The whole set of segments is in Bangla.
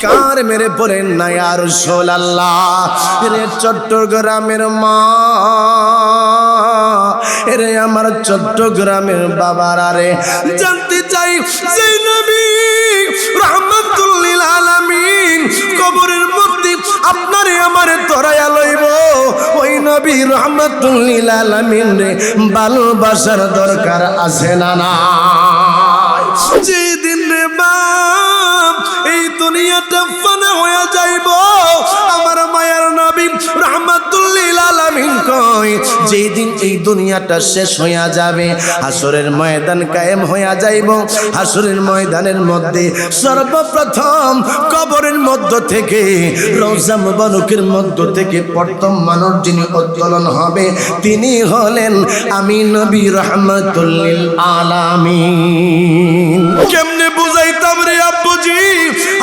চিৎকার মেরে পড়েন না ইয়া রাসূলুল্লাহ। রে চট্টগ্রামের মা, রে আমার চট্টগ্রামের বাবারা রে, জানতে চাই যে নবী রাহমাতুল লিল আলামিন কবরের মধ্যে আপনারে আমারে ধরায়া লইব, ওই নবী রাহমাতুল লিল আলামিন রে ভালোবাসার দরকার আছে না না? যেদিন রে বাপ এই দুনিয়াটা ফানা হয়ে যাইব, আমার মায়ার নবী রাহমাতুল লিল আলামিন কয় যেদিন এই দুনিয়াটা শেষ হইয়া যাবে, হাসরের ময়দান কায়েম হইয়া যাইব, হাসরের ময়দানের মধ্যে সর্বপ্রথম কবরের মধ্য থেকে, রওজা মুবারকের মধ্য থেকে প্রথম মানুষ যিনি উত্তোলন হবে তিনি হলেন আমি নবী রাহমাতুল লিল আলামিন। কেমনে বুঝাইতাম রে আব্বুজি?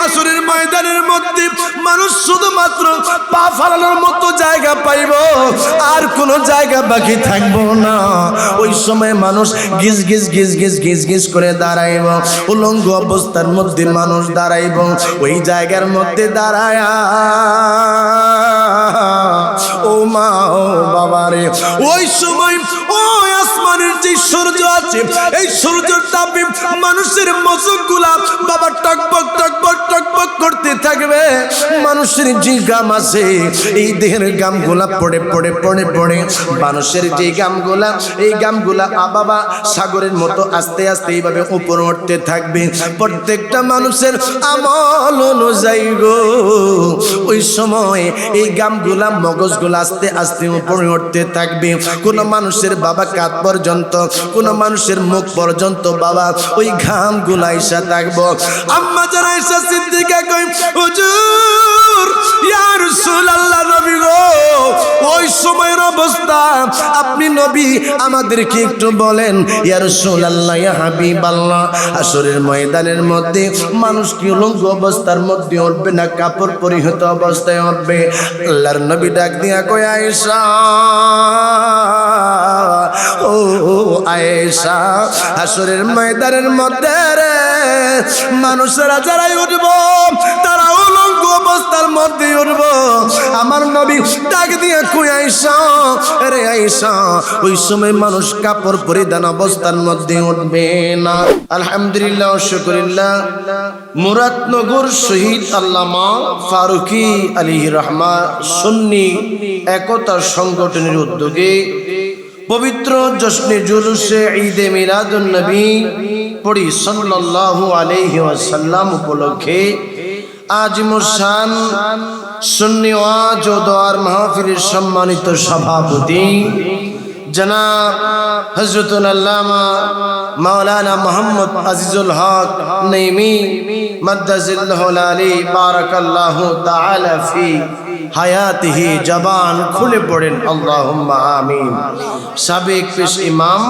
হাসরের ময়দানের মধ্যে মানুষ শুধুমাত্র পা ফালানোর মতো জায়গা পাইব, আর কোনো জায়গা বাকি থাকবো না। ওই সময় মানুষ গিজ গিজ গিজ গিজ গিজ গিজ করে দাঁড়াইব, উলঙ্গ অবস্থার মধ্যে মানুষ দাঁড়াইব। ওই জায়গার মধ্যে দাঁড়ায়া ও মা ও বাবা রে, ওই সময় ওই আসমানের যে সূর্য আছে এই সূর্যের তাপে মানুষের মস্তকগুলা বাবা টকবক টকবক টকবক করতে থাকবে। মানুষের যে গাম আছে এই দেহের গামগুলা পড়ে পড়ে পড়ে পড়ে মানুষের যে গামগুলা, এই গামগুলা বাবা সাগরের মতো আস্তে আস্তে এইভাবে উপরে উঠতে থাকবে। প্রত্যেকটা মানুষের আমল অনুযায়ী গো ওই সময় এই গামগুলা মগজগুলা আস্তে আস্তে উপরে উঠতে থাকবে। কোন মানুষের বাবা কাঁধ পর্যন্ত, কোন মানুষের মুখ পর্যন্ত বাবা ওই ঘামগুলা এসে থাকবো। আম্মা যারা এসে সিদ্দিকা কই হুজুর ইয়া রাসূলুল্লাহ নবী গো ওই সময়ের অবস্থা আপনি নবী আমাদেরকে একটু বলেন। ইয়া রাসূলুল্লাহ ইয়া হাবিবাল্লাহ, হাসরের ময়দানের মধ্যে মানুষ কি উলঙ্গ অবস্থার মধ্যে উঠবে না কাপড় পরিহিত অবস্থায় উঠবে? আল্লাহর নবী ডাক দিয়া কয় আয়েশা, ও আয়েশা, হাসরের ময়দানের মধ্যে রে মানুষেরা যারাই উঠব তারা উলঙ্গ অবস্থার মধ্যে উঠব। আমার নবী ডাক দিয়ে কই আয়েশা, রে আয়েশা, ওই সময় মানুষ কাপড় পরিধান অবস্থার মধ্যে উঠবে না। আলহামদুলিল্লাহ শুকরিল্লাহ, মুরাদনগর শহীদ আল্লামা ফারুকি আলাইহির রহমা সুন্নি একতা সংগঠনের উদ্যোগে পবিত্র জশ্নে জুলুসে ঈদে মিলাদুন নবী পড়ি সাল্লাল্লাহু আলাইহি ওয়াসাল্লাম উপলক্ষে আজিমুশান সুন্নি ওয়াজ ও দোয়ার মাহফিলের সম্মানিত সভাপতি জনাব হযরতুল আল্লামা মাওলানা মুহাম্মদ আজিজুল হক নাইমি মাদ্দাজিল্লাহুল আলী বারাকাল্লাহু তাআলা ফি হায়াতিহি, জবান খুলে পড়েন আল্লাহুম্মা আমিন। সাবেক পেশ ইমাম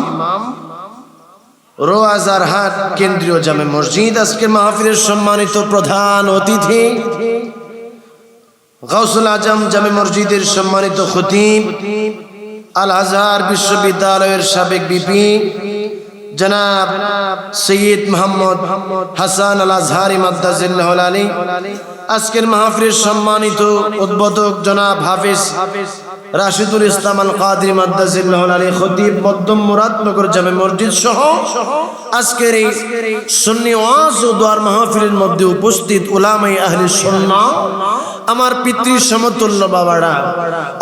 রোয়াজারহাট কেন্দ্রীয় জামে মসজিদ আজকের মাহফিলের সম্মানিত প্রধান অতিথি, গাউসুল আজম জামে মসজিদের সম্মানিত খতিব, আল আজহার বিশ্ববিদ্যালয়ের সাবেক ভিপি জনাব সৈয়দ মোহাম্মদ হাসান আল আজহারি মাদ্দাজিল্লাহুল আলী, আজকের মাহফিলের সম্মানিত উদ্বোধক জনাব হাফেজ রাশিদুল ইসলাম আল কাদরি মাদ্দাজিল্লাহুল আলী খতিব মধ্যম মুরাদনগর জামে মসজিদ সহ আজকের এই সুন্নি ওয়াজ ও দোয়ার মাহফিলের মধ্যে উপস্থিত উলামায়ে আহলে সুন্নাহ, আমার পিতৃ সমতুল্য বাবারা,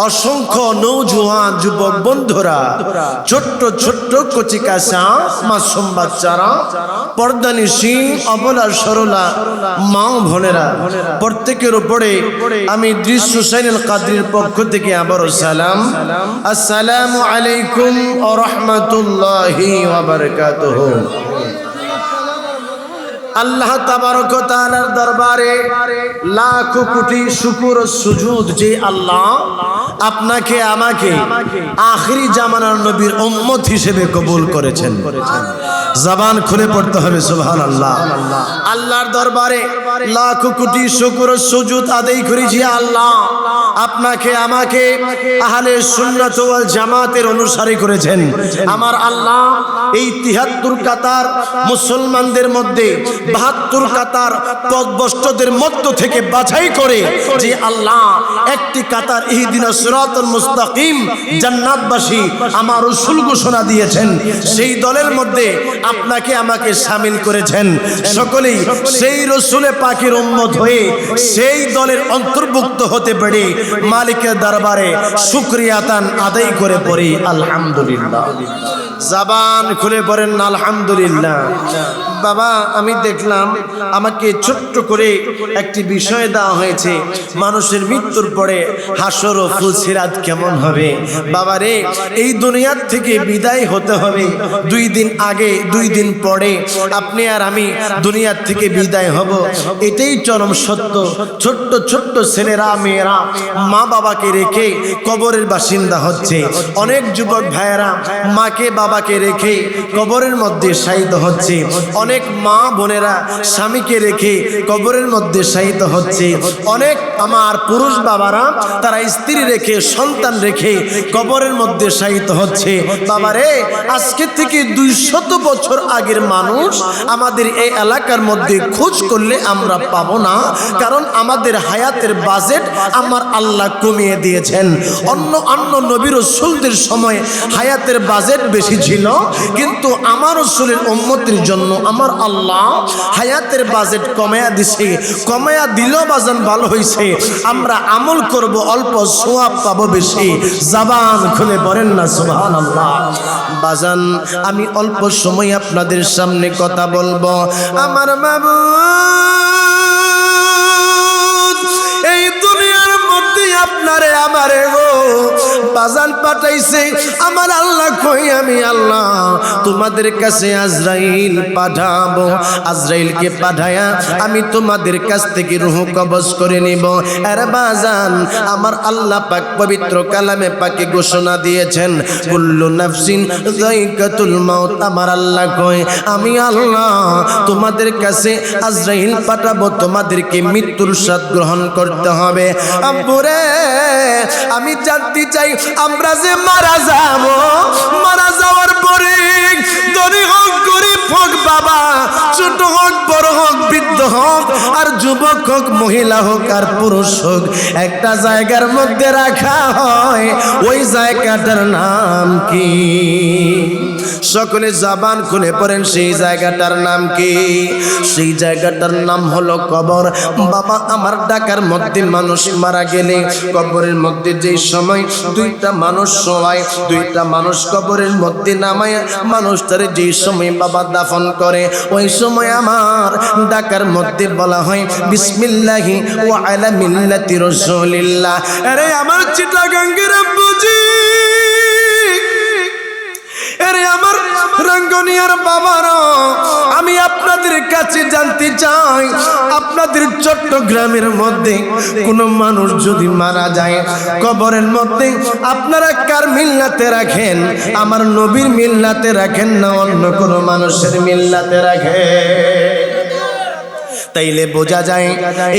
অসংখ্য নওজোয়ান যুবক বন্ধুরা, ছোট্ট ছোট্ট কচি কাঁচা মাসুম বাচ্চারা, পর্দানিশী অবলা সরলা মা বোনেরা, প্রত্যেকের উপরে আমি ইদ্রিস হুসাইন আল কাদরির পক্ষ থেকে আবারও সালাম। আসসালামু আলাইকুম ওয়া রাহমাতুল্লাহি ওয়া বারাকাতুহু। আল্লাহ তাবারক ওয়া তাআলার দরবারে লাখ কোটি শুকর ও সুজুদ যে আল্লাহ আপনাকে আমাকে আখিরি জামানার নবীর উম্মত হিসেবে কবুল করেছেন। জবান খুলে পড়তে হবে সুবহানাল্লাহ। আল্লাহর দরবারে লাখ কোটি শুকর সুজুদ আদায় করেছি আল্লাহ আপনাকে আমাকে আহলে সুন্নাত ওয়াল জামাতের অনুসারী করেছেন। আমার আল্লাহ এই ৭৩ কাতার মুসলমানদের মধ্যে ৭২ কাতার পথভ্রষ্টদের মধ্য থেকে বাছাই করে যে আল্লাহ একটি কাতার ইহদিনাস সিরাতাল মুস্তাকিম জান্নাতবাসী আমার রাসূল ঘোষণা দিয়েছেন, সেই দলের মধ্যে আপনাকে আমাকে শামিল করেছেন। সকলেই সেই রাসূলে পাকের উম্মত হয়ে সেই দলের অন্তর্ভুক্ত হতে পেরে মালিকের দরবারে শুকরিয়া তান আদায় করে পড়ি আলহামদুলিল্লাহ। জবান খুলে পড়েন আলহামদুলিল্লাহ। বাবা আমি দেখলাম আমাকে ছোট্ট করে একটি বিষয় দেওয়া হয়েছে, মানুষের মৃত্যুর পরে হাসর ও ফুলসিরাত কেমন হবে। বাবা রে, এই দুনিয়ার থেকে বিদায় হতে হবে 2 দিন আগে 2 দিন পরে আপনি আর আমি দুনিয়ার থেকে বিদায় হব, এটাই চরম সত্য। ছোট্ট ছোট্ট ছেলেরা মেয়েরা মা বাবাকে রেখে কবরের বাসিন্দা হচ্ছে। অনেক যুবক ভাইয়েরা মাকে বাবাকে রেখে কবরের মধ্যে শায়িত হচ্ছে। অনেক মা বোনেরা স্বামীকে রেখে কবরের মধ্যে শায়িত হচ্ছে। অনেক আমার পুরুষ বাবারা তারা স্ত্রী রেখে সন্তান রেখে কবরের মধ্যে শায়িত হচ্ছে। বাবারে, আজকে থেকে 200 বছর আগের মানুষ আমাদের এই এলাকার মধ্যে খোঁজ করলে আমরা পাবো না, কারণ আমাদের হায়াতের বাজেট আমার আল্লাহ কমিয়ে দিয়েছেন। অন্য নবী রাসূলদের সময় হায়াতের বাজেট বেশি ছিল, কিন্তু আমার রাসূলের উম্মতের জন্য আমার আল্লাহ হায়াতের বাজেট কমায়া দিছে। কমায়া দিলেও বাজান ভালো হইছে, আমরা আমল করব অল্প সওয়াব পাবো বেশি। জবান খুলে বলেন না সুবহানাল্লাহ। বাজান আমি অল্প সময় আপনাদের সামনে কথা বলবো। আমার মাবুদ এই দুনিয়ার মধ্যে আপনারে আমারে গো বাজান পাঠাইছে আমার আল্লাহ। কই আমি আল্লাহ তোমাদের কাছে আজরাইল পাঠাবো, আজরাইলকে পাঠায়া আমি তোমাদের কাছ থেকে রূহ কবজ করে নিব। আরে বাজান আমার আল্লাহ পাক পবিত্র কালামে পাকে ঘোষণা দিয়েছেন কুল্লু নাফসিন যায়কাতুল মাউত। আমার আল্লাহ কয় আমি আল্লাহ তোমাদের কাছে আজরাইল পাঠাবো, তোমাদেরকে মৃত্যুর স্বাদ গ্রহণ করতে হবে। আব্বুরে আমি জানতে চাই আমরা যে মারা যাব, মারা যাওয়ার পরে ধনী হোক গরিব হোক বাবা, ছোট হোক বড় হোক বৃদ্ধ হোক আর যুবক হোক মহিলা হোক আর পুরুষ হোক, একটা জায়গার মধ্যে রাখা হয়, ওই জায়গাটার নাম কি? সকলে জবান খুলে পড়েন সেই জায়গাটার নাম কি? সেই জায়গাটার নাম হলো কবর। বাবা আমার ঢাকার মধ্যে মানুষ মারা গেলে কবরের মধ্যে যেই সময় 2টা মানুষ শোয়ায়, 2টা মানুষ কবরের মধ্যে নামায় মানুষটারে যেই সময় বাবা দাফন করে, ওই সময় আমার ঢাকার মধ্যে বলা হয় বিসমিল্লাহি ওয়া আলা মিল্লাতি রাসূলিল্লাহ। আরে আমার চিটাগাঙ্গের বুঝি, আরে আমার রঙ্গনিয়ার বাবারা, আমি আপনাদের কাছে জানতে চাই আপনাদের চট্টগ্রামের মধ্যে কোন মানুষ যদি মারা যায় কবরের মধ্যে আপনারা কার মিল্লাতে রাখেন? আমার নবীর মিল্লাতে রাখেন না অন্য কোন মানুষের মিল্লাতে রাখেন? তাইলে বোঝা যায়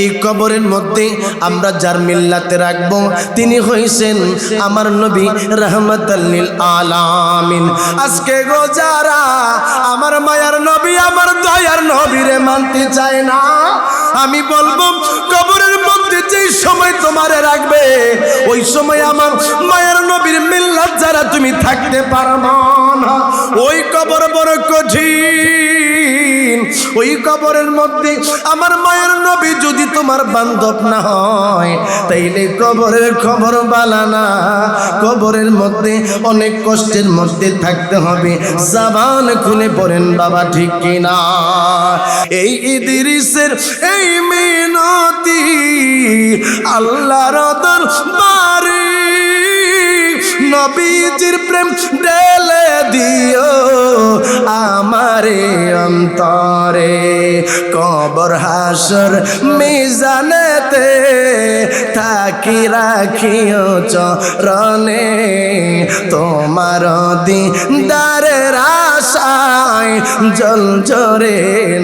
এই কবরের মধ্যে আমরা যার মিল্লাতে রাখবো তিনি হইছেন আমার নবী রাহমাতাল লিল আলামিন। আজকে গো যারা আমার মায়ার নবী আমার দয়ার নবীরে মানতে চায় না, আমি বলবো কবরের মধ্যে যেই সময় তোমারে রাখবে ওই সময় আমার মায়ার নবীর মিল্লাত যারা তুমি থাকতে পারবা না, ওই কবর বড় কঠিন। ওই কবরের মধ্যে আমার মায়ের নবী যদি তোমার বান্ধব না হয় তাইলে কবরের খবর বালা না, কবরের মধ্যে অনেক কষ্টের মধ্যে থাকতে হবে। জবান খুলে পড়েন বাবা ঠিক কিনা? এই ইদ্রিসের এই মিনতি আল্লাহর দরবারে নবীজির প্রেম ঢেলে দিও আমারে অন্তরে, কবর হাসর মিজানেতে থাকি রাখিও চরণে, তোমার দিদারের আশা চাই জল জরে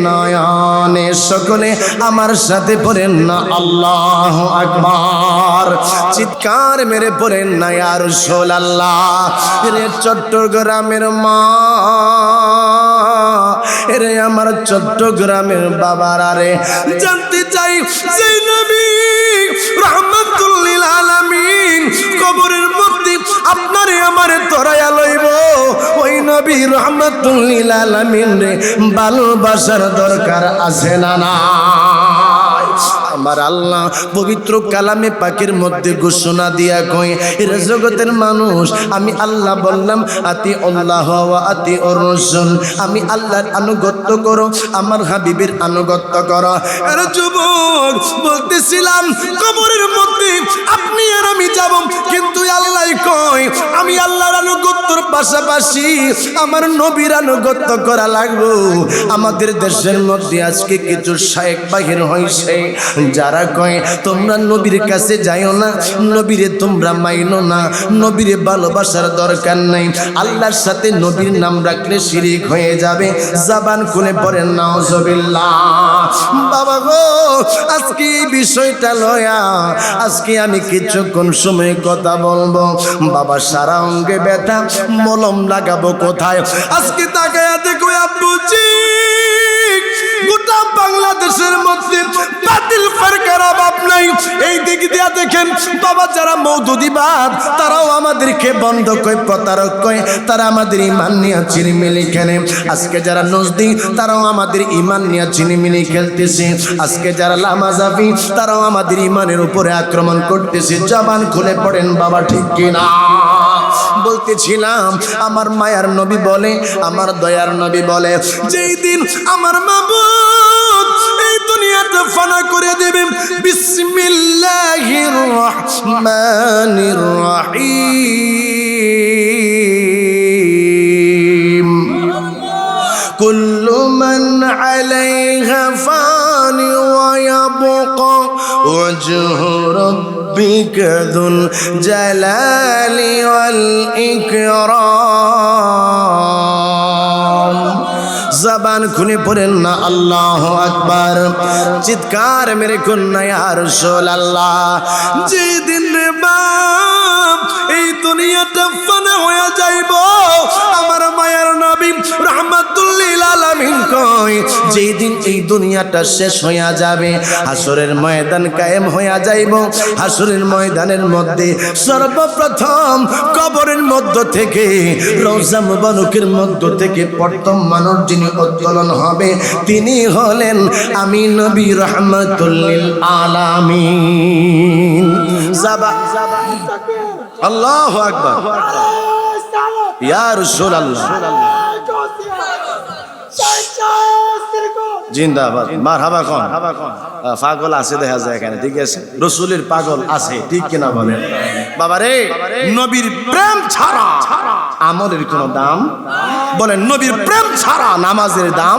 নয়নে সকলে আমার সাথে পড়েন না আল্লাহু আকবার চিৎকার মেরে পড়েন না ইয়া রাসূলুল্লাহ রে চট্টগ্রামের মা রে আমার চট্টগ্রামের বাবারা রে জানতে চাই যে নবী রাহমাতুল লিল আলামিন কবরের মধ্যে আপনারে আমারে তরায়া লইব ওই নবী রাহমাতুল লিল আলামিন রে ভালোবাসার দরকার আছে না না আমার আল্লাহ পবিত্র কালামে পাকের মধ্যে ঘোষণা দিয়া কয় এর জগতের মানুষ আমি আল্লাহ বললাম আতি আল্লাহ ওয়া আতি ওর রাসূল আমি আল্লাহর আনুগত্য করো আমার হাবিবের আনুগত্য করো এর যুবক বলতেছিলাম কবরের মধ্যে আপনি আর আমি যাব কিন্তু আল্লাহ কয় আমি আল্লাহর আনুগত্যর পাশাপাশি আমার নবীর আনুগত্য করা লাগবে আমাদের দেশের মধ্যে আজকে কিছু শায়েখ বাহির হইছে যারা কয় তোমরা নবীর কাছে যাইও না নবীরে তোমরা মাইনো না নবীরে ভালোবাসার দরকার নাই আল্লাহর সাথে নবীর নাম রাখলে শিরিক হয়ে যাবে জবান খুলে পড়েন নাউজুবিল্লাহ বাবা গো আজকে এই বিষয়টা লয়া আজকে আমি কিছুক্ষণ সময় কথা বলবো বাবা সারা অঙ্গে ব্যথা মলম লাগাবো কোথায় আজকে তাকায়া দেখো আব্বুজি গোটা বাংলাদেশের মধ্যে বাতিল ফরকার অভাব নাই এই দিক দিয়া দেখেন বাবা যারা মওদুদিবাদ তারাও আমাদেরকে বন্ধ কয় প্রতারক কয় তারা আমাদের ঈমান নিয়ে চিনিমিনি খেলে আজকে যারা নজদি তারাও আমাদের ঈমান নিয়ে চিনিমিনি খেলতেছে আজকে যারা লামাজাবি তারাও আমাদের ঈমানের উপরে আক্রমণ করতেছে জবান খুলে পড়েন বাবা ঠিক কিনা বলতেছিলাম আমার মায়ার নবী বলে আমার দয়ার নবী বলে যেই দিন আমার মাবুদ এই দুনিয়াতে ফানা করে দেবে বিসমিল্লাহির রহমানির রহিম কুল্লু মান আলাইহা ফানি ওয়া ইয়াবকা ওয়াজহু ربك ذو الجلال والإكرام জবান খুলে পড়েন না আল্লাহু আকবার চিৎকার মেরে কন্যা ইয়া রাসূলুল্লাহ যেদিন রে বাপ এই দুনিয়াটা ফানা হয়ে যাইব আমার মায়ার নবী রাহমাতুল লিল আলামিন কয় যেদিন এই দুনিয়াটা শেষ হয়ে যাবে হাসরের ময়দান কায়েম হয়ে যাইব হাসরের ময়দানের মধ্যে সর্বপ্রথম কবরের মধ্য থেকে রওজা মুবারকের মধ্য থেকে প্রথম মানব যিনি উত্তোলন হবে তিনি হলেন আমি নবী রাহমাতুল লিল আলামিন আল্লাহু আকবার ইয়া রাসূলুল্লাহ জিন্দাবাদ মারহাবা কোন পাগল আছে দেখা যায় এখানে ঠিক আছে রাসূলের পাগল আছে ঠিক কিনা বলেন বাবা রে নবীর প্রেম ছাড়া আমলের কোনো দাম বলেন নবীর প্রেম ছাড়া নামাজের দাম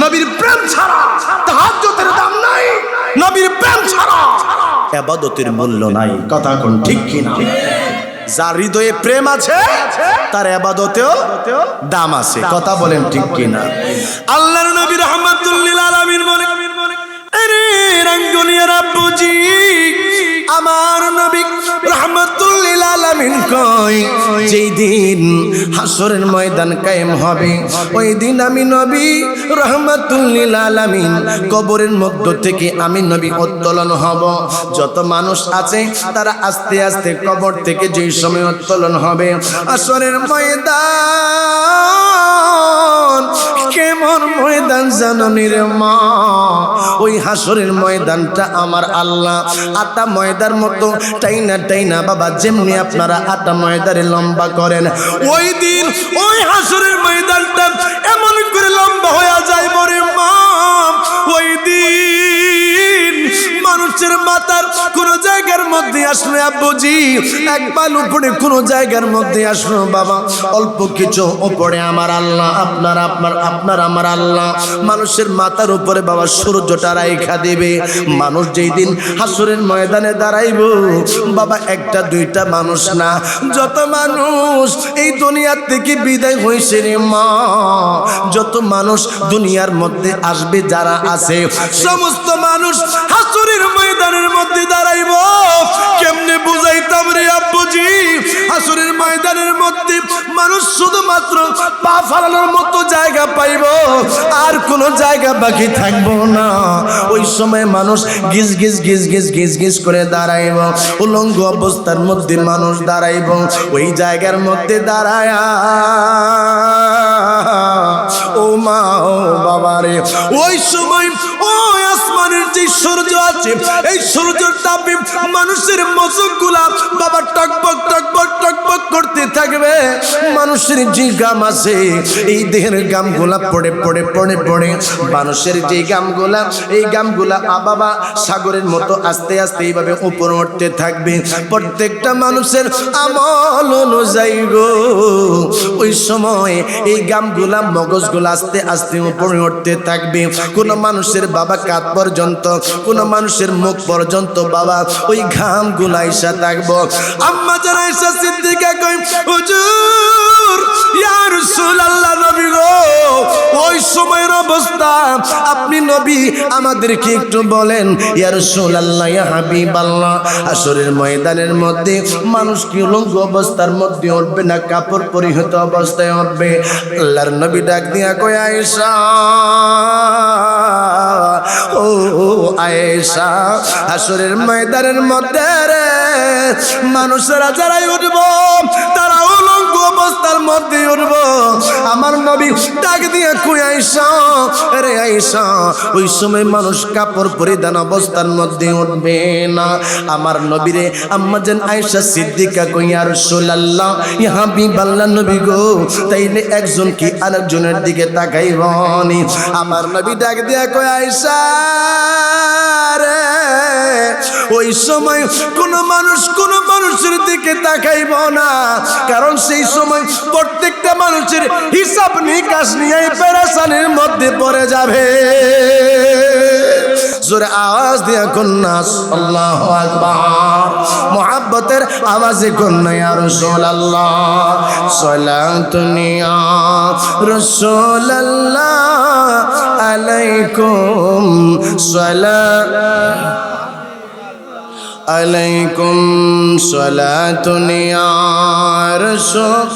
নবীর প্রেম ছাড়া তাহাজ্জুদের দাম নাই নবীর প্রেম ছাড়া ইবাদতের মূল্য নাই কথা কোন ঠিক কিনা যার হৃদয়ে প্রেম আছে তার ইবাদতেও দাম আছে কথা বলেন ঠিক কিনা আল্লাহর নবী রাহমাতুল লিল আলামিন বলে আরে রঙ্গনিয়ার আব্বুজি আমার নবী রাহমাতুল লিল আলামিন কয় যেই দিন হাসরের ময়দান কায়েম হবে ওই দিন আমি নবী রাহমাতুল লিল আলামিন কবরের মধ্য থেকে আমি নবী উত্তোলন হব যত মানুষ আছে তারা আস্তে আস্তে কবর থেকে যেই সময় উত্তোলন হবে হাসরের ময়দান কেমন ময়দান জাননির মা ওই হাসরের ময়দানটা আমার আল্লাহ আটা ময়দার মতো টাইনা টাইনা বাবা যেমনি আপনারা আটা ময়দারে লম্বা করেন ওই দিন ওই হাসরের ময়দানটা এমন করে লম্বা হয়ে যায় বরে মা ওই দিন মানুষ মানুষের মাথার কোন জায়গার মধ্যে আসলো আব্বুজি, এক পাল উপরে কোন জায়গার মধ্যে আসলো বাবা, অল্প কিছু উপরে আমার আল্লাহ, আপনার আমার আল্লাহ মানুষের মাথার উপরে বাবা সূর্যটা রাইখা দিবে। মানুষ যেই দিন হাসরের ময়দানে দাঁড়াইব বাবা, একটা দুইটা মানুষ না, যত মানুষ এই দুনিয়া থেকে বিদায় হয়েছে রে মা, যত মানুষ দুনিয়ার মধ্যে আসবে যারা আছে সমস্ত মানুষ হাসরের ময়দানের মধ্যে দাঁড়াইব। কেমনে বুঝাইতাম রে আব্বুজি, হাসরের ময়দানের মধ্যে মানুষ শুধুমাত্র পা ফালানোর মতো জায়গা পাইব, আর কোনো জায়গা বাকি থাকবো না। ওই সময় মানুষ গিজ গিজ গিজ গিজ গিজ গিজ করে দাঁড়াইব, উলঙ্গ অবস্থার মধ্যে মানুষ দাঁড়াইব। ওই জায়গার মধ্যে দাঁড়ায় ও মা ও বাবা রে, ওই সময় ওই আসমানের যে সূর্য আছে এই সূর্যের তাপে মানুষের মস্তকগুলা বাবা টকবক টকবক টকবক করতে থাকবে। মানুষের যে গাম আছে এই দেহের গামগুলা পড়ে পড়ে পড়ে পড়ে মানুষের যে গামগুলা, এই গামগুলা বাবা সাগরের মতো আস্তে আস্তে এইভাবে উপরে উঠতে থাকবে। প্রত্যেকটা মানুষের আমল অনুযায়ী গো ওই সময় এই গামগুলা মগজগুলা আস্তে আস্তে উপরে উঠতে থাকবে। কোন মানুষের বাবা কাঁধ পর্যন্ত, কোন মানুষের মুখ পর্যন্ত বাবা ওই ঘামগুলা এসে থাকবো। আম্মা যারা এসে সিদ্দিকা কই হুজুর ইয়া রাসূলুল্লাহ নবী গো, ওই সময়ের অবস্থা আপনি নবী আমাদেরকে একটু বলেন। ইয়া রাসূলুল্লাহ ইয়া হাবিবাল্লাহ, হাসরের ময়দানের মধ্যে মানুষ কি উলঙ্গ অবস্থার মধ্যে উঠবে না কাপড় পরিহিত অবস্থায় উঠবে? আল্লাহর নবী ডাক দিয়া কয় আয়েশা, ও আয়েশা, হাসরের ময়দানের মধ্যে রে মানুষেরা যারাই উঠব তারা উলঙ্গ অবস্থার মধ্যে উঠব। আমার নবী ডাক দিয়ে কই আয়েশা, রে আয়েশা, ওই সময় মানুষ কাপড় পরিধান অবস্থার মধ্যে উঠবে না। আমার নবীরে আম্মা জান আয়েশা সিদ্দিকা কই ইয়া রাসূলুল্লাহ ইয়া হাবিবাল্লাহ নবী গো, তাইলে একজন কি আরেকজনের দিকে তাকাইবনি? আমার নবী ডাক দিয়া কই আয়েশা রে, ওই সময় কোন মানুষের দিকে তাকাইব না, কারণ সেই সময় প্রত্যেকটা মানুষের হিসাব নিকাশ নিয়ে পেরেশানির মধ্যে পড়ে যাবে। জোরে আওয়াজ দিয়া কন্যা আল্লাহু আকবার, মুহাব্বতের আওয়াজে কন্যা ইয়া রাসূলুল্লাহ সাল্লাতুন ইয়া রাসূলুল্লাহ আলাইকুম আলাইকুম সালাতুন ইয়া রাসূল।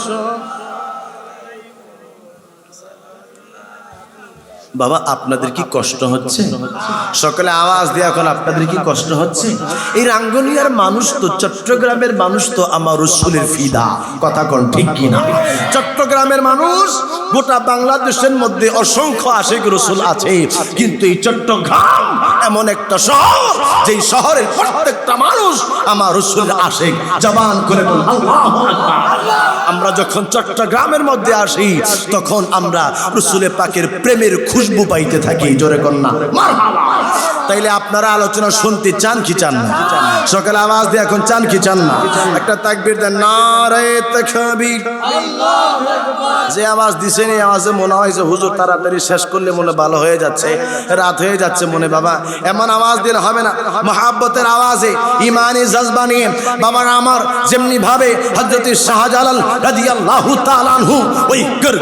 বাবা আপনাদের কি কষ্ট হচ্ছে? সকালে আওয়াজ দিয়ে এখন আপনাদের কি কষ্ট হচ্ছে? এই রাঙ্গুনিয়ার মানুষ তো, চট্টগ্রামের মানুষ তো আমার রাসূলের ফিদা, কথা কোন ঠিক কিনা? চট্টগ্রামের মানুষ, গোটা বাংলাদেশের মধ্যে অসংখ্য আশিক রাসূল আছে, কিন্তু এই চট্টগ্রাম এমন একটা শহর যেই শহরের প্রত্যেকটা মানুষ আমার রাসূলের আশিক। জবান করে বল আল্লাহু আকবার। আমরা যখন চট্টগ্রামের মধ্যে আসি তখন আমরা রাসূলের পাকের প্রেমের খুশবু পাইতে থাকি। জোরে কন্যা মারহাবা। তাইলে আপনারা আলোচনা শুনতে চান কি চান না? সকালে আওয়াজ দিয়ে এখন চান কি চান না? একটা তাকবীর দেন, নারায়ে তাকবীর। আল্লাহু আকবার। যে আওয়াজ দিছেন এই আওয়াজে মনে হয় যে হুজুর তাড়াতাড়ি শেষ করলে মনে ভালো হয়ে যাচ্ছে, রাত হয়ে যাচ্ছে মনে। বাবা এমন আওয়াজ দিলে হবে না, মহব্বতের আওয়াজে, ইমানি জজবা নিয়ে। বাবার আমার যেমনি ভাবে হযরত শাহজালাল রাদিয়াল্লাহু তাআলা আনহু ওই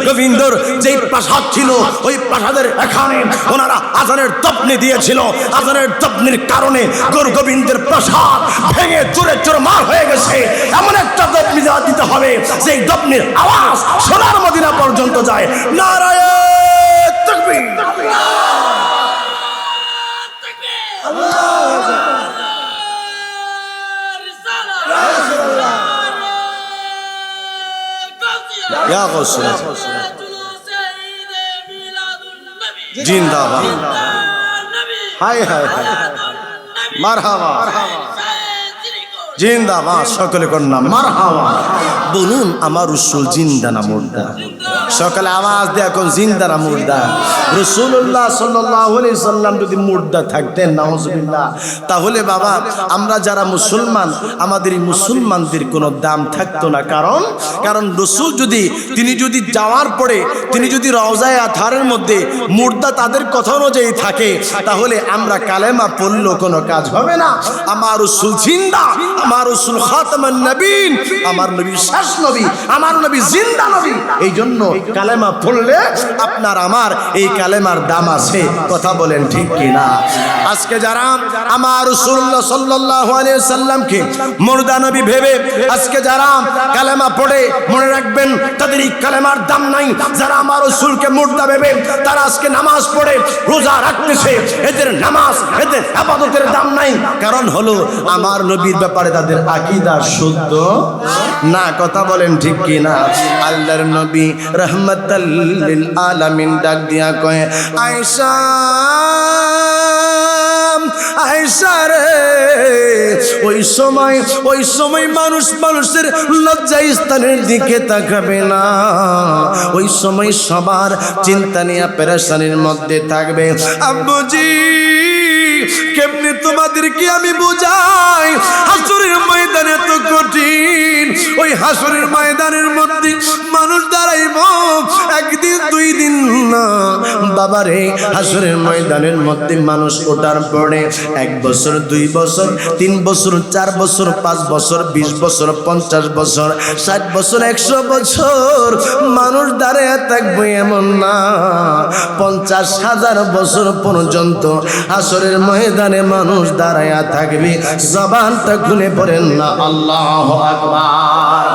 গোবিন্দর যেই প্রাসাদ ছিল, ওই প্রাসাদের এখানে ওনারা আজানের তপনি দিয়েছিল। আজানের তপনির কারণে গোবিন্দের প্রাসাদ ভেঙে চুরে চুরমার হয়ে গেছে। এমন একটা তপনি দিতে হবে যেই তপনির আওয়াজ সোনার মদিনা পর্যন্ত যায়। নারায়ে তাকবীর। ইয়া গৌসুল জিন্দাবাদ। হায় হায় হায় মারহাবা, জিন্দাবাদ। সকলে কন্যা মারহাবা বলুন। আমার রাসূল জিন্দা না মুর্দা? সকালে আওয়াজ দিয়ে এখন জিন্দারা মুর্দা। রাসূলুল্লাহ সাল্লাল্লাহু আলাইহি সাল্লাম যদি মুর্দা থাকতেন নাউজুবিল্লাহ, তাহলে বাবা আমরা যারা মুসলমান আমাদের এই মুসলমানদের কোনো দাম থাকতো না। কারণ রাসূল তিনি যদি যাওয়ার পরে তিনি যদি রওজায়ে আতহারের মধ্যে মুর্দা তাদের কথা অনুযায়ী থাকে, তাহলে আমরা কালেমা পড়লেও কোনো কাজ হবে না। আমার রাসূল জিন্দা, আমার রাসূল খাতামুন নবীন, আমার নবী শেষ নবী, আমার নবী জিন্দা নবী। এই জন্য কালেমা পড়লে আপনার আমার এই কালেমার দাম আছে। কথা বলেন ঠিক কিনা? আজকে যারা আমার রাসূলুল্লাহ সাল্লাল্লাহু আলাইহি সাল্লামকে মুর্দা নবী ভেবে আজকে যারা কালেমা পড়ে, মনে রাখবেন তাদের এই কালেমার দাম নাই। যারা আমার রাসূলকে মুর্দা ভেবে তারা আজকে নামাজ পড়ে রোজা রাখতেছে, এদের নামাজ এদের ইবাদতের দাম নাই। কারণ হলো আমার নবীর ব্যাপারে তাদের আকীদা শুদ্ধ না। কথা বলেন ঠিক কিনা? আল্লাহর নবী রাহমাতাল লিল আলামিন ডাক দিয়া কয়, আয়েশা আয়েশা রে, ওই সময় মানুষের লজ্জা স্থানের দিকে তাকাবে না। ওই সময় সবার চিন্তা নিয়ে পেরেশানির মধ্যে থাকবে। আব্বুজি কেমনে তোমাদেরকে আমি বুঝাই, হাসরের ময়দানে তো কঠিন। ওই হাসরের ময়দানের মধ্যে মানুষ দাঁড়াইব একদিন দুই দিন না বাবারে। হাসরের ময়দানের মধ্যে মানুষ ওঠার পরে 1 বছর 2 বছর 3 বছর 4 বছর 5 বছর 20 বছর 50 বছর 60 বছর 100 বছর মানুষ দাঁড়িয়ে থাকবে এমন না। 50,000 বছর পর্যন্ত হাসরের ময়দানে মানুষ দাঁড়ায়া থাকবে। জবানটা খুলে পড়েন না আল্লাহু আকবার।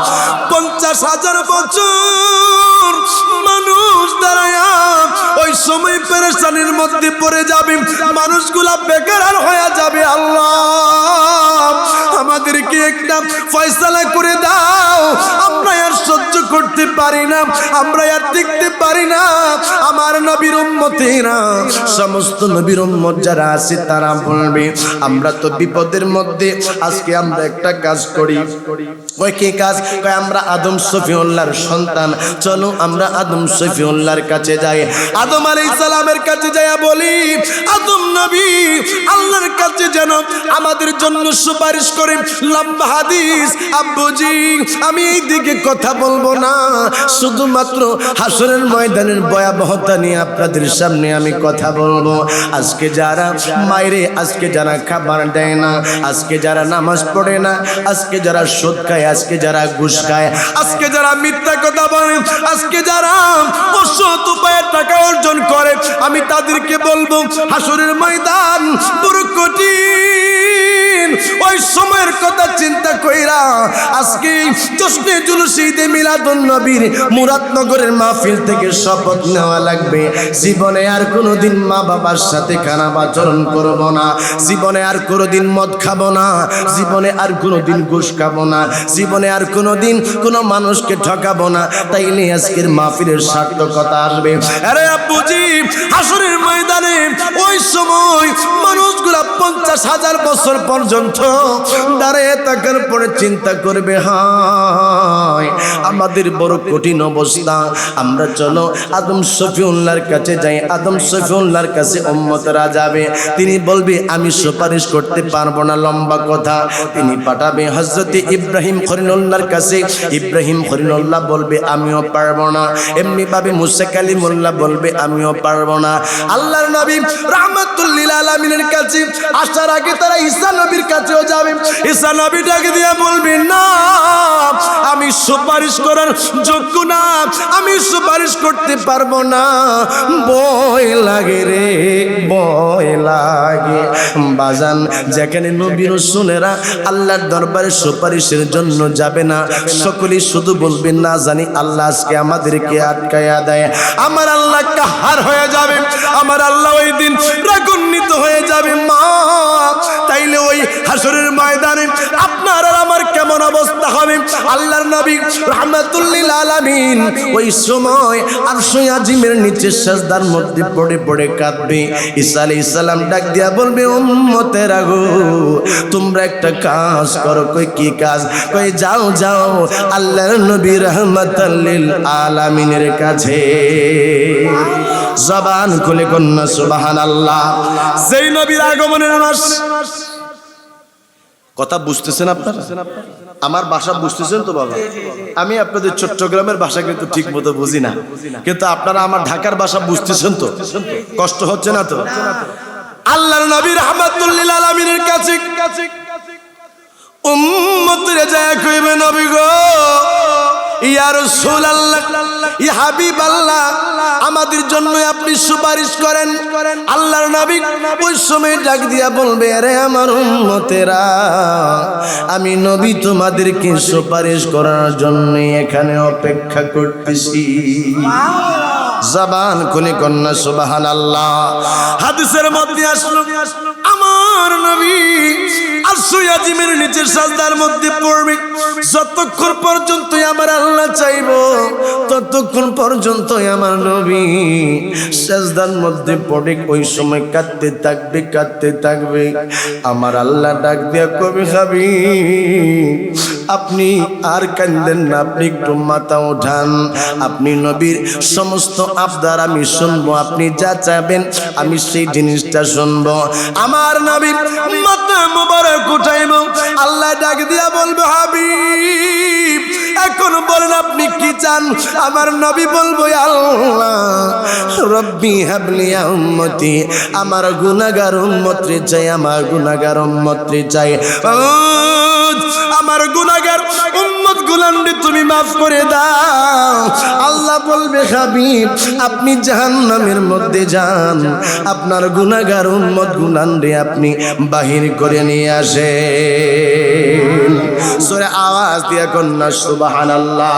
50,000 বছর মানুষ দাঁড়ায়া ওই সময় পেরেশানির মধ্যে পড়ে যাবে, মানুষগুলা বেকার হয়ে যাবে। আল্লাহ আমাদেরকে একটা ফয়সালা করে দাও, আমরা আর সহ্য করতে পারি না, আমরা আর দেখতে পারি না। আমার নবীর উম্মতেরা, সমস্ত নবীর উম্মত যারা আছে তারা বলবে আমরা তো বিপদের মধ্যে। আজকে আমরা একটা কাজ করি। ওই কি কাজ? আমরা আদম শফিউল্লাহর সন্তান, চলো আমরা আদম শফিউল্লাহর কাছে যাই। আদম আলাইহিস সালামের কাছে যাইয়া বলি, আদম নবী আল্লাহর কাছে যেন আমাদের জন্য সুপারিশ করে। লম্বা হাদিস। আব্বুজি আমি এই দিকে কথা বলবো না, শুধুমাত্র হাসরের ময়দানের ভয়াবহতা নিয়ে আপনাদের সামনে আমি কথা বলবো। আজকে যারা মায়েরে, আজকে যারা খাবার দেয় না, আজকে যারা নামাজ পড়ে না, আজকে যারা সুদ খায়, আজকে যারা ঘুষ খায়, আজকে যারা মিথ্যা কথা বলে, আজকে যারা অসৎ উপায়ে টাকা অর্জন করে, আমি তাদেরকে বলবো হাসরের ময়দান বড় কঠিন। ওই সময়ের কথা চিন্তা কইরা আজকে জশ্নে জুলুসে ঈদে মিলাদুন নবীর মুরাদনগরের মাহফিল থেকে শপথ নেওয়া লাগবে, জীবনে আর কোনোদিন মা বাবার সাথে খারাপ আচরণ করব না, জীবনে আর কোনোদিন মদ খাবো না, জীবনে আর কোনোদিন ঘুষ খাবো না, জীবনে আর কোনোদিন কোনো মানুষকে ঠকাবো না। তাইলে আজকের মাহফিলের সার্থকতা আসবে। আরে আব্বুজি হাসরের ময়দানে ওই সময় মানুষগুলা 50,000 বছর পর্যন্ত দাঁড়িয়ে থাকার পরে চিন্তা করবে, হায় আমাদের বড় কঠিন অবস্থা। আমরা চলো আদম শফিউল্লাহর কাছে যাই। আদম শফিউল্লাহর কাছে উম্মতরা যাবে, তিনি বলবে আমি সুপারিশ করতে পারবো না, লম্বা কথা। তিনি পাঠাবে হযরতে ইব্রাহিম খলিলুল্লাহর কাছে। ইব্রাহিম খলিলুল্লাহ বলবে আমিও পারবো না। এমনি ভাবে মুসা কালিমুল্লাহ বলবে আমিও পারবো না। আল্লাহর নবী রাহমাতুল লিল আলামিনের কাছে আসার আগে তারা ঈসা নবীর কাছেও যাবে। ঈসা নবী ডাকে দিয়া বলবে না, আমি সুপারিশ করার যোগ্য না, আমি সুপারিশ করতে পারবো না, ভয় লাগে রে, ভয় লাগে। বাজান যেখানে নবী রাসূলেরা আল্লাহর দরবারে সুপারিশের জন্য যাবে না, সকলেই শুধু বলবে না জানি আল্লাহ আজকে আমাদেরকে আটকায়া দেয়, আমার আল্লাহ কাহার হয়ে যাবে, আমার আল্লাহ ওই দিন রাগান্বিত হয়ে যাবে। মা তাইলে ওই হাসরের ময়দান ময়দানে আপনার আর আমার কেমন অবস্থা হবে। আল্লাহর নবী রাহমাতুল লিল আলামিন ওই সময় আরশে আজিমের নিচে সিজদার মধ্যে পড়ে পড়ে কাঁদবে। ঈসা আলাইহিস সালাম ডাক দিয়া বলবে, উম্মতেরা গো, তোমরা একটা কাজ করো। কই কি কাজ? কই যাও যাও আল্লাহর নবী রাহমাতুল লিল আলামিনের কাছে। জবান খুলে কন্যা সুবহানাল্লাহ। যেই নবীর আগমনের মাস। কথা বুঝতেছেন আপনারা? আমার ভাষা বুঝতেছেন তো বাবা? আমি আপনাদের চট্টগ্রামের ভাষা কিন্তু ঠিক মতো বুঝি না, কিন্তু আপনারা আমার ঢাকার ভাষা বুঝতেছেন তো? কষ্ট হচ্ছে না তো? আল্লাহর নবী রাহমাতুল লিল আলামিনের কাছে উম্মতরে যায় কইবে, নবী গো, ইয়া রাসূলুল্লাহ, ইয়া হাবিবাল্লাহ, আমাদের জন্য আপনি সুপারিশ করেন। আল্লাহর নবী ওই সময় ডাক দিয়া বলবে, আরে আমার উম্মতেরা, আমি নবী তোমাদেরকে সুপারিশ করার জন্য এখানে অপেক্ষা করতেছি। জবান খুলে কন্যা সুবহানাল্লাহ। হাদিসের মধ্যে আসলো আমার নবী আরশে আজিমের নিচে সিজদার মধ্যে পড়বে। যতক্ষণ পর্যন্ত আমার আল্লাহ চাইবো ততক্ষণ পর্যন্ত আমার নবী সিজদার মধ্যে পড়ে ওই সময় কাঁদতে থাকবে, কাঁদতে থাকবে। আমার আল্লাহ ডাক দিয়া কবে, হাবিব আপনি আর কাঁদেন না, আপনি একটু মাথা ওঠান। আপনি নবীর সমস্ত আবদার আমি শুনবো, আপনি যা চাইবেন আমি সেই জিনিসটা শুনবো। আমার নবী মাথা মুবারক উঠাইব। আল্লাহ ডাক দিয়া বলবে, হাবিব এখন বলেন আপনি কি চান? আমার নবী বলবো, আল্লাহ রব্বি হাবলি উম্মতি, আমার গুনাহগার উম্মত রে চাই, আমার গুনাহগার উম্মত রে চাই। আমার গুনাহগার উম্মত গুলানরে তুমি মাফ করে দাও। আল্লাহ বলবে, হাবিব আপনি জাহান্নামের মধ্যে যান, আপনার গুনাহগার উম্মত গুলানরে আপনি বাহির করে নিয়ে আসেন। সূরা আওয়াজ দিয়া কন্যা সুবহানাল্লাহ।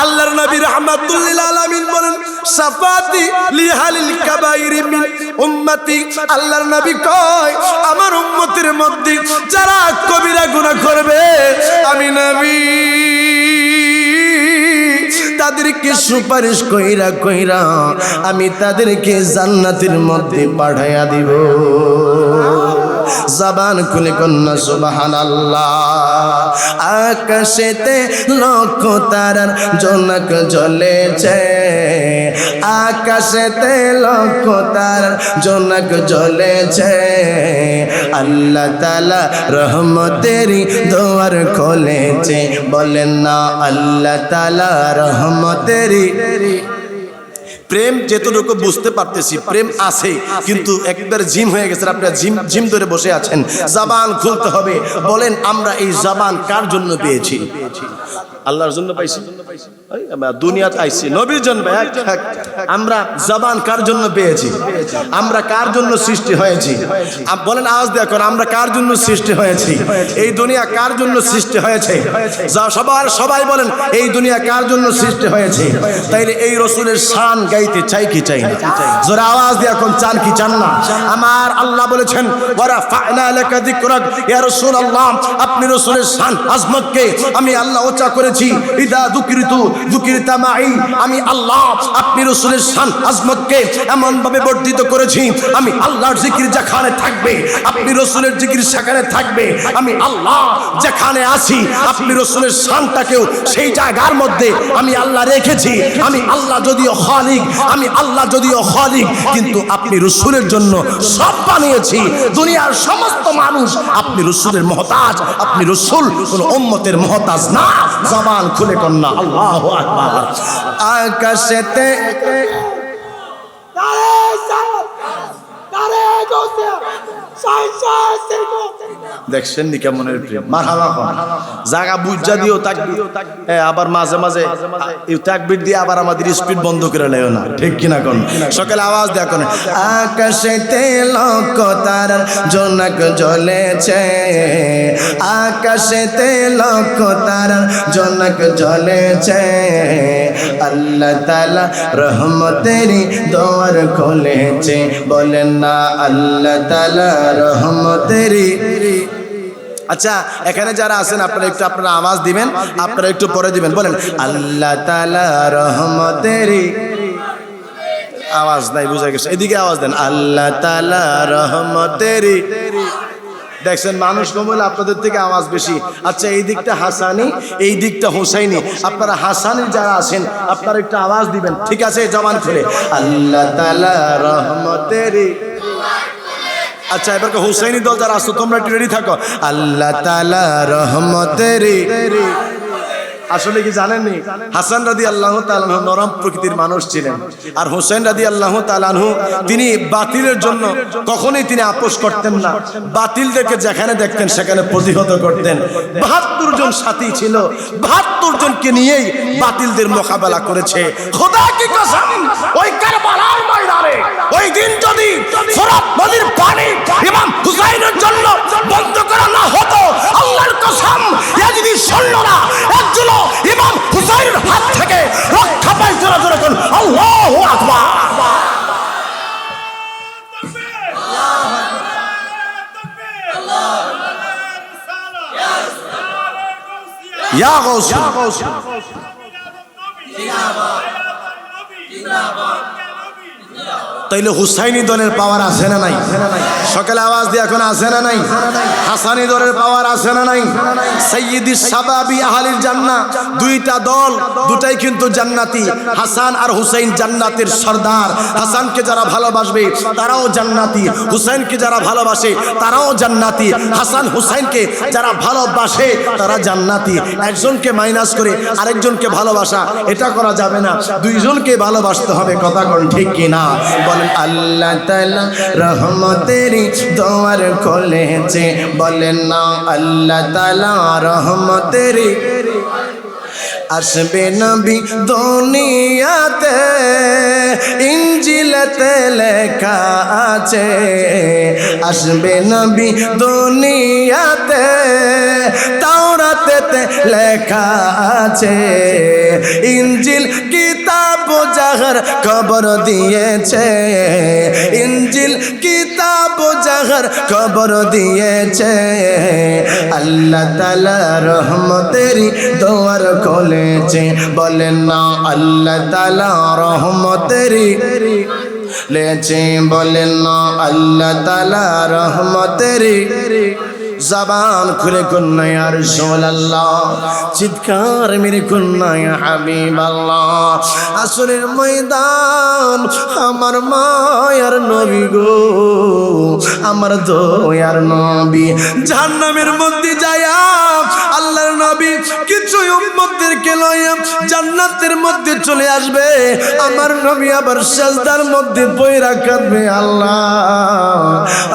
আল্লাহর নবী রাহমাতুল লিল আলামিন বলেন, সাফাতি লিহালিল কাবাইরি মিন উম্মতি। আল্লাহর নবী কয়, আমার উম্মতের মধ্যে যারা কবিরা গুনাহ করবে আমি নবী তাদেরকে সুপারিশ কইরা কইরা আমি তাদেরকে জান্নাতের মধ্যে পাঠাইয়া দিব। জবান খুলে কন্যা সুবহানাল্লাহ। আকাশেতে লক্ষ তারার জনক জ্বলেছে, আকাশেতে লক্ষ তারার জনক জ্বলেছে। আল্লাহ তাআলা রহমতেরই দুয়ার খুলেছে, বলেন না আল্লাহ তাআলা রহমতেরই। প্রেম যেতটুকু বুঝতে পারতেছি প্রেম আছে, কিন্তু একবার জিম হয়ে গেছে, আপনারা জিম ধরে বসে আছেন। জবান খুলতে হবে। বলেন আমরা এই জবান কার জন্য পেয়েছি? আল্লাহর জন্য পাইছি, দুনিয়াত আইছি নবীর জন্য। আমরা জবান কার জন্য পেয়েছি? আমরা কার জন্য সৃষ্টি হয়েছি? বলেন আওয়াজ দিয়ে এখন, আমরা কার জন্য সৃষ্টি হয়েছি? এই দুনিয়া কার জন্য সৃষ্টি হয়েছে? সবাই বলেন এই দুনিয়া কার জন্য সৃষ্টি হয়েছে? তাইলে এই রাসূলের শান গাইতে চাই কি চাই না? জোরে আওয়াজ দিয়ে এখন, চান কি চান না? আমার আল্লাহ বলেছেন, ওয়ারাফা'না লাকা যিকরাক, ইয়া রাসূলুল্লাহ আপনি রাসূলের শান আজমতকে আমি আল্লাহ উঁচা করেছি। ইদা যুকিরতু যুকিরতা মাই, আমি আল্লাহ আপনি রাসূলের শান আজমতকে এমন ভাবে বর্ধিত করেছি, আমি আল্লাহর জিকির যেখানে থাকবে আপনি রাসূলের জিকির সেখানে থাকবে। আমি আল্লাহ যেখানে আছি আপনি রাসূলের শানটাকেও সেই জায়গার মধ্যে আমি আল্লাহ রেখেছি। আমি আল্লাহ যদিও খালিক, আমি আল্লাহ যদিও খালিক, কিন্তু আপনি রাসূলের জন্য সব বানিয়েছি। দুনিয়ার সমস্ত মানুষ আপনি রাসূলের মুহতাজ, আপনি রাসূল কোন উম্মতের মুহতাজ না। জবান খুলে কন্যা আল্লাহু আকবার। আকাশেতে দেখছেন নি কেমনের প্রেম? মারহাবা জায়গা বুঝা দিও তাকবীর, আবার মাঝে মাঝে তাকবীর দিয়ে আবার আমাদের স্পিড বন্ধ করে নেও না, ঠিক কিনা কোন? সকালে আওয়াজ দেয়া কোন, আকাশেতে লক্ষ তারার জনক জ্বলেছে, আকাশেতে লক্ষ তারার জনক জ্বলেছে। আল্লাহ তাআলা রহমতেরই দুয়ার খুলেছে, বলেন না আল্লাহ তাআলা রহমতেরই। আচ্ছা এখানে যারা আছেন আপনারা একটু আপনারা আওয়াজ দিবেন, আপনারা একটু পরে দিবেন, বলেন আল্লাহ তাআলা রহমতের, আওয়াজ নাই বুঝা গেছে, এদিকে আওয়াজ দেন, আল্লাহ তাআলা রহমতের। দেখছেন মানুষ কম হলে আপনাদের থেকে আওয়াজ বেশি। আচ্ছা এই দিকটা হাসানি, এই দিকটা হুসাইনি, আপনারা হাসানি যারা আছেন আপনারা একটু আওয়াজ দিবেন, ঠিক আছে জবান খুলে, আল্লাহ তাআলা রহমতের। আচ্ছা এবার হুসাইনি দল যারা আসতো তোমরা একটু রেডি থাকো, আল্লাহ তাআলা রহমতের। আসলে কি জানেননি হাসান রাদিয়াল্লাহু তাআলা আনহু নরম প্রকৃতির মানুষ ছিলেন, আর হোসেন রাদিয়াল্লাহু তাআলা আনহু তিনি বাতিলের জন্য কখনোই তিনি আপোষ করতেন না, বাতিলদেরকে যেখানে দেখতেন সেখানে প্রতিহত করতেন। ৭২ জন সাথী ছিল, ৭২ জনকে নিয়েই বাতিলদের মোকাবেলা করেছে। খোদা কি কসম, ওই কারবালার ময়দানে ওই দিন যদি ফোরাত নদীর পানি ইমাম হুসাইনের জন্য বন্ধ করা না হতো, আল্লাহর কসম ইয়াজিদি সৈন্যরা একজন ইমাম হুসাইনের হাত থেকে রক্ষা পাইছিল। জোরে জোরে বলুন আল্লাহু আকবার। ইয়া গাউস তাইলে হুসাইনি দলের পাওয়ার আছে না নাই? সকালে আওয়াজ দিয়ে এখন আছে না নাই? হাসানি দলের পাওয়ার আছে না নাই? সাইয়্যিদি শাবাবি আহলিল জান্নাহ, দুইটা দল দুটাই কিন্তু জান্নাতি। হাসান আর হুসাইন জান্নাতের সর্দার। হাসানকে যারা ভালোবাসবে তারাও জান্নাতি, হুসাইনকে যারা ভালোবাসে তারাও জান্নাতি। হাসান হুসাইনকে যারা ভালোবাসে তারা জান্নাতি। একজনকে মাইনাস করে আরেকজনকে ভালোবাসা এটা করা যাবে না, দুইজনকে ভালোবাসতে হবে। কথা কোন ঠিক কিনা? বলেন আল্লাহ তাআলা রহমতের দোয়ার খুলেছে, বলেন না আল্লাহ তাআলা রহমতের। আসবে নবী দুনিয়াতে ইনজিলেতে লেখা আছে, আসবে নবী দুনিয়াতে তাওরাতেতে লেখা আছে। ইনজিল কিতাব জাহর খবর দিয়েছে, ইনজিল কিতাব জাহর খবর দিয়েছে। আল্লাহ তাআলা রহমতের দোয়ার খুলেছে, বলেন না আল্লাহ তাআলা রহমতের লেছে, বলেন না আল্লাহ তাআলা রহমতের। জবান খুলে কন্যা ইয়া রাসূলুল্লাহ, চিৎকার মেরে কন্যা ইয়া হাবিবাল্লাহ। আসরের ময়দান আমার মায়ার নবী গো, আমার দয়ার নবী জাহান্নামের মধ্যে যায়া আল্লাহর নবী কিছু উম্মতদেরকে লইয়া জান্নাতের মধ্যে চলে আসবে। আমার নবী আবার সিজদার মধ্যে পয়রা কাঁদবে, আল্লাহ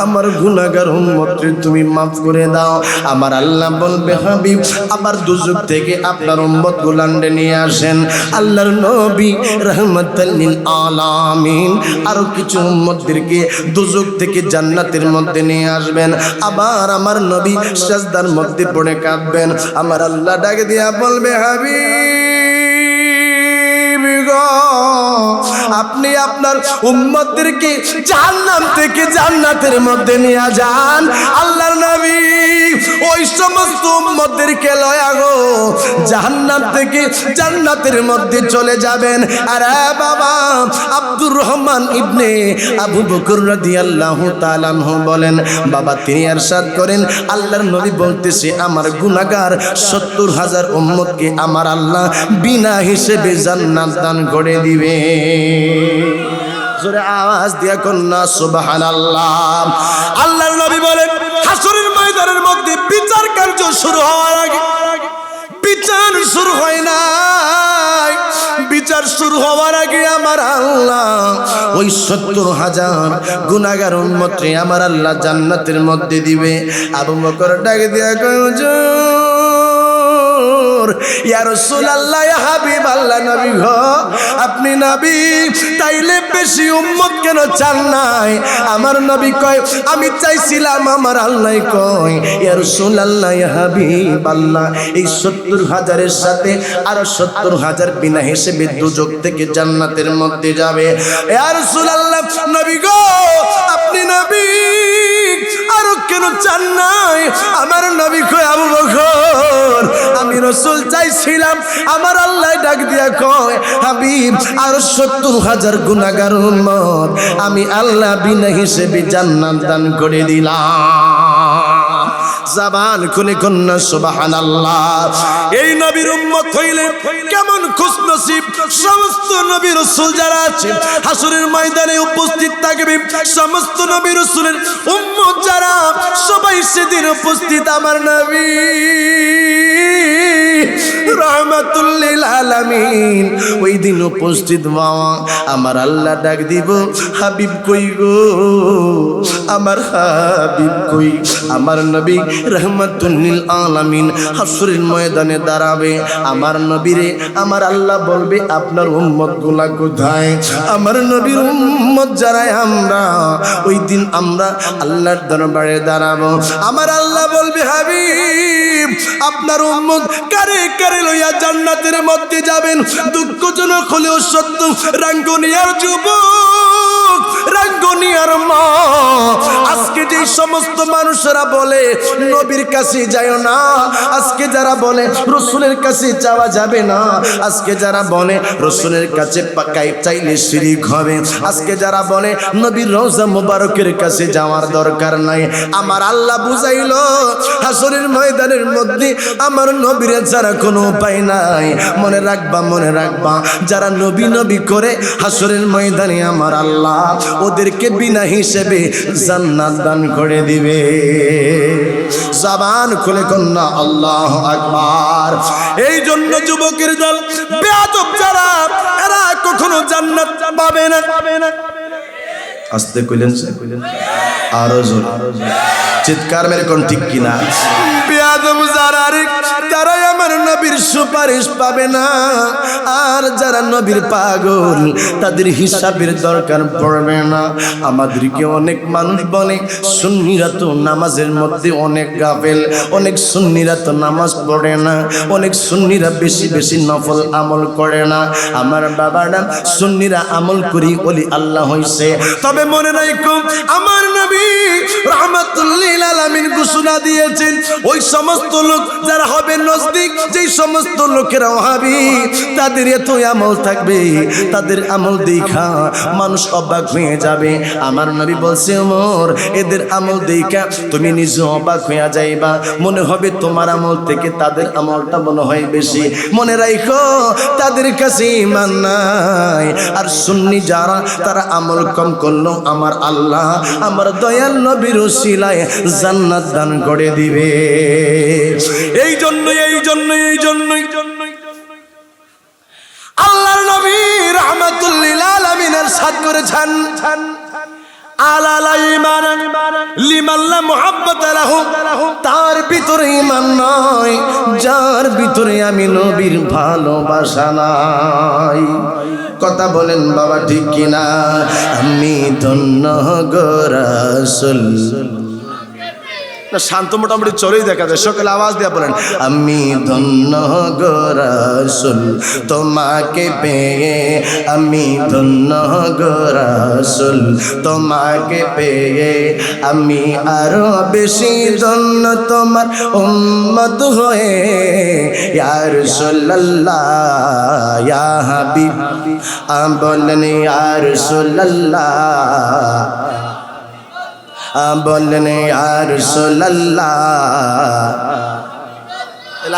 আমার গুনাহগার উম্মতকে তুমি মাফ করে দাও। আমার আল্লাহ বলবে হাবিব আবার দুজক থেকে আপনার উম্মত গুলান্ডে নিয়ে আসেন। আল্লাহর নবী রাহমাতাল লিল আলামিন আরো কিছু উম্মতদেরকে দুজক থেকে জান্নাতের মধ্যে নিয়ে আসবেন। আবার আমার নবী সিজদার মধ্যে পড়ে কাঁদবেন। আমার আল্লাহ ডাকে দিয়া বলবে হাবিব গো, আপনি আপনার উম্মতদেরকে জাহান্নাম থেকে জান্নাতের মধ্যে নিয়ে যান। আল্লাহর নবী ওই সমস্ত উম্মতদেরকে লয়া গো জাহান্নাম থেকে জান্নাতের মধ্যে চলে যাবেন। আরে বাবা আব্দুর রহমান ইবনে আবু বকর রাদিয়াল্লাহু তাআলা আনহু বলেন, বাবা তিনি ইরশাদ করেন আল্লাহর নবী বলতেছে আমার গুনাহগার ৭০,০০০ উম্মতকে আমার আল্লাহ বিনা হিসেবে জান্নাত দান করে দিবে। জোরে আওয়াজ দিয়া কন্যা সুবহানাল্লাহ। আল্লাহর নবী বলেন হাসরের ময়দানের মধ্যে বিচার কার্য শুরু হওয়ার আগে, বিচার শুরু হয় না, বিচার শুরু হওয়ার আগে আমার আল্লাহ ওই ৭০,০০০ গুনাহগার উম্মতকে আমার আল্লাহ জান্নাতের মধ্যে দিবে। আবু বকর ডাকে দিয়া কয় ইয়া রাসূলুল্লাহ ইয়া হাবিবাল্লাহ, নবী গো আপনি নবী তাইলে বেশি উম্মত কেন চান নাই? আমার নবী কয় আমি চাইছিলাম, আমার আল্লাহ কয় ইয়া রাসূলুল্লাহ ইয়া হাবিবাল্লাহ এই ৭০,০০০-এর সাথে আরো ৭০,০০০ বিনা হিসেবে দুজক থেকে জান্নাতের মধ্যে যাবে। ইয়া রাসূলুল্লাহ নবী গো আপনি নবী আরো কেন চান নাই? আমার নবী কয় আবু বকর আমি রাসূল চাইছিলাম, আমার আল্লাহ ডাক দিয়া কয় হাবিব আর ৭০,০০০ গুনাহগার উম্মত আমি আল্লাহ বিনা হিসেবে জান্নাত দান করে দিলাম। জবান খুলে কন্যা সুবহানাল্লাহ। এই নবীর উম্মত হইলে কেমন খুশনসিব। সমস্ত নবী রাসূল যারা আছে হাসরের ময়দানে উপস্থিত থাকবে, সমস্ত নবী রাসূলের উম্মত যারা সবাই সেদিন উপস্থিত। আমার নবী রাহমাতুল লিল আলামিন ওই দিন উপস্থিত। বাবা আমার আল্লাহ ডাক দিব হাবিব কই গো, আমার হাবিব কই? আমার নবী রাহমাতুল লিল আলামিন হাসরের ময়দানে দাঁড়াবে। আমার নবীরে আমার আল্লাহ বলবে আপনার উম্মত গুলা কোথায়? আমার নবীর উম্মত যারা আমরা ওই দিন আমরা আল্লাহর দরবারে দাঁড়াবো। আমার আল্লাহ বলবে হাবিব আপনার উম্মত কারে কারে লইয়া জান্নাতের মধ্যে যাবেন? দুঃখজনক হলেও সত্য, রাঙ্গুনিয়ার যুবক, রাঙ্গুনিয়ার মা, আজকে যে সমস্ত মানুষেরা বলে নবীর কাছে যাও না, আজকে যারা বলে রাসূলের কাছে যাওয়া যাবে না, আজকে যারা বলে রাসূলের কাছে পাকাই চাইলে শিরক হবে, আজকে যারা বলে নবীর রওজা মুবারকের কাছে যাওয়ার দরকার নাই, আমার আল্লাহ বুঝাইলো হাসরের ময়দানের মধ্যে আমার নবীর যারা কোনো উপায় নাই। মনে রাখবা, মনে রাখবা, যারা নবী নবী করে হাসরের ময়দানে আমার আল্লাহ ওদেরকে বিনা হিসেবে জান্নাত দান করে দিবে। জবান খুলে কন্যা আল্লাহু আকবার। এই জন্য যুবকের দল বেয়াদব যারা এরা কখনো জান্নাত পাবে না। আস্তে কইলেন আরো জোর চিৎকার মেরে কোন ঠিক কিনা? বেয়াদব যারা তারাই আমার নবীর সুপারিশ পাবে না। আর যারা নবীর পাগল তাদের হিসাবের দরকার পড়বে না। আমাদেরকে অনেক মানুষ বলে সুন্নিরা তো নামাজের মধ্যে অনেক গাফেল, অনেক সুন্নিরা তো নামাজ পড়ে না, অনেক সুন্নিরা বেশি বেশি নফল আমল করে না। আমার বাবারা সুন্নিরা আমল করি বলি আল্লাহ হইছে। তবে মনে রাখো আমার নবী রাহমাতুল লিল আলামিন ঘোষণা দিয়েছেন ওই সমস্ত লোক যারা হবে নজদিক, যেই সমস্ত লোকেরা ওয়াহাবি তাদের এত আমল থাকবে, তাদের আমল দেখা মানুষ অবাক হয়ে যাবে। আমার নবী বলছে ওমর এদের আমল দেখা তুমি নিজে অবাক হয়ে যাইবা, মনে হবে তোমার আমল থেকে তাদের আমলটা মনে হয় বেশি। মনে রাখো তাদের কাছে ঈমান নাই। আর সুন্নি যারা তারা আমল কম করলো আমার আল্লাহ আমার দয়াল নবীর উসিলায় জান্নাত দান করে দিবে। এই জন্যই আল্লাহর নবী রাহমাতুল লিল আলামিন ارشاد করেছেন আলাল ঈমান লিমান লা মুহাব্বাত লাহু, তার ভিতরে ঈমান নাই যার ভিতরে আমি নবীর ভালোবাসা নাই। কথা বলেন বাবা ঠিক কিনা? আমি ধন্য গো রাসূল। শান্ত মোটামুটি চলেই দেখা যায়, সকলে আওয়াজ দিয়ে বলেন আমি ধন্য গো রাসূল তোমাকে পেয়ে, আমি ধন্য গো রাসূল তোমাকে পেয়ে, আমি আরো বেশি ধন্য তোমার উম্মত হয়ে। ইয়া রাসূলুল্লাহ ইয়া হাবিব বলেন ইয়া রাসূলুল্লাহ, বললেন ইয়া রাসূলুল্লাহ।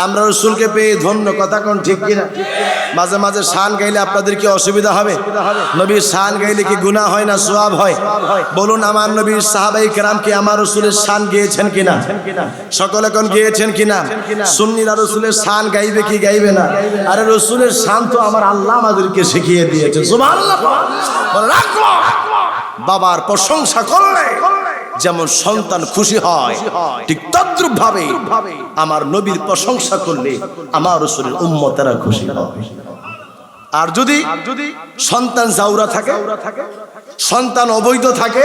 আমরা রাসূলকে পেয়ে ধন্য। কথা কোন ঠিক কিনা? মাঝে মাঝে শান গাইলে আপনাদের কি অসুবিধা হবে? নবীর শান গাইলে কি গুনাহ হয় না সওয়াব হয়? বলুন আমার নবীর সাহাবায়ে কেরাম কি আমার রাসূলের শান গেয়েছেন কিনা? সকলে কোন গেয়েছেন কিনা? সুন্নিরা রাসূলের শান গাইবে কি গাইবে না? আরে রাসূলের শান তো আমার আল্লাহ আমাদেরকে শিখিয়ে দিয়েছে। সুবহানাল্লাহ। রাখো বাবার প্রশংসা করলে যেমন সন্তান খুশি হয়, ঠিক তদ্রূপ ভাবে আমার নবীর প্রশংসা করলে আমার রাসূলের উম্মতেরা খুশি হয়। আর যদি সন্তান জাউরা থাকে, সন্তান অবৈধ থাকে,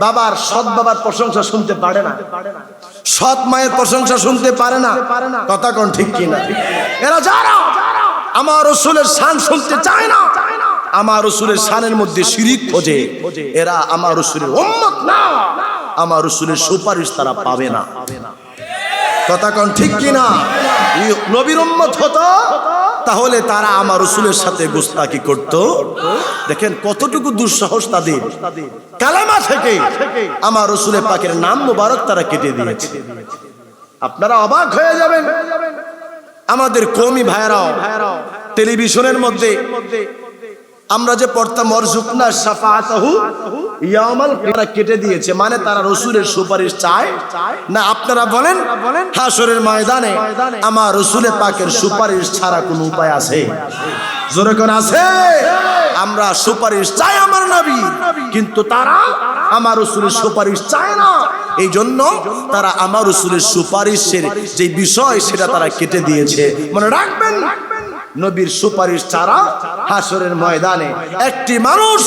বাবার সৎ বাবার প্রশংসা শুনতে পারে না, সৎ মায়ের প্রশংসা শুনতে পারে না। কথা কোন ঠিক কিনা? এরা যারা আমার রাসূলের শান শুনতে চায় না, আমার রাসূলের শানের মধ্যে শিরিক খোঁজে, এরা আমার রাসূলের উম্মত না। আমার রাসূলের সুপারিশ তারা পাবে না। কথা কোন ঠিক কিনা? নবীর উম্মত হতো তাহলে তারা আমার রাসূলের সাথে গোস্তাকি করত। দেখেন কতটুকু দুঃসাহস তাদের, কালেমা থেকে আমার রাসূলের পাকের নাম মুবারক তারা কেটে দিয়েছে। আপনারা অবাক হয়ে যাবেন, আমাদের কওমি ভাইরাও টেলিভিশনের মধ্যে আমরা যে পড়তাম মরজুকনা শাফাআতাহু ইয়াউমাল কিয়ামা কেটে দিয়েছে, মানে তারা রাসূলের সুপারিশ চায় না। আপনারা বলেন হাশরের ময়দানে আমার রাসূলের পাকের সুপারিশ ছাড়া কোনো উপায় আছে? জোরে কোন আছে? আমরা সুপারিশ চাই আমার নবী, কিন্তু তারা আমার রাসূলের সুপারিশ চায় না। এই জন্য তারা আমার রাসূলের সুপারিশের যে বিষয় সেটা তারা কেটে দিয়েছে। মনে রাখবেন, নবীর সুপারিশ ছাড়া হাশরের ময়দানে একটি মানুষ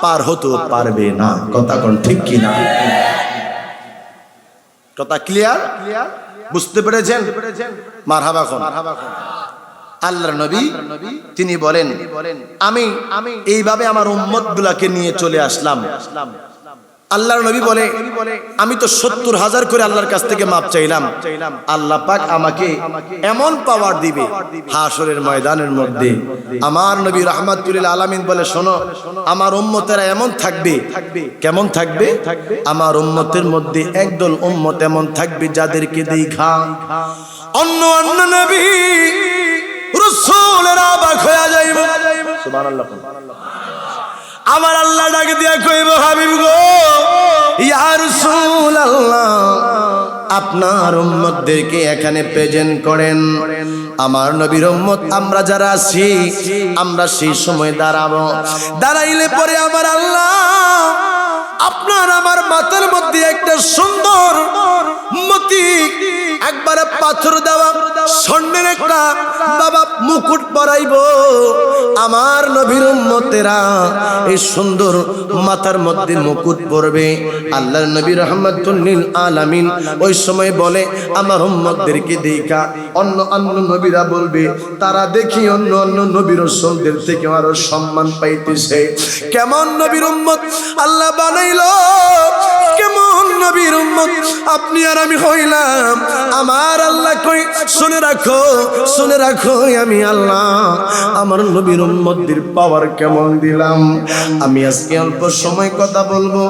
পার হতে পারবে না। কথা কোন ঠিক কিনা? কথা ক্লিয়ার? বুঝতে পেরেছেন? মারহাবা কোন? আল্লাহর নবী তিনি বলেন, আমি এইভাবে আমার উম্মতগুলোকে নিয়ে চলে আসলাম। আল্লাহর নবী বলে, আমি তো 70,000 করে আল্লাহর কাছ থেকে মাপ চাইলাম, আল্লাহ পাক আমাকে এমন পাওয়ার দিবে হাশরের ময়দানের মধ্যে। আমার নবী রাহমাতুল লিল আলামিন বলে, শোনো, আমার উম্মতেরা এমন থাকবে। কেমন থাকবে? আমার উম্মতের মধ্যে একদল উম্মত এমন থাকবে যাদেরকে দেখা অন্য অন্য নবী রাসূলেরা অবাক হয়ে যাইবে। সুবহানাল্লাহ। আমার আল্লাহ ডাক দিয়া কইব, হাবিব গো, ইয়া রাসূলুল্লাহ, আপনার উম্মতদেরকে এখানে প্রেজেন্ট করেন। আমার নবীর উম্মত আমরা যারা আছি, আমরা সেই সময় দাঁড়াবো। দাঁড়াইলে পরে আমার আল্লাহ আপনার আমার মাথার মধ্যে একটা সুন্দর মতি একবারে পাথর দেওয়া স্বর্ণের একটা বাবা মুকুট পরাইব। আমার নবীর উম্মতেরা এই সুন্দর মাথার মধ্যে মুকুট পরবে। আল্লাহর নবী রাহমাতুল লিল আলামিন ওই সময় বলে, আমার উম্মতদেরকে দেখা অন্য অন্য নবীরা বলবে, তারা দেখি অন্য অন্য নবী রাসূলদের থেকে আরো সম্মান পাইতেছে। কেমন নবীর উম্মত আল্লাহ বানাইলো, কেমন নবীর উম্মত আপনি আর আমি হইলাম। আমার আল্লাহ কই, শুনে রাখো, শুনে রাখো, আমি আল্লাহ আমার নবীর উম্মতদের পাওয়ার কেমন দিলাম। আমি আজকে অল্প সময় কথা বলবো,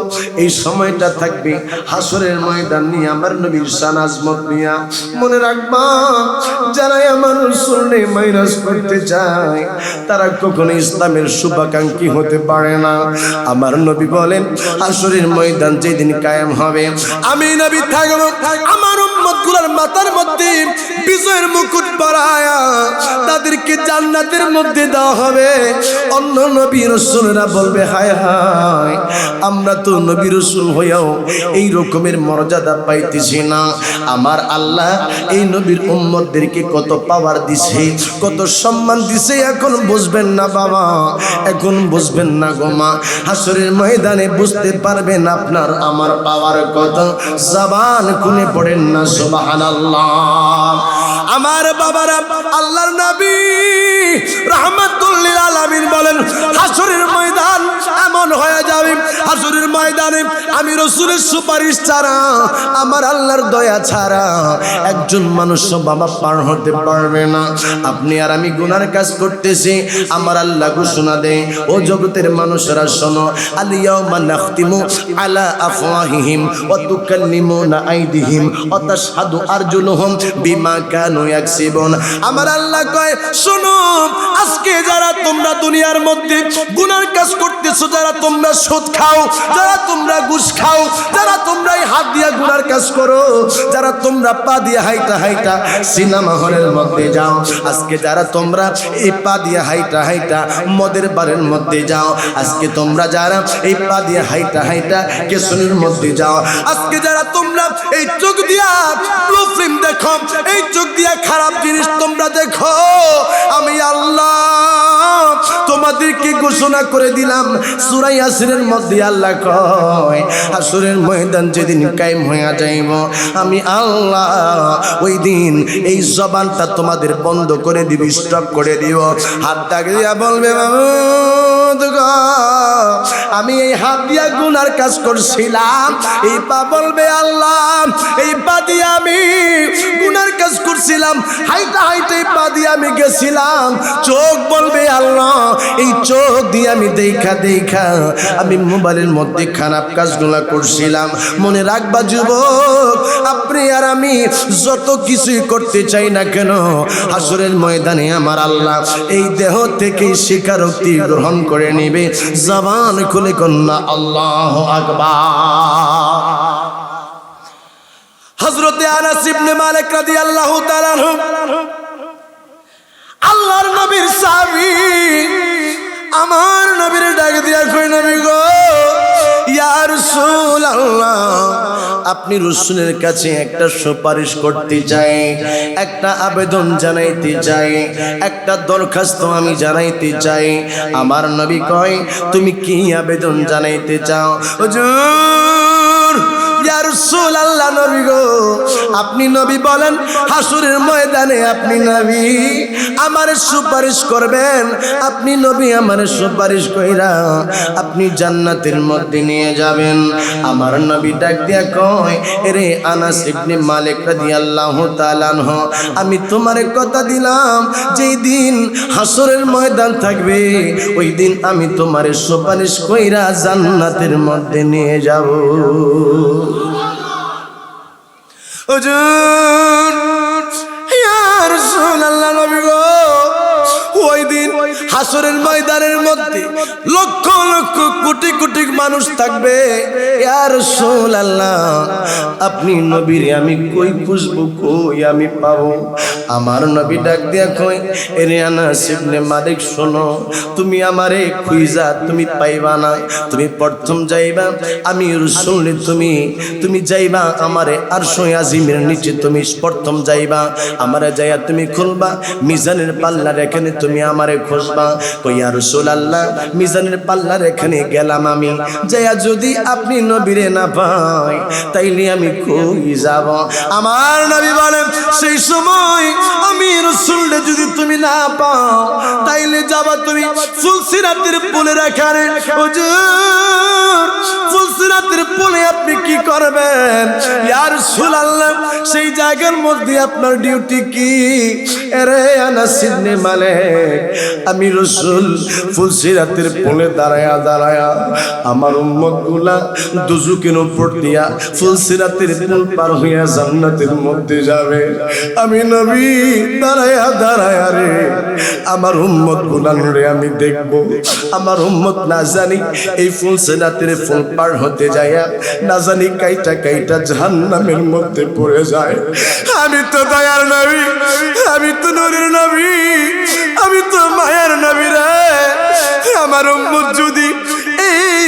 এই সময়টা থাকবে হাশরের ময়দান নিয়ে, আমার নবীর শান আজমত নিয়ে। মনে রাখবা, যারা আমার রাসূলকে মাইনাস করতে চায় তারা কখনো ইসলামের শুভাকাঙ্ক্ষী হতে পারে না। আমার নবী বলেন, হাশরের ময়দান যেদিন কায়েম হবে, আমি নবী থাকবো, আমার উম্মতগুলোর মাথার মধ্যে বিজয়ের মুকুট পরায়া তাদেরকে জান্নাতের মধ্যে দেওয়া হবে। অন্য নবী রাসূলরা বলবে, হায় হায়, আমরা তো নবী রাসূল হইয়াও এই রকমের মর্যাদা পাইতেছি না। আমার আল্লাহ এই নবীর উম্মতদেরকে কত পাওয়ার দিছে, কত সম্মান দিছে, এখন বুঝবেন না বাবা, এখন বুঝবেন না গো মা। হাশরের ময়দানে বুঝতে পারবেন আপনার আমার পাওয়ার কত। জবান খুলে পড়েন না সুবহানাল্লাহ। আমার বাবারা, আল্লাহর নবী রাহমাতুল লিল আলামিন বলেন, হাশরের ময়দান এমন হয়ে যাবে, হাশরের ময়দানে আমি রাসূলের সুপারিশ ছাড়া, আমার আল্লাহর দয়া ছাড়া একজন মানুষ বাবা পার হতে পারবে না। আপনি আর আমি গুনার কাজ করতেছি, আমার আল্লাহ ঘোষণা দেয়, ও জগতের মানুষরা শোনো, আল ইয়াউমা নাখতিমু আলা আফওয়াহিহিম ওয়া তুকাল্লিমুনা আইদিহিম ওয়া তাশহাদু আরজুলুহুম বিমা কানু ইয়াকসিবুন। আমার আল্লাহ কয়, শোনো, আজকে যারা তোমরা দুনিয়ার মধ্যে গুনার কাজ করতেছো, যারা তোমরা সুদ খাও, যারা তোমরা ঘুষ খাও, যারা তোমরা এই হাত দিয়া গুনার কাজ করো, যারা তোমরা পা দিয়া হাইটা হাইটা সিনেমা হলের মধ্যে যাও, আজকে যারা তোমরা এই পা দিয়া হাইটা হাইটা মদের বারের মধ্যে যাও, আজকে তোমরা যারা এই পা দিয়া হাইটা হাইটা কেসনের মধ্যে যাও, আজকে যারা তোমরা এই চোখ দিয়া ব্লু ফিল্ম দেখো, এই চোখ দিয়া খারাপ জিনিস তোমরা দেখো, আমি আল্লাহ তোমাদেরকে ঘোষণা করে দিলাম। সূরা ইয়াসিনের মধ্যে আল্লাহ কয়, হাশরের ময়দান যেদিন কায়েম হয়ে যাইব, আমি আল্লাহ ওই দিন এই জবানটা তোমাদের বন্ধ করে দিব, স্টপ করে দিব। হাত ডাক দিয়া বলবে, বাবা উম্মত গো, আমি এই হাত দিয়া গুনার কাজ করছিলাম, এই পা বলবে আল্লাহ এই পা দিয়ে আমি গুনার কাজ করছিলাম, হাইটা হাইটা এই পা দিয়ে আমি গেছিলাম। চোখ বলবে আল্লাহ এই চোখ দিয়ে আমি দেখা দেখা আমি মোবাইলের মধ্যে খারাপ কাজগুলা করছিলাম। মনে রাখবা যুবক, আপনি আর আমি যত কিছুই করতে চাই না কেন, হাসরের ময়দানে আমার আল্লাহ এই দেহ থেকে স্বীকারোক্তি গ্রহণ করে নেবে। জবান খুলে কন্যা আল্লাহু আকবার। হযরতে আনাস ইবনে মালিক রাদিয়াল্লাহু তাআলা আনহু আল্লাহর নবীর সাহাবী, আমার নবীর ডাক দিয়া কই নবী গো, ইয়া রাসূলুল্লাহ, আপনি রাসূলের কাছে একটা সুপারিশ করতে চাই, একটা আবেদন জানাইতে চাই, একটা দরখাস্ত আমি জানাইতে চাই। আমার নবী কয় তুমি কি আবেদন জানাইতে চাও? হুজুর ইয়া রাসূলুল্লাহ, নবী গো আপনি নবী বলেন হাসরের ময়দানে আপনি নবী আমারে সুপারিশ করবেন, আপনি নবী আমারে সুপারিশ কইরা আপনি জান্নাতের মধ্যে নিয়ে যাবেন। আমার নবী ডাক দিয়া কয় এরে আনাস ইবনে মালিক রাদিয়াল্লাহু তাআলা আনহু, আমি তোমারে কথা দিলাম যেই দিন হাসরের ময়দান থাকবে ওই দিন আমি তোমারে সুপারিশ কইরা জান্নাতের মধ্যে নিয়ে যাব। হুজুর ইয়া রাসূলুল্লাহ, নবী গো ওই দিন হাসরের ময়দানের মধ্যে লক্ষ লক্ষ কোটি কোটি মানুষ থাকবে। ইয়া রাসূলুল্লাহ, আপনি নবীরে আমি কই খুঁজবো, কই আমি পাবো? আমার নবী ডাক দিয়া কয় এরে আনাস ইবনে মালিক শোনো, তুমি আমারে খুঁজা তুমি পাইবা না। তুমি প্রথম যাইবা আমি রাসূল, তুমি যাইবা আমারে আরশে আজিমের নিচে, তুমি প্রথম যাইবা আমারে যাইয়া তুমি খুলবা মিজানের পাল্লার এখানে তুমি আমারে খুঁজবা। কই ইয়া রাসূলুল্লাহ, মিজানের পাল্লার এখানে গেলাম আমি, যাইয়া যদি আপনি নবীরে না পাই তাইলে আমি কই যাব? আমার নবী বলেন সেই সময় আমি রাসূলরে যদি তুমি না পাও তাইলে যাবা তুমি ফুলসিরাতের পুলের এখানে। হুজুর ফুলসিরাতের পুলে আপনি কি করবেন? ইয়া রাসূলুল্লাহ, সেই জায়গার মধ্যে আপনার ডিউটি কি? এরে আনাস ইবনে মালিক, আমি রাসূল ফুলসিরাতের পুলে দাঁড়ায়া দাঁড়ায়া আমার উম্মতগুলা দুজুকের উপর দিয়া ফুলসিরাতের পুল পার হইয়া জান্নাতের মধ্যে যাবে। আমি নবী দাঁড়ায়া দাঁড়ায়া রে আমার উম্মতগুলা রে আমি দেখব। আমার উম্মত না জানি এই ফুলসিরাতের ফুল পার হতে যায়া না জানি কাইটা কাইটা জাহান্নামের মধ্যে পড়ে যায়। আমি তো দয়ার নবী, আমি তো নূরের নবী, আমি তো মায়ার নবী রে। আমার উম্মত যদি এই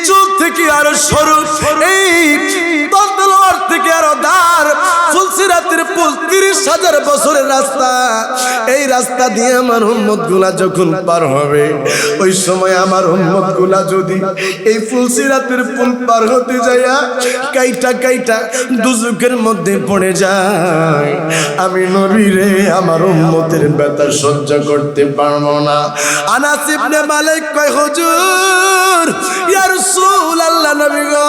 চোখ থেকে আরো সরু, এই তলোয়ার থেকে আরো ধার, ফুলসিরাতের পুল 30,000 বছরের রাস্তা, এই রাস্তা দিয়ে আমার উম্মত গুলা যখন পার হবে ওই সময় আমার উম্মত গুলা যদি এই ফুলসিরাতের পুল পার হতে যায়া কাইটা কাইটা দুজকের মধ্যে পড়ে যায়, আমি নবী রে আমার উম্মতের ব্যথা সহ্য করতে পারবো না। আনাস ইবনে মালিক কয় হুজুর ইয়া রাসূলুল্লাহ, নবী গো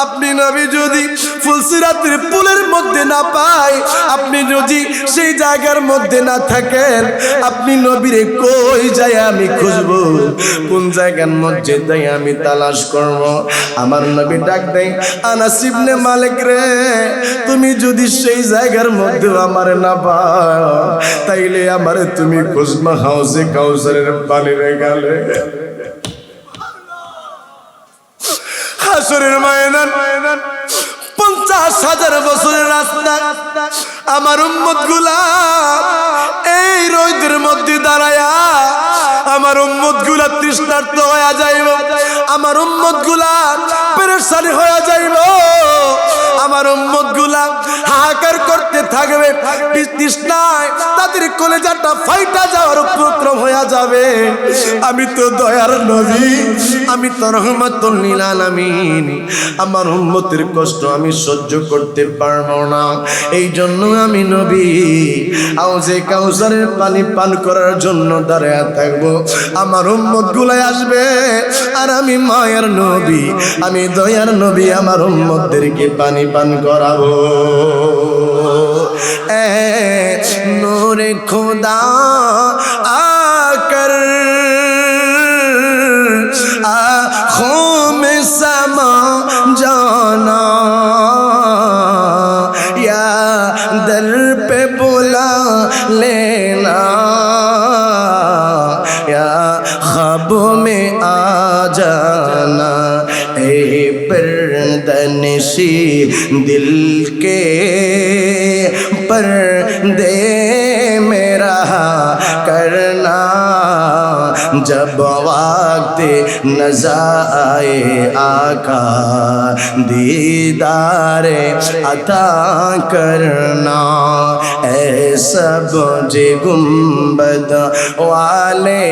আপনি নবী যদি ফুলসিরাতের পুলের মধ্যে না পাই, আপনি যদি সেই জায়গার মধ্যে না থাকেন, আপনি নবীরে কই যায় আমি খুঁজবো? কোন জায়গার মধ্যে যাই আমি তালাশ করব? আমার নবী ডাক দেয় আনাস ইবনে মালিক রে, তুমি যদি সেই জায়গার মধ্যে আমারে না পাও তাইলে আমারে তুমি খুঁজবা হাউজে কাউসারের পানির গালে। হাসরের ময়দান 50,000 বছরের রাস্তা, আমার উম্মত গুলা এই রোদের মধ্যে দাঁড়ায়া আমার উম্মত গুলা তৃষ্ণার্ত হয়ে যাইব, আমার উম্মত গুলা পেরেশানি হয়ে যাইব, আমার উম্মত গুলা হাহাকার করতে থাকবে, তৃষ্ণায় তাদের কলেজাটা ফাইটা যাওয়ার উপক্রম হয়ে যাবে। আমি তো দয়ার নবী, আমি তো রহমাতুল লিল আলামিন, আমার উম্মতের কষ্ট আমি সহ্য করতে পারবো না। এই জন্য আমি নবী হাউজে কাউসারের পানি পান করার জন্য দাঁড়ায় থাকবো। আমার উম্মত গুলাই আসবে আর আমি মায়ের নবী, আমি দয়ার নবী, আমার উম্মতদেরকে পানি পান করাবো। এ নূরে খোদা আকর आँखों में समा जाना, या दर पे बुला लेना, या ख्वाबों में आ जाना। ए पर्दनशी दिल के पर्दे में रहा करना, जब वक्त नज़र आए आका दीदार अता करना। ऐ सब्ज़ गुंबद वाले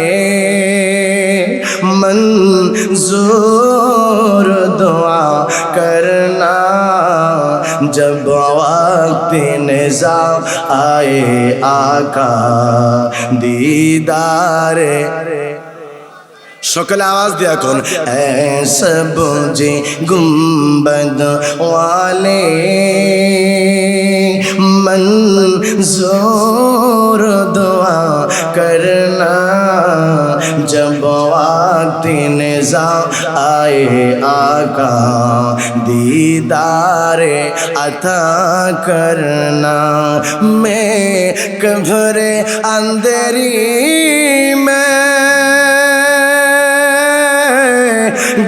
मंजूर दुआ करना, जब वक्त नज़र आए आका दीदार। সকলে আওয়াজ দিয়া কোন সবুজে গুম্বদ ওয়ালে मंजूर दुआ करना, जब वक्त निज़ार आए आका दीदार अता करना। मैं कब्र अंधेरी में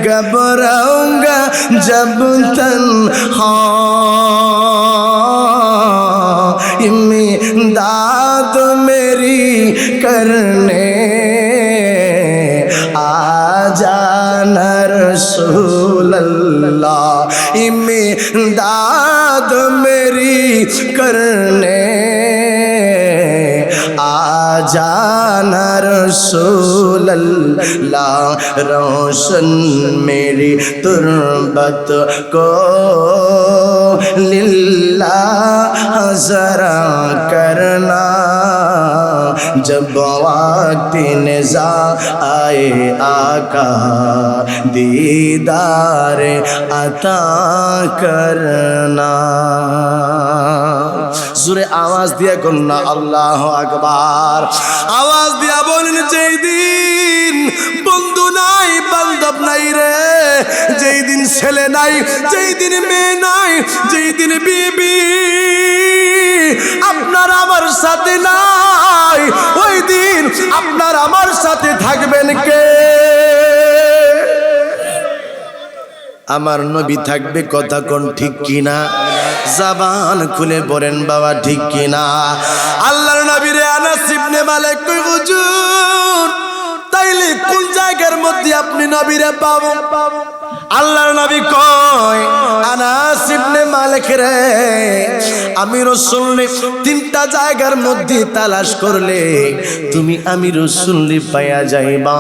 घबराऊंगा जब तन्हा, इमदाद मेरी करने आ जाना रसूल अल्लाह, इमदाद मेरी करने आ जाना रसूल अल्लाह। रोशन मेरी तुरबत को लिल्लाह ज़रा करना, जब वक्त निज़ार आए आका दीदार अता करना। জোরে আওয়াজ দিয়া কন্যা আল্লাহু আকবার। আওয়াজ দিয়া বলেন যেই দিন বন্ধু নাই বান্ধব নাই রে, যেই দিন ছেলে নাই, যেই দিন মেয়ে নাই, যেই দিন বিবি আপনার আমার সাথে নাই, ওই দিন আপনার আমার সাথে থাকবেন কে? আমার নবী থাকবে। কথা কোন ঠিক কিনা? জবান খুলে বলেন বাবা ঠিক কিনা? আল্লাহর নবীরে আনাস ইবনে মালিক কই হুজুর তাইলে কোন জায়গার মধ্যে আপনি নবীরে পাবেন? আল্লাহর নবী কয় আনাস ইবনে মালিক রে, আমি রাসূল তিনটা জায়গার মধ্যে তালাশ করলে তুমি আমি রাসূল পাইয়া যাইবা।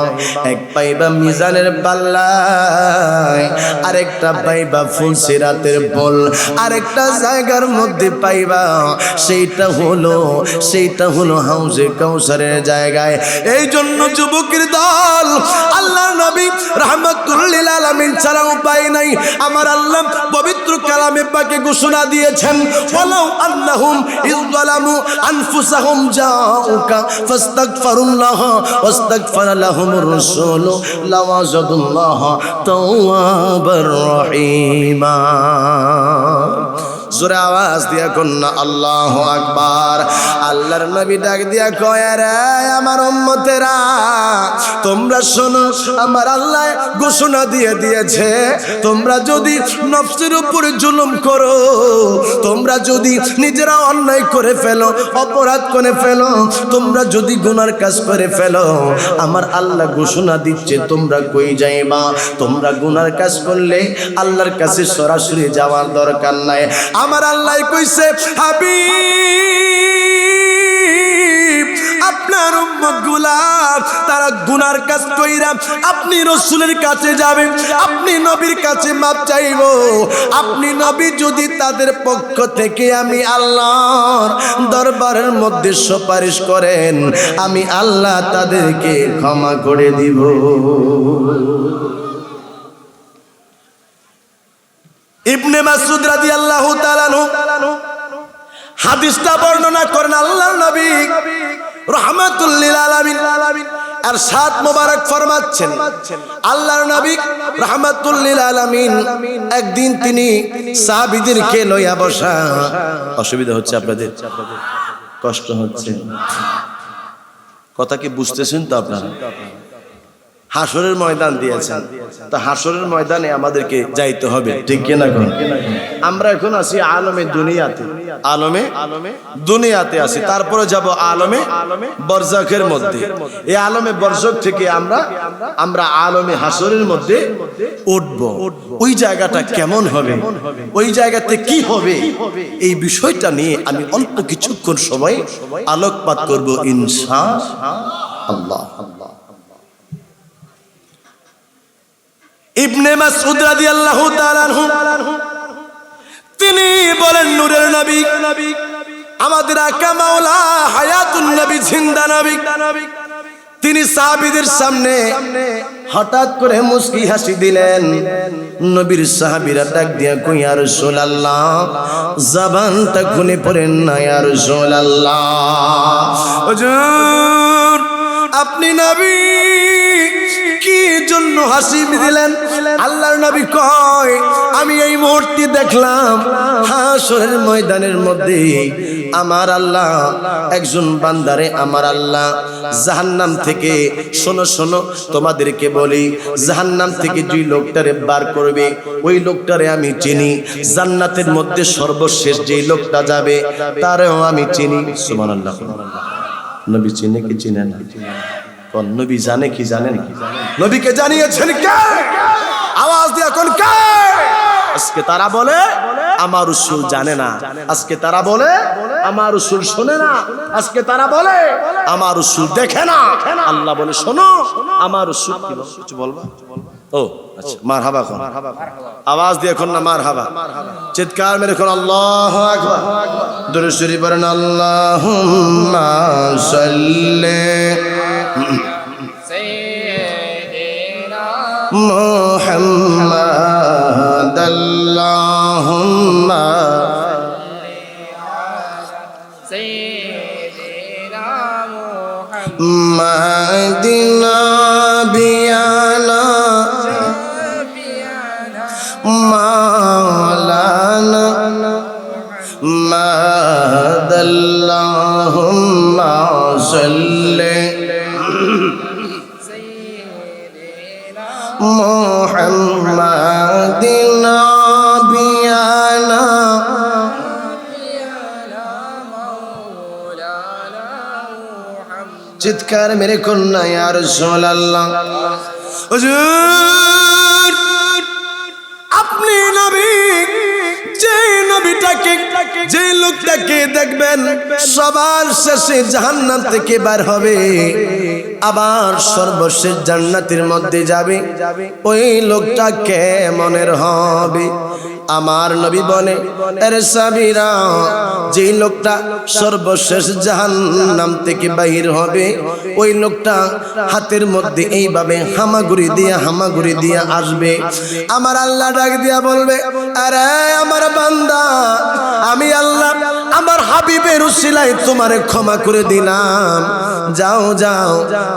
এক পাইবা মিজানের পাল্লায়, আরেকটা পাইবা ফুলসিরাতের বল, আরেকটা জায়গার মধ্যে পাইবা সেইটা হলো হাউজে কাউসারের জায়গায়। এই জন্য যুবকের দল আল্লাহর নবী রাহমাতুল লিল আলামিন ছাড়া উপায় নাই। আমার আল্লাহ পবিত্র কালামে পাকে ঘোষণা দিয়েছেন, ওয়ালাউ আন্নাহুম ইযলামু আনফুসাহুম জাউকা ফাস্তাগফিরুল্লাহ ওয়াস্তাগফারা লাহুমুর রাসূল লাওয়াজাদুল্লাহ তাওয়াবার রহিমা। জোরে আওয়াজ দিয়া কন্যা আল্লাহু আকবার। আল্লাহর নবী ডাক দিয়া কয় রে আমার উম্মতেরা তোমরা শোনো, আমার আল্লাহ ঘোষণা দিয়ে দিয়েছে তোমরা যদি নফসের উপরে জুলুম করো, তোমরা যদি নিজেরা অন্যায় করে ফেলো, অপরাধ করে ফেলো, তোমরা যদি গুনার কাজ করে ফেলো, আমার আল্লাহ ঘোষণা দিচ্ছে তোমরা কই যাইবা? তোমরা গুনার কাজ করলে আল্লাহর কাছে সরাসরি যাওয়ার দরকার নাই। আমার আল্লাহ কইছে হাবিব উম্মতগুলা তারা গুনার কাজ কইরা আপনি রাসূলের কাছে যাবে, আপনি নবীর কাছে মাপ চাইব। আপনি নবী যদি তাদের পক্ষ থেকে আমি আল্লাহর দরবারের মধ্যে সুপারিশ করেন, আমি আল্লাহ তাদেরকে ক্ষমা করে দিব। ইবনে মাসউদ রাদিয়াল্লাহু তাআলা হাদিসটা বর্ণনা করেন আল্লাহর নবী রাহমাতুল লিল আলামিন আর সাত মোবারক ফরমাচ্ছেন, আল্লাহর নবী রাহমাতুল লিল আলামিন একদিন তিনি সাহাবীদেরকে লইয়া বসা। অসুবিধা হচ্ছে আপনাদের? কষ্ট হচ্ছে? কথা কি বুঝতেছেন তো আপনারা? হাসরের ময়দান দিয়েছেন, তো হাসরের ময়দানে আমাদেরকে যাইতে হবে, ঠিক কিনা? আমরা এখন আছি আলমে দুনিয়াতে, আলমে দুনিয়াতে আছি, তারপরে যাব আলমে বরজাখের মধ্যে। এই আলমে বরজাখ থেকে আমরা আলমে হাসরের মধ্যে উঠব। ওই জায়গাটা কেমন হবে, ওই জায়গাতে কি হবে, এই বিষয়টা নিয়ে আমি অল্প কিছুক্ষণ সময় আলোকপাত করব ইনশাআল্লাহ। ইবনে মাসউদ রাদিয়াল্লাহু তাআলা আনহু তিনি বলেন, নূরের নবী আমাদের আকা মাওলা হায়াতুন নবী জিন্দা নবী, তিনি সাহাবীদের সামনে হঠাৎ করে মুস্কি হাসি দিলেন। নবীর সাহাবীরা ডাক দিয়া কই, ইয়া রাসূলুল্লাহ, জবানটা খুলে পড়েন না ইয়া রাসূলুল্লাহ। হুজুর আপনি নবী কি জন্য হাসি দিলেন? আল্লাহর নবী কয়, আমি এই মুহূর্তে দেখলাম হাসরের ময়দানের মধ্যে আমার আল্লাহ একজন বান্দারে আমার আল্লাহ জাহান্নাম থেকে, শোনো শোনো তোমাদেরকে বলি, জাহান্নাম থেকে যে লোকটারে বার করবে ওই লোকটারে আমি চিনি, জান্নাতের মধ্যে সর্বশেষ যে লোকটা যাবে তারেও আমি চিনি। সুবহানাল্লাহ। নবী চিনে কি চিনে না? কোন নবী জানে কি জানে না? নবীকে জানিয়েছেন কে? আওয়াজ দিয়া কোন কে? আজকে তারা বলে আমার রাসূল জানে না, আজকে তারা বলে আমার রাসূল শোনে না, আজকে তারা বলে আমার রাসূল দেখে না। আল্লাহ বলে শোনো, আমার রাসূল কি বলে? কিছু বলবা? ও আচ্ছা, মারহাবা কোন? আওয়াজ দিয়ে কোন না মারহাবা, চিৎকার মেরে কোন আল্লাহু আকবার। দুরূদ শরীফ পড়েন, আল্লাহুম্মা সাল্লি মুহাম্মাদ, আল্লাহুম্মা সাইয়্যিদিনা মুহাম্মাদিন বিয়ানা মাওলানা মাদ, আল্লাহুম্মা সাল্লি মুহাম্মাদিন বিয়ানা চিৎকার মেরে কন্যা ইয়া রাসূলুল্লাহ। হুজুর আপনি নবী, যে নবীটাকে, যে লোকটাকে দেখবেন সবার শেষে জাহান্নাম থেকে বার হবে, আবার সর্বশেষ জান্নাতের মধ্যে যাবে, ওই লোকটা কেমনের হবে? আমার নবী বলে, আরে সাবিরা, যে লোকটা সর্বশেষ জাহান্নাম থেকে বাহির হবে ওই লোকটা হাতের মধ্যে এইভাবে হামাগুড়ি দিয়া আসবে। আমার আল্লাহ ডাক দিয়া বলবে, আরে আমার বান্দা, আমি আল্লাহ আমার হাবিবের উসিলায় তোমারে ক্ষমা করে দিলাম, যাও যাও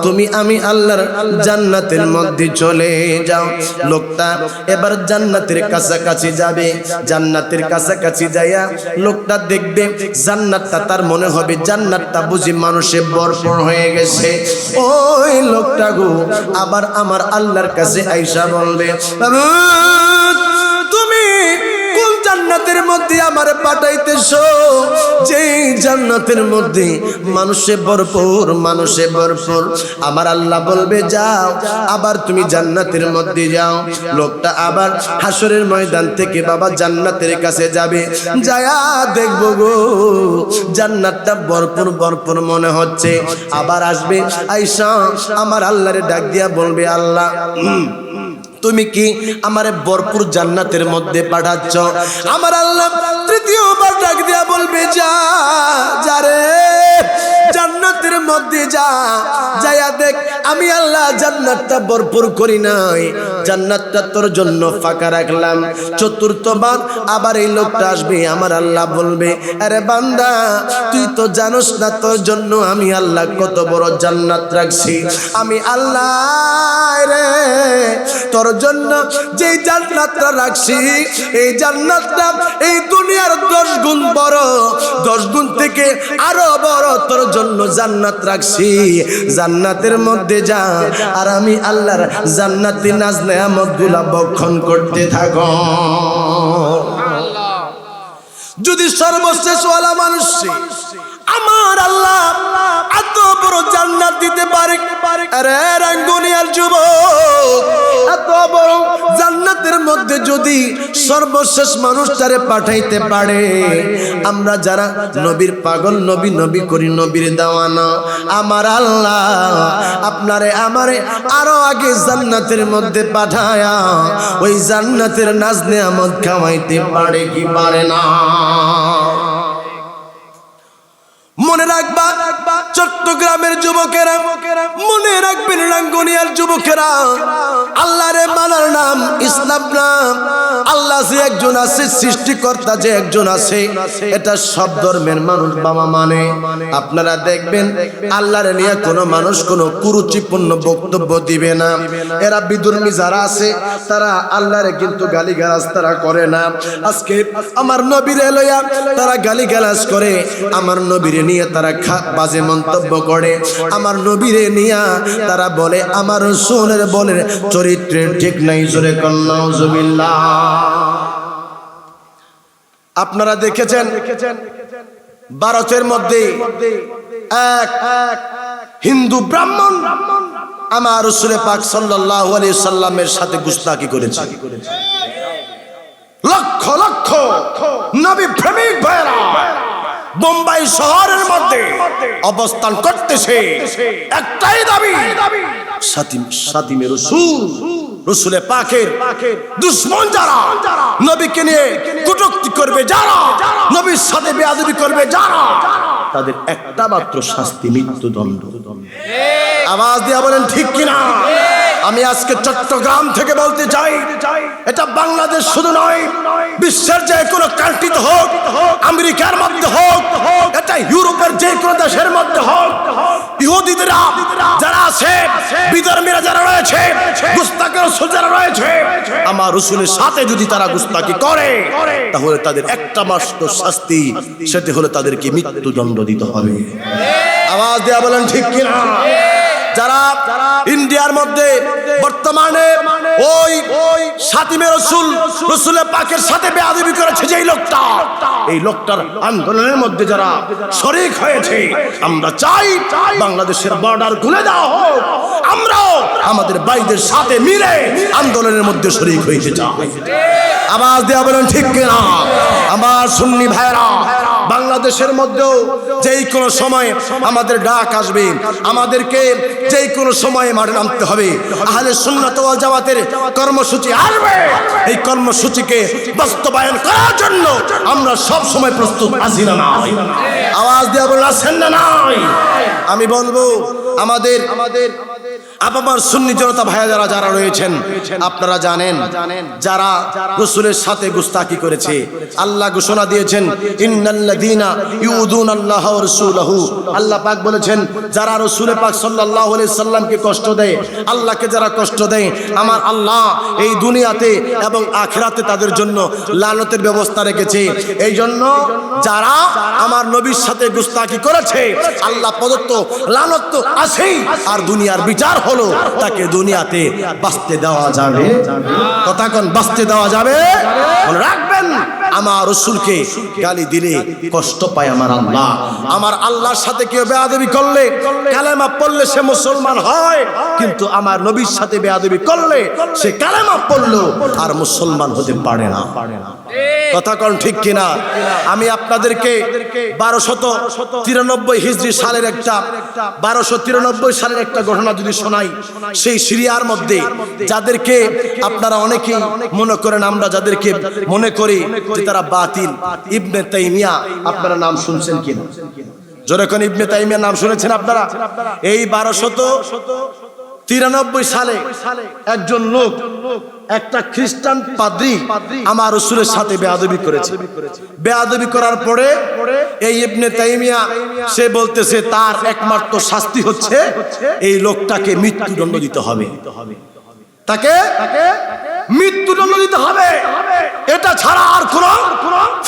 তুমি আমি আল্লাহর জান্নাতের মধ্যে চলে যাও। লোকটা এবার জান্নাতের কাছাকাছি যাবে, জান্নাতের কাছাকাছি যাইয়া লোকটা দেখবে জান্নাতটা, তার মনে হবে জান্নাতটা বুঝি মানুষে ভরপুর হয়ে গেছে। ওই লোকটা গো আবার আমার আল্লাহর কাছে আইসা বলবে, তুমি কোন জান্নাতের মধ্যে আমারে পাঠাইতেছো? যেই জান্নাতের মধ্যে মানুষে ভরপুর, মানুষে ভরপুর। আমার আল্লাহ বলবে, যাও আবার তুমি জান্নাতের মধ্যে যাও। লোকটা আবার হাসরের ময়দান থেকে বাবা জান্নাতের কাছে যাবে, যায়া দেখবো গো জান্নাতটা ভরপুর ভরপুর মনে হচ্ছে। আবার আসবে আয়েশা আমার আল্লাহরে ডাক দিয়া বলবে, আল্লাহ তুমি কি আমারে ভরপুর জান্নাতের মধ্যে পাঠাচ্ছ? আমার আল্লাহ তৃতীয়বার ডাক দিয়া বলবে, যা যা রে জান্নাতের মধ্যে যা, যায়া দেখ আমি আল্লাহ জান্নাতটা ভরপুর করি নাই, জান্নাতটা তোর জন্য ফাঁকা রাখলাম। চতুর্থবার আবার এই লোকটা আসবে, আমার আল্লাহ বলবে, আরে বান্দা তুই তো জানোস না তোর জন্য আমি আল্লাহ কত বড় জান্নাত রাখছি। আমি আল্লাহ রে তোর জন্য যে জান্নাতটা রাখছি, এই জান্নাতটা এই দুনিয়ার 10 গুণ বড়, 10 গুণ থেকে আরো বড় তোর জন্য জান্নাত রাখছি। জান্নাতের মধ্যে যা, আর আমি আল্লাহর জান্নাতি নাজ নেয়ামতগুলা ভক্ষণ করতে থাকো। যদি সর্বশেষ ওয়ালা মানুষ আমার আল্লাহ এত বড় জান্নাত দিতে পারে, আরে রাঙ্গুনিয়ার যুবক, এত বড় জান্নাতের মধ্যে যদি সর্বশেষ মানুষটারে পাঠাইতে পারে, আমরা যারা নবীর পাগল, নবী নবী করি, নবীর দেওয়ানা, আমার আল্লাহ আপনারে আমারে আরো আগে জান্নাতের মধ্যে পাঠায়া ওই জান্নাতের নাজ নেয়ামত খাওয়াইতে পারে কি পারে না? মনে রাখবা চট্টগ্রামের যুবকেরা, মনে রাখবেন রাঙ্গুনিয়ার যুবকেরা, আল্লাহরে মানার নাম ইসলাম নাম। আল্লাহ যে একজন আছে, সৃষ্টিকর্তা যে একজন আছে, এটা সব ধর্মের মানুষ বাবা মানে। আপনারা দেখবেন আল্লাহরে নিয়ে কোনো মানুষ কোনো কুরুচিপূর্ণ বক্তব্য দিবে না। এরা বিধর্মী যারা আছে তারা আল্লাহরে কিন্তু গালিগালাজ তারা করে না। আজকে আমার নবীরে লইয়া তারা গালিগালাজ করে, আমার নবীরে নিয়ে তারা বাজে মন্তব্য করে, আমার নবীরে নিয়ে তারা বলে আমার রাসূলের বলে চরিত্রের ঠিক নাই। জোরে নাউজুবিল্লাহ। আপনারা দেখেছেন ভারতের মধ্যে এক হিন্দু ব্রাহ্মণ আমার রাসূল পাক সাল্লাল্লাহু আলাইহি সাল্লামের সাথে গুস্তাখি করেছে। লক্ষ লক্ষ নবী প্রেমিক ভাইরা বোম্বাই শহরের মধ্যে অবস্থান করতেছে, একটাই দাবি, সাতিমে রাসূল, রাসূলে পাকের দুশমন যারা, নবীকে নিয়ে কটূক্তি করবে যারা, নবীর সাথে বেয়াদবি করবে যারা, তাদের একটা মাত্র শাস্তি, মৃত্যুদণ্ড। আওয়াজ দিয়ে বলেন ঠিক কিনা? আমি আজকে চট্টগ্রাম থেকে বলতে চাই, এটা বাংলাদেশ শুধু নয়, বিশ্বের যে কোনো কান্ট্রিতে হোক, আমেরিকার মধ্যে হোক, এটা ইউরোপের যে কোনো দেশের মধ্যে হোক, ইহুদিরা যারা আছে, বিধর্মীরা যারা রয়েছে, গুস্তাখি রাসূল যারা রয়েছে, আমার রাসূলের সাথে যদি তারা গুস্তাখি করে, তাহলে তাদের একটা মাত্র শাস্তি, সেটা হলো তাদেরকে মৃত্যুদণ্ড দিতে হবে। আওয়াজ দিয়ে বলেন ঠিক কিনা? যারা ইন্ডিয়ার মধ্যে বর্তমানে ওই সাতিমে রাসূল, রাসূলে পাকের সাথে বেয়াদবি করেছে যে লোকটা, এই লোকটার আন্দোলনের মধ্যে যারা শরীক হয়েছে, আমরা চাই বাংলাদেশের বর্ডার খুলে দেওয়া হোক, আমরাও আমাদের ভাইদের সাথে মিলে আন্দোলনের মধ্যে শরীক হইতে চাই। আওয়াজ দেওয়া বলেন ঠিক কিনা? আমার সুন্নি ভাইরা, বাংলাদেশের মধ্যেও যেই কোনো সময় আমাদের ডাক আসবে, আমাদেরকে যেই কোনো সময় মাঠে নামতে হবে। আহলে সুন্নাত ওয়াল জামাতের কর্মসূচি আসবে, এই কর্মসূচিকে বাস্তবায়ন করার জন্য আমরা সব সময় প্রস্তুত আছি না নাই? আওয়াজ দিয়ে বলেন আছেন না নাই? আমি বলবো আমাদের আপামার সুন্নি জনতা ভাইয়া যারা যারা রয়েছেন, আপনারা জানেন যারা রাসূলের সাথে গুস্তাখি করেছে, আল্লাহ ঘোষণা দিয়েছেন ইন্নাল্লাযীনা ইউযুনাল্লাহ ওয়া রাসূলাহু, আল্লাহ পাক বলেছেন যারা রাসূল পাক সাল্লাল্লাহু আলাইহি সাল্লামকে কষ্ট দেয়, আল্লাহকে যারা কষ্ট দেয়, আমার আল্লাহ এই দুনিয়াতে এবং আখিরাতে তাদের জন্য লানতের ব্যবস্থা রেখেছে। এই জন্য যারা আমার নবীর সাথে গুস্তাখি করেছে, আল্লাহ প্রদত্ত লানত তো আছেই, আর দুনিয়ার বিচার হলো তাকে দুনিয়াতে বাঁচতে দেওয়া যাবে। কথা কোন বাঁচতে দেওয়া যাবে? মনে রাখবেন আমার রাসূলকে গালি দিলে কষ্ট পায় আমার আল্লাহ। আমার আল্লাহর সাথে কেউ বেয়াদবি করলে, কালেমা পড়লে সে মুসলমান হয়, কিন্তু আমার নবীর সাথে বেয়াদবি করলে সে কালেমা পড়লো আর মুসলমান হতে পারে না। কথা কোন ঠিক কিনা? আমি আপনাদেরকে 1293 হিজরি সালের একটা 1293 সালের একটা ঘটনা যদি শোনাই, সেই সিরিয়ার মধ্যে যাদেরকে আপনারা অনেকেই মনে করেন, আমরা যাদেরকে মনে করি যে তারা বাতিল, ইবনে তাইমিয়া, আপনারা নাম শুনছেন কিনা? জোরে কোন ইবনে তাইমিয়া নাম শুনেছেন আপনারা? এই 1293 সালে একজন লোক, একটা খ্রিস্টান পাদ্রী আমার রাসূলের সাথে বেয়াদবি করেছে। বেয়াদবি করার পরে এই ইবনে তাইমিয়া সে বলতেছে তার একমাত্র শাস্তি হচ্ছে এই লোকটাকে মৃত্যুদণ্ড দিতে হবে, তাকে মৃত্যুদণ্ড দিতে হবে, এটা ছাড়া আর কোনো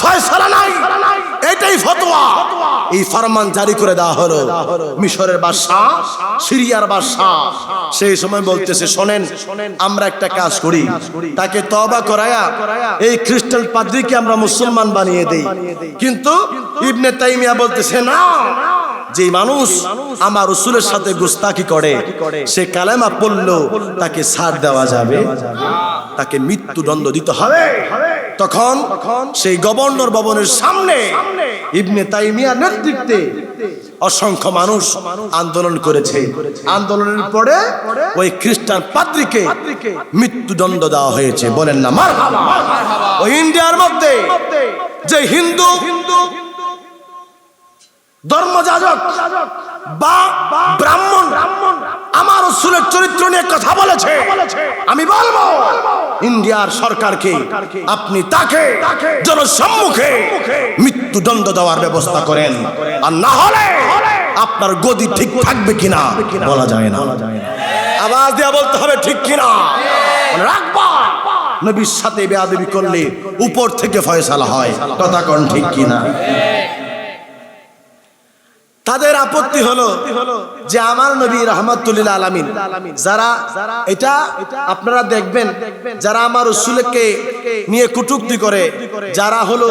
ফয়সালা নাই। এটাই ফতোয়া। এই ফরমান জারি করে দেওয়া হলো মিশরের বাদশা, সিরিয়ার বাদশা। সেই সময় বলতেছে শোনেন, আমরা একটা কাজ করি, তাকে তওবা করায়া এই খ্রিস্টান পাদ্রীকে আমরা মুসলমান বানিয়ে দেই। কিন্তু ইবনে তাইমিয়া বলতেছে না, যে মানুষ আমার রাসূলের সাথে গুস্তাখি করে সে কালেমা পড়লো তাকে ছাড় দেওয়া যাবে, তাকে মৃত্যুদণ্ড দিতে হবে। তখন সেই গভর্নর ভবনের সামনে ইবনে তাইমিয়ার নেতৃত্বে অসংখ্য মানুষ আন্দোলন করেছে। আন্দোলনের পরে ওই খ্রিস্টান পাদ্রীকে মৃত্যুদণ্ড দেওয়া হয়েছে। বলেন না মারহাবা। ওই ইন্ডিয়ার মধ্যে যে হিন্দু ধর্মযাজক বা ব্রাহ্মণ আমার রাসূলের চরিত্র নিয়ে কথা বলেছে, আমি বলবো ইন্ডিয়ার সরকারকে আপনি তাকে জনসম্মুখে মৃত্যুদণ্ড দেওয়ার ব্যবস্থা করেন, আর না হলে আপনার গদি ঠিক থাকবে কিনা বলা যায় না। আওয়াজ দিয়ে বলতে হবে ঠিক কিনা। রাখবা নবীর সাথে বেয়াদবি করলে উপর থেকে ফয়সালা হয়। কথা কোন ঠিক কিনা? তাদের আপত্তি হলো যে আমার নবী রাহমাতুল্লিল আলামিন, যারা এটা আপনারা দেখবেন, যারা আমার রাসূলকে নিয়ে কটূক্তি করে, যারা হলো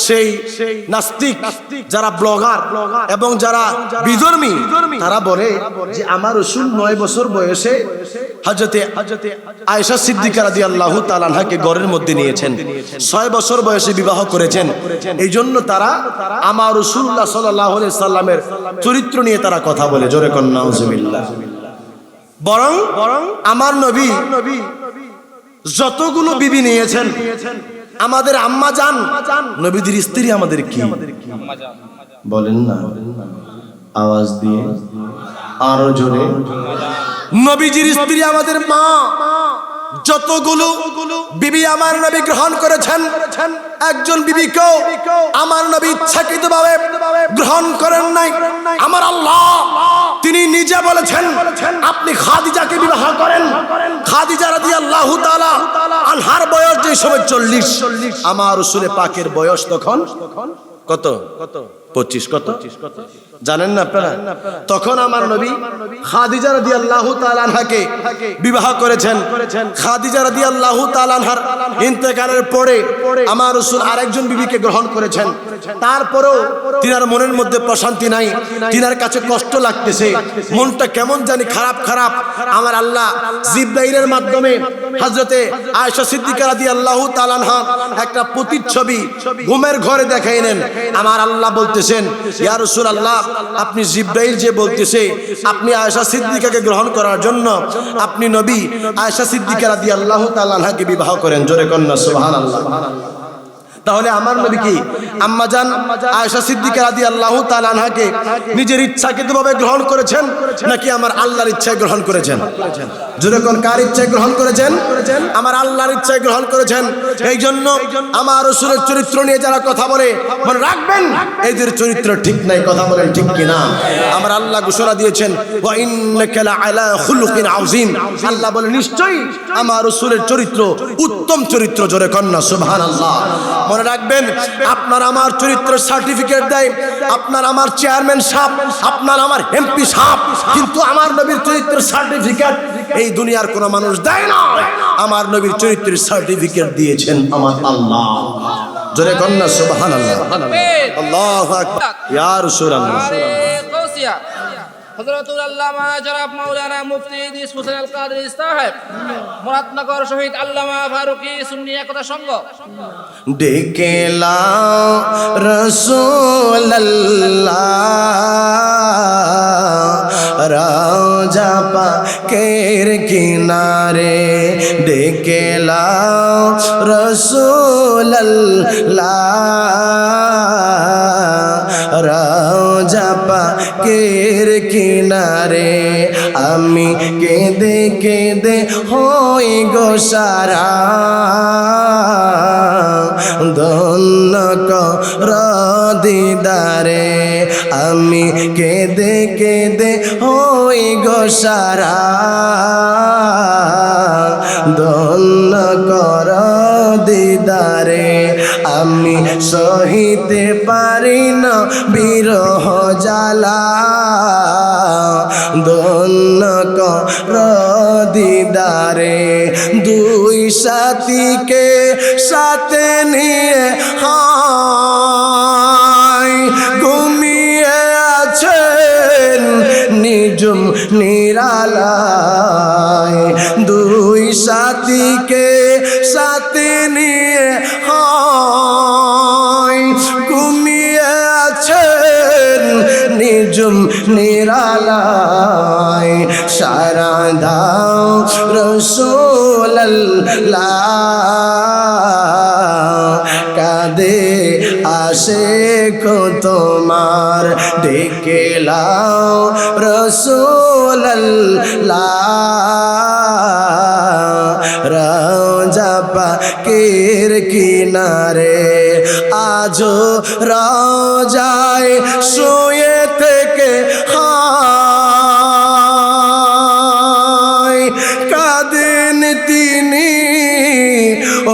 সেই নাস্তিক, যারা ব্লগার এবং যারা বিধর্মী, তারা বলে যে আমার রাসূল 9 বছর বয়সে হযরতে আয়েশা সিদ্দিকা রাদিয়াল্লাহু তাআলা আনহাকে ঘরের মধ্যে নিয়েছেন, 6 বছর বয়সে বিবাহ করেছেন। এই জন্য তারা আমার রাসূলুল্লাহ সাল্লাল্লাহু আলাইহি সাল্লামের চরিত্র নিয়ে তারা কথা বলে। জোরে কোন নাউজুবিল্লাহ। বরং আমার নবী যতগুলো বিবি নিয়েছেন, আমাদের আম্মা জান নবীদের স্ত্রী আমাদের কি বলেন না আওয়াজ দিয়ে আরো জোরে, নবীজির স্ত্রী আমাদের মা। যতগুলো বিবি আমার নবী গ্রহণ করেছেন, একজন বিবিকেও আমার নবী ইচ্ছাকৃতভাবে গ্রহণ করেন নাই। আমার আল্লাহ তিনি নিজে বলেছেন আপনি খাদিজাকে বিবাহ করেন। খাদিজা রাদিয়াল্লাহু তাআলা আনহার বয়স যে সময় 40, আমার রাসূল পাকের বয়স তখন কত? 25। কত জানেন না আপনারা? তখন আমার নবী খাদিজা রাদিয়াল্লাহু তাআলা আনহাকে বিবাহ করেছেন। খাদিজা রাদিয়াল্লাহু তাআলা আনহার ইন্তেকালের পরে আমার রাসূল আরেকজন বিবিকে গ্রহণ করেছেন। তারপরেও তিনার মনের মধ্যে প্রশান্তি নাই, তিনার কাছে কষ্ট লাগতেছে, মনটা কেমন জানি খারাপ খারাপ। আমার আল্লাহ জিবরাইলের মাধ্যমে হযরতে আয়েশা সিদ্দিকা রাদিয়াল্লাহু তাআলা আনহা একটা প্রতিচ্ছবি ঘুমের ঘরে দেখাইলেন। আমার আল্লাহ বলতেছেন, ইয়া রাসূলুল্লাহ, আপনি জিবরাইল যে বলতেছে আপনি আয়েশা সিদ্দিকাকে গ্রহণ করার জন্য আপনি নবী আয়েশা সিদ্দিকা রাদিয়াল্লাহু তাআলা আনহাকে বিবাহ করেন। জোরে কন্না সুবহানাল্লাহ। তাহলে আমার নবী কি আম্মাজান আয়েশা সিদ্দিকা রাদিয়াল্লাহু তাআলা আনহাকে নিজের ইচ্ছাকৃতভাবে গ্রহণ করেছেন নাকি আমার আল্লাহর ইচ্ছায় গ্রহণ করেছেন? জোরে কোন কার ইচ্ছায় গ্রহণ করেছেন? আমার আল্লাহর ইচ্ছায় গ্রহণ করেছেন। এই জন্য আমার রাসূলের চরিত্র নিয়ে যারা কথা বলে মনে রাখবেন এদের চরিত্র ঠিক নাই। কথা বলেন ঠিক কিনা? আমার আল্লাহ ঘোষণা দিয়েছেন ওয়া ইন্নাকা লাআলা খুলুকিন আযীম। আল্লাহ বলে নিশ্চয়ই আমার রাসূলের চরিত্র উত্তম চরিত্র। জোরে কন্না সুবহানাল্লাহ। মনে রাখবেন আপনার আমার চরিত্রের সার্টিফিকেট দেয় আপনার আমার চেয়ারম্যান সাহেব, আপনার আমার এমপি সাহেব, কিন্তু আমার নবীর চরিত্রের সার্টিফিকেট এই দুনিয়ার কোন মানুষ দেয় না। আমার নবীর চরিত্রের সার্টিফিকেট দিয়েছেন আমার আল্লাহ। জোরে কন্যা সুবহানাল্লাহ। আল্লাহু আকবার। ইয়া রাসূলুল্লাহ। হযরতুল আল্লামা জনাব মাওলানা মুফতি ইদ্রিস হোসেন আল কাদরি সাহেব মুরাদনগর শহীদ আল্লামা ফারুকী সুন্নি একতা সংঘ ডেকে লাও রাসূলুল্লাহ রওজা পাকের কিনারে ডেকে লাও রাসূলুল্লাহ রওজা পাকের কিনারে আমি কেঁদে কেঁদে হই গো সারা ধন্য কর দিদারে আমি কেঁদে কেঁদে হই গো সারা ধন্য কর দিদারে আমি সহিতে পারি না বিরহ জ্বালা ধন্য কর দিদারে দুই সাথীকে সাথে নিয়ে হায় ঘুমিয়ে আছেন নিজুম নিরালায় দুই সাথীকে সাথে নিয়ে হায় ঘুমিয়ে আছেন নিজুম নিরালায় সারা দাও রাসূলুল্লাহ কাঁদে আশিক তোমার ডেকে লাও রাসূলুল্লাহ রওজা পাকের কিনারে আজো রওজায় শুয়ে থেকে হায় কাঁদেন তিনি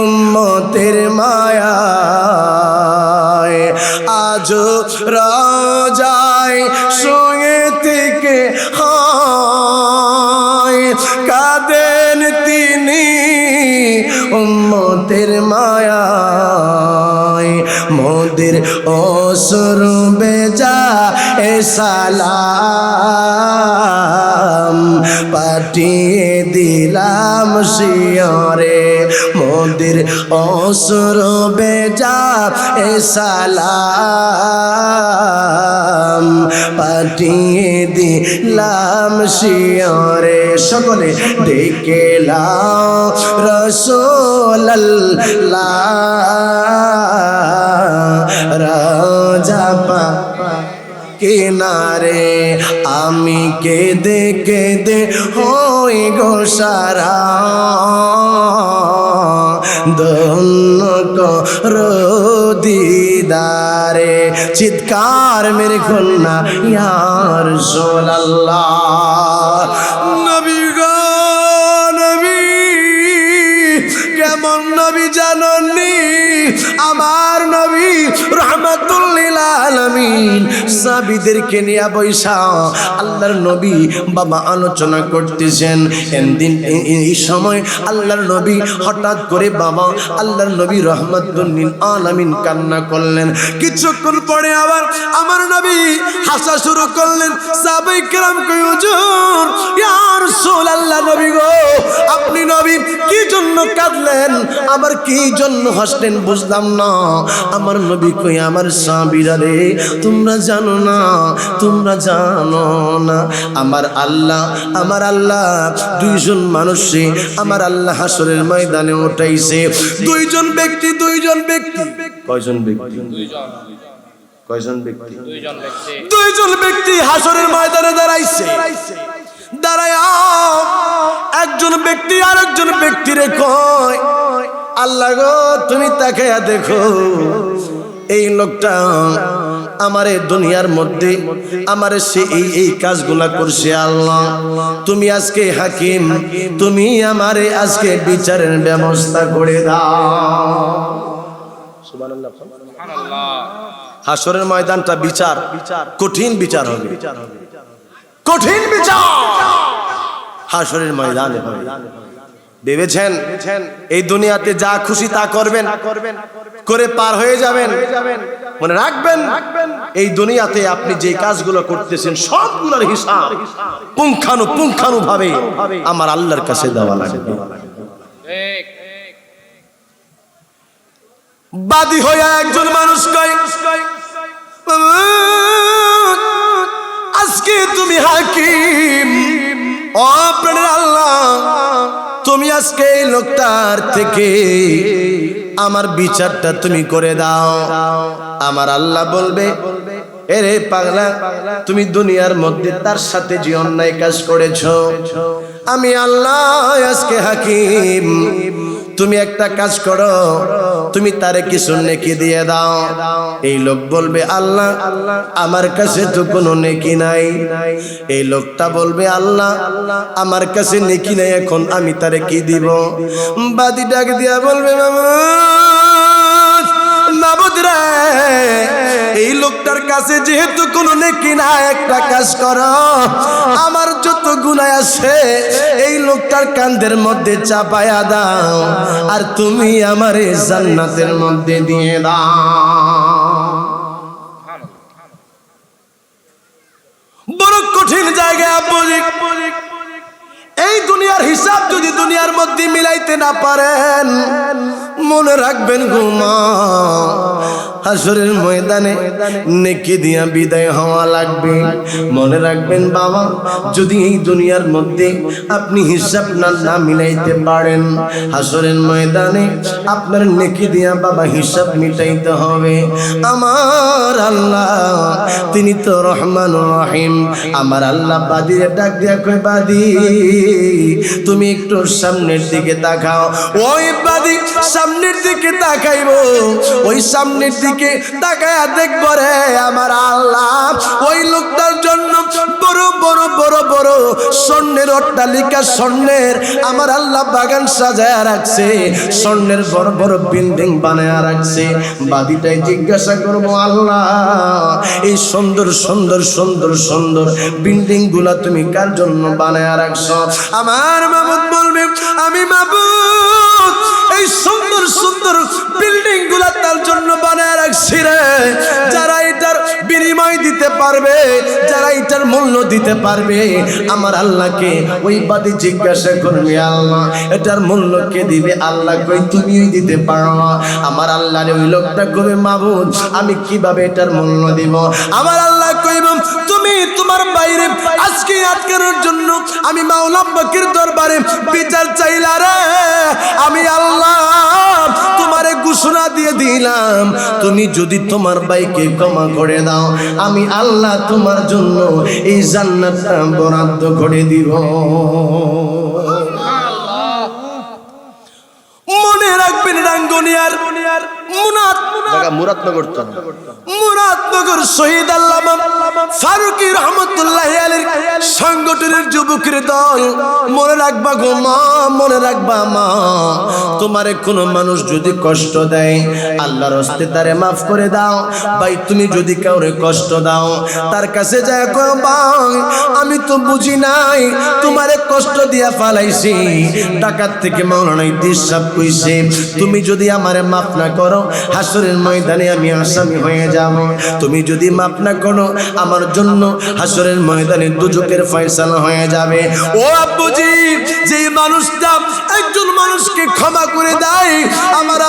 উম্মতের মায়ায় আজো রওজায় শুয়ে থেকে হায় কাঁদেন তিনি উম্মতের মায়ায় মোদের অশ্রু বেজা এ সালাম পাঠিয়ে দিলাম শিয়রে মোদের অশ্রু বেজা এ সালাম পাঠিয়ে দিলাম শিয়রে সকলে ডেকে লাও রাসূলুল্লাহ রওজা কিনারে আমি কেঁদে কেঁদে হই গো সারা ধন্য কর দিদারে চিৎকার মেরে কন্যা ইয়া রাসূলুল্লাহ নবী গো নবী কেমন নবী জাননি আমার নবী রাহমাতুল লিল আলামিন সাহাবীদেরকে নিয়ে বৈশা আল্লাহর নবী বাবা আলোচনা করতেছেন এই সময় আল্লাহর নবী হঠাৎ করে বাবা আল্লাহর নবী রাহমাতুল লিল আলামিন কান্না করলেন কিছুক্ষণ পরে আবার আমার নবী হাসা শুরু করলেন সাহাবায়ে কেরাম কই হুজুর ইয়া রাসূলুল্লাহ নবী গো আপনি নবী কি জন্য কাঁদলেন আবার কি জন্য হাসলেন বুঝলাম না আমার নবী কই আমার সাহাবীরা রে তোমরা জানো না আমার আল্লাহ দুইজন মানুষে আমার আল্লাহ হাসরের ময়দানে উঠাইছে দুইজন ব্যক্তি দুইজন ব্যক্তি হাসরের ময়দানে দাঁড়াইছে দাঁড়ায় একজন ব্যক্তি আরেকজন ব্যক্তিরে কয় আল্লাহ গো তুমি তাকায়া দেখো এই লোকটা আমারে দুনিয়ার মধ্যে আমারে সে এই কাজগুলা করছে আল্লাহ তুমি আজকে হাকিম তুমি আমারে আজকে বিচারের ব্যবস্থা করে দাও সুবহানাল্লাহ হাসরের ময়দানটা বিচার কঠিন বিচার হবে কঠিন বিচার হাসরের ময়দানে হবে ভেবেছেন এই দুনিয়াতে যা খুশি তা করবেন, করে পার হয়ে যাবেন? মনে রাখবেন এই দুনিয়াতে আপনি যে কাজগুলো করতেছেন সবগুলোর হিসাব পুঙ্খানুপুঙ্খানুভাবে আমার আল্লাহর কাছে দেওয়া লাগবে। বাদী হয়ে একজন মানুষ কয়, আজকে তুমি হাকিম, ও প্রাণের আল্লাহ তুমি আজকে এই লোকটার থেকে আমার বিচারটা তুমি করে দাও। আমার আল্লাহ বলবে, এরে পাগলা, তুমি দুনিয়ার মধ্যে তার সাথে যে অন্যায় কাজ করেছো, আমি আল্লাহ আজকে হাকিম, তুমি একটা কাজ করো, তুমি তারে কিছু নেকি দিয়ে দাও। এই লোক বলবে, আল্লাহ আমার কাছে তো কোনো নেকি নাই। এই লোকটা বলবে, আল্লাহ আমার কাছে নেকি নাই, এখন আমি তারে কি দিব? বাদী ডাক দিয়া বলবে, মাবুদ রে, এই লোকটার কাছে যেহেতু কোনো নেকি নাই, একটা কাজ করো, আমার যত গুনাহ আছে এই লোকটার কাঁধের মধ্যে চাপায়া দাও, আর তুমি আমারে জান্নাতের মধ্যে দিয়ে দাও। বড় কঠিন জায়গা বুঝি। এই দুনিয়ার হিসাব যদি দুনিয়ার মধ্যে মিলাইতে না পারেন, মনে রাখবেন ঘুমা হাসরের ময়দানে নেকি দিয়া বিদায় হওয়া লাগবে। মনে রাখবেন বাবা, যদি এই দুনিয়ার মধ্যে আপনি হিসাব না মিলাইতে পারেন, হাসরের ময়দানে আপনার নেকি দিয়া বাবা হিসাব মিটাইতে হবে। আমার আল্লাহ তিনি তো রহমান রহিম। আমার আল্লাহ বাদীরে ডাক দিয়া কয়, বাদী তুমি একটু সামনের দিকে তাকাও। ওই বাদী সামনের দিকে তাকাইব, ওই সামনের দিকে তাকায়া দেখব রে আমার আল্লাহ ওই লোকটার জন্য বড় বড় বড় বড় স্বর্ণের অট্টালিকা, স্বর্ণের আমার আল্লাহ বাগান সাজায়া রাখছে, স্বর্ণের বড় বড় বিল্ডিং বানায়া রাখছে। বাদীটাই জিজ্ঞাসা করব, আল্লাহ এই সুন্দর সুন্দর সুন্দর সুন্দর বিল্ডিং গুলা তুমি কার জন্য বানায়া রাখছো? আমার মাবুদ বলবে, আমি মাবুদ এই সুন্দর সুন্দর বিল্ডিং গুলা তার জন্য বানায় রাখছি রে, যারা এটার বিনিময় দিতে পারবে, যারা এটার মূল্য দিতে পারবে। আমার আল্লাহকে ওই বাদী জিজ্ঞাসা করবে, আল্লাহ এটার মূল্য কে দিবে? আল্লাহ কই, তুমিই দিতে পারো। আমার আল্লাহরে ওই লোকটা কবে, মাবুদ আমি কিভাবে এটার মূল্য দিব? আমার আল্লাহ কইব, তুমি তোমার বাইরে আজকে আটকানোর জন্য আমি মাওলা পাকের দরবারে বিচার চাইলা রে। আমি আল্লাহ তোমারে ঘোষণা দিয়ে দিলাম, তুমি যদি তোমার ভাইকে ক্ষমা করে দাও, আমি আল্লাহ তোমার জন্য এই জান্নাতটা বরাদ্দ করে দিব। মনে রাখবেন রাঙ্গুনিয়ার মুরাদনগর শহীদ আল্লামা ফারুকী রহমতুল্লাহি আলাইহির সংগঠনের যুবকের দল। মনে রাখবা গো মা, মনে রাখবা মা, তোমারে কোনো মানুষ যদি কষ্ট দেয়, আল্লাহর হস্তে তারে মাফ করে দাও। ভাই তুমি যদি কাউরে কষ্ট দাও, তার কাছে যায় কও, ভাই আমি তো বুঝি নাই তোমারে কষ্ট দিয়া ফালাইছি, টাকার থেকে মাওলানা ইদ্রিস সাহেব কইছে তুমি যদি আমারে মাফ না করো, হাসরের ময়দানে আমি আসামি হয়ে যাব। তুমি যদি মাফ না করো, আমার জন্য হাসরের ময়দানে দুজকের ফয়সালা হয়ে যাবে। ও আব্বুজি, যে মানুষটা একজন মানুষকে ক্ষমা করে দেয়, আমার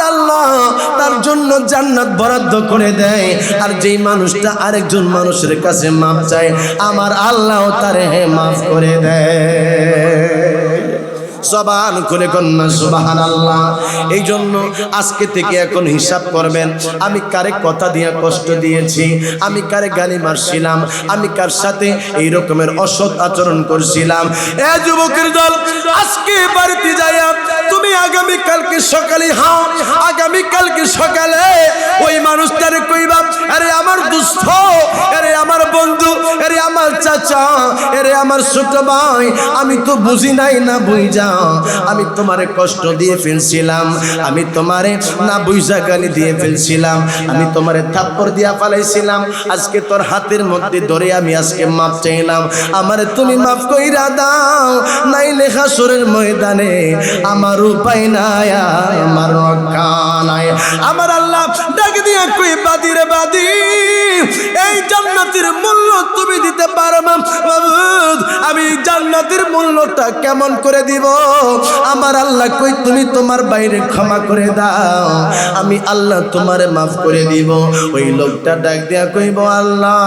আল্লাহ তার জন্য জান্নাত বরাদ্দ করে দেয়। আর যেই মানুষটা আরেকজন মানুষের কাছে মাফ চায়, আমার আল্লাহ তারে মাফ করে দেয়। জবান করে কন্যা সুবহানাল্লাহ। এই জন্য আজকে থেকে এখন হিসাব করবেন, আমি কারে কথা দিয়ে কষ্ট দিয়েছি, আমি কারে গালি মারছিলাম, আমি কার সাথে এই রকমের অসৎ আচরণ করছিলাম। এ যুবকের দল, আজকে বাড়িতে যাইয়া তুমি আগামী কালকে সকালে আগামী কালকে সকালে ওই মানুষটারে কইবা, আরে আমার দুস্থ, আরে আমার বন্ধু, আরে আমার চাচা, আরে আমার ছোট ভাই, আমি তো বুঝি নাই না বুঝা, আমি তোমারে কষ্ট দিয়ে ফেলছিলাম, আমি তোমারে না বুঝা গালি দিয়ে ফেলছিলাম, আমি তোমারে থাপ্পড় দিয়া ফালাইছিলাম। আজকে তোর হাতের মধ্যে ধরে আমি আজকে মাপ চাইলাম, আমারে তুমি মাফ কইরা দাও, নাইলে হাসরের ময়দানে আমার উপায় নাই, আমার রক্ষা নাই। আমার আল্লাহ ডাক দিয়া কই, বাদী রে বাদী, এই জান্নাতের মূল্য তুমি দিতে পারো না মাবুদ, আমি জান্নাতের মূল্যটা কেমন করে দিব? আমার আল্লাহ কই, তুমি তোমার বাইরে ক্ষমা করে দাও, আমি আল্লাহ তোমারে মাফ করে দিব। ওই লোকটা ডাক দিয়া কইব, আল্লাহ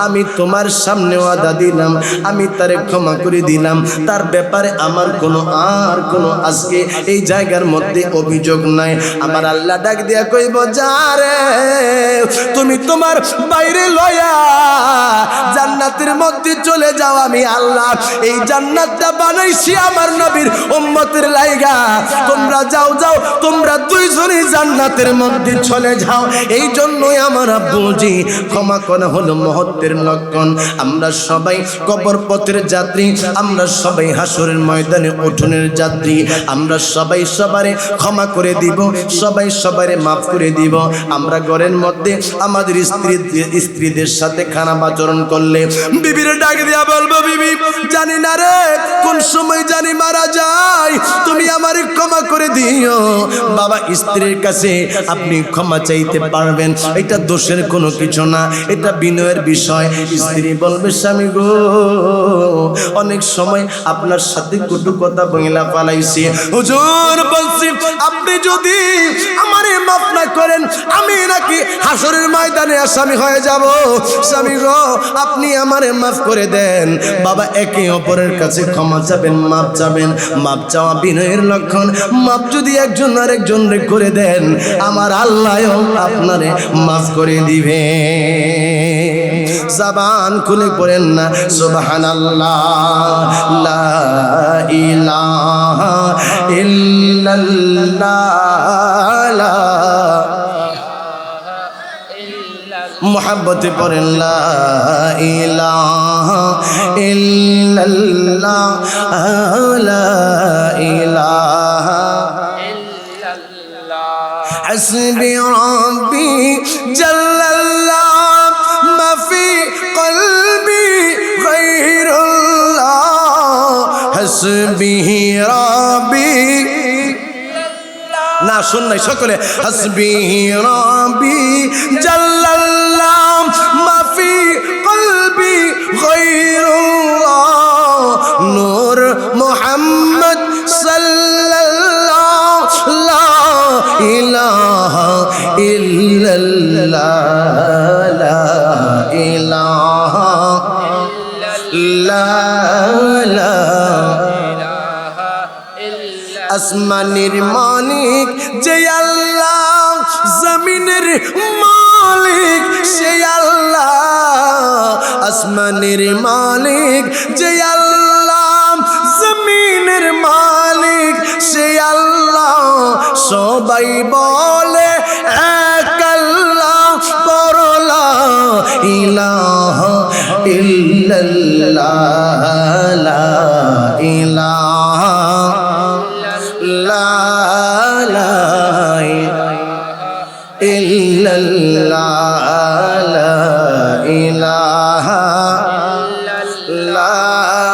আমি তোমার সামনে ওয়াদা দিলাম, আমি তারে ক্ষমা করে দিলাম, তার ব্যাপারে আমার কোনো আজকে এই জায়গার মধ্যে অভিযোগ নাই। আমার আল্লাহ ডাক দিয়া কইব, যা রে, তুমি তোমার বাইরে লয়া জান্নাতের মধ্যে চলে যাও, আমি আল্লাহ এই জান্নাতটা বানাইছি আমার নবীর উম্মতের লাইগা, তোমরা যাও যাও, তোমরা দুইজনই জান্নাতের মধ্যে চলে যাও। এই জন্যই আমার আব্বুজি ক্ষমা করা হলো মহত্বের লক্ষণ। আমরা সবাই কবর পথের যাত্রী, আমরা সবাই হাসরের ময়দানে উঠনের যাত্রী, আমরা সবাই সবারে ক্ষমা করে দিব, সবাই সবারে মাফ করে দিব। আমরা ঘরের মধ্যে আমাদের স্ত্রীদের সাথে খারাপ আচরণ করলে বিবির ডাক দিয়া বলবো, বিবি জানি না রে কোন সময় জানি মারা যায়, তুমি আমারে ক্ষমা করে দিও। বাবা, স্ত্রীর কাছে আপনি ক্ষমা চাইতে পারবেন, এটা দোষের কোনো কিছু না, এটা বিনয়ের বিষয়। স্ত্রী বলবে, স্বামী গো, অনেক সময় আপনার সাথে কটু কথা বইলা পালাইছি, হুজুর বলছি আপনি যদি আমারে মাফ না করেন, আমি নাকি হাসরের ময়দানে আসামি হয়ে যাব। স্বামী গো, আপনি আমারে মাফ করে দেন। বাবা, একে অপরের কাছে ক্ষমা চাবেন, মাপ চাবেন। মাপ চাওয়া বিনয়ের লক্ষণ। মাপ যদি একজন আরেকজন রে করে দেন, আমার আল্লাহও আপনারে মাফ করে দিবে। জবান খুলে পড়েন না সুবহানাল্লাহ, লা ইলাহা ইল্লাল্লাহ, মোহাব্বতে পড়েন লা ইলাহা ইল্লাল্লাহ, লা ইলাহা ইল্লাল্লাহ, হাসবি রাব্বি জাল্লাল্লাহ, মা ফি কলবি গায়রুল্লাহ, হাসবি রাব্বি, না শুন নাই সকলে, হাসবি রাব্বি জাল্লাল্লাহ, মা ফি কলবি গায়রুল্লাহ, নূর মুহাম্মদ সাল্লাল্লাহ, লা ইলাহা ইল্লাল্লাহ, লা ইলাহা ইল্লাল্লাহ। আসমানের মালিক যে আল্লাহ, জমিনের মালিক সে আল্লাহ, আসমানের মালিক যে আল্লাহ, জমিনের মালিক সে আল্লাহ, সবাই বলে এক আল্লাহ, পরলা ইলাহা ইল্লাল্লাহ, লা ইলাহা ইল্লাল্লাহ, লা ইলাহা ইল্লাল্লাহ।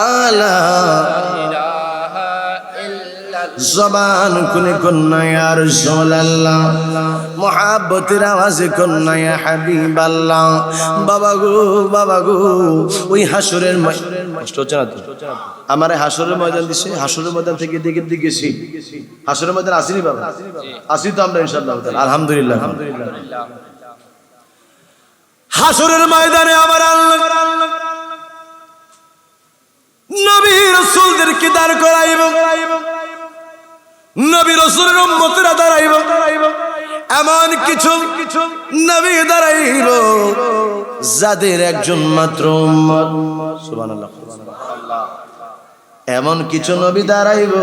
জবান খুলে কন্যা ইয়া রাসূলুল্লাহ, মুহাব্বতের আওয়াজে কন্যা ইয়া হাবিবাল্লাহ। বাবা গো, ওই হাসরের কষ্ট হচ্ছে না তো? আমারে হাসরের ময়দান দিছে, হাসরের ময়দান থেকে দিকে গেছি, হাসরের ময়দান আসিনি বাবা, আসি তো আমরা ইনশাআল্লাহ, আলহামদুলিল্লাহ। হাসরের ময়দানে আমার আল্লাহ নবী রাসূলদেরকে দাঁড় করাইব, নবী রাসূলের উম্মতেরা দাঁড়াইব, এমন কিছু নবী দাঁড়াইব যাদের একজন মাত্র উম্মত, সুবহানাল্লাহ, এমন কিছু নবী দাঁড়াইব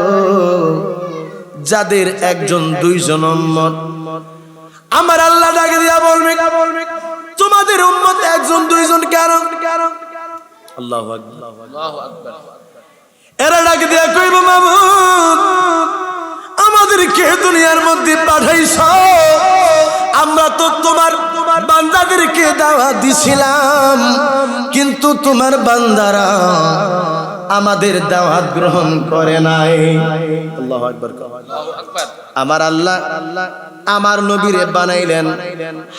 যাদের একজন দুইজন উম্মত। আমার আল্লাহ ডাকে দিয়া বলবে, তোমাদের উম্মত একজন দুইজন কেন? আল্লাহু আকবার। আল্লাহু আকবার। এরা ডাক দিয়া কইব মাবুদ আমাদেরকে দুনিয়ার মধ্যে পাঠাইছ, আমরা তো তোমার বান্দাদেরকে দাওয়াত দিছিলাম, কিন্তু তোমার বান্দারা আমাদের দাওয়াত গ্রহণ করে নাই। আল্লাহু আকবার। আল্লাহু আকবার। আমার আল্লাহ আমার নবীরে বানাইলেন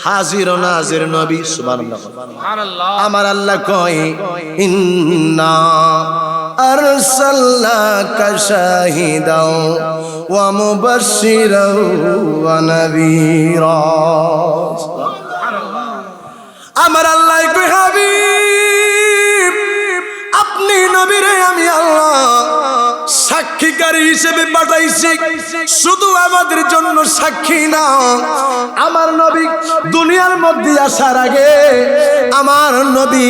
হাজির ও নাজির নবী। সুবহানাল্লাহ। সুবহানাল্লাহ। আমার আল্লাহ কয় ইন্না আরসালনাকা শাহিদাও ওয়া মুবাশশিরাও ওয়া নাযীরা। আমার আল্লাহ কয় হাবিব আপনি নবীরে আমি আল্লাহ সাক্ষীকারী হিসেবে পাঠাইছি, শুধু আমাদের জন্য সাক্ষী না, আমার নবী দুনিয়ার মধ্যে আসার আগে আমার নবী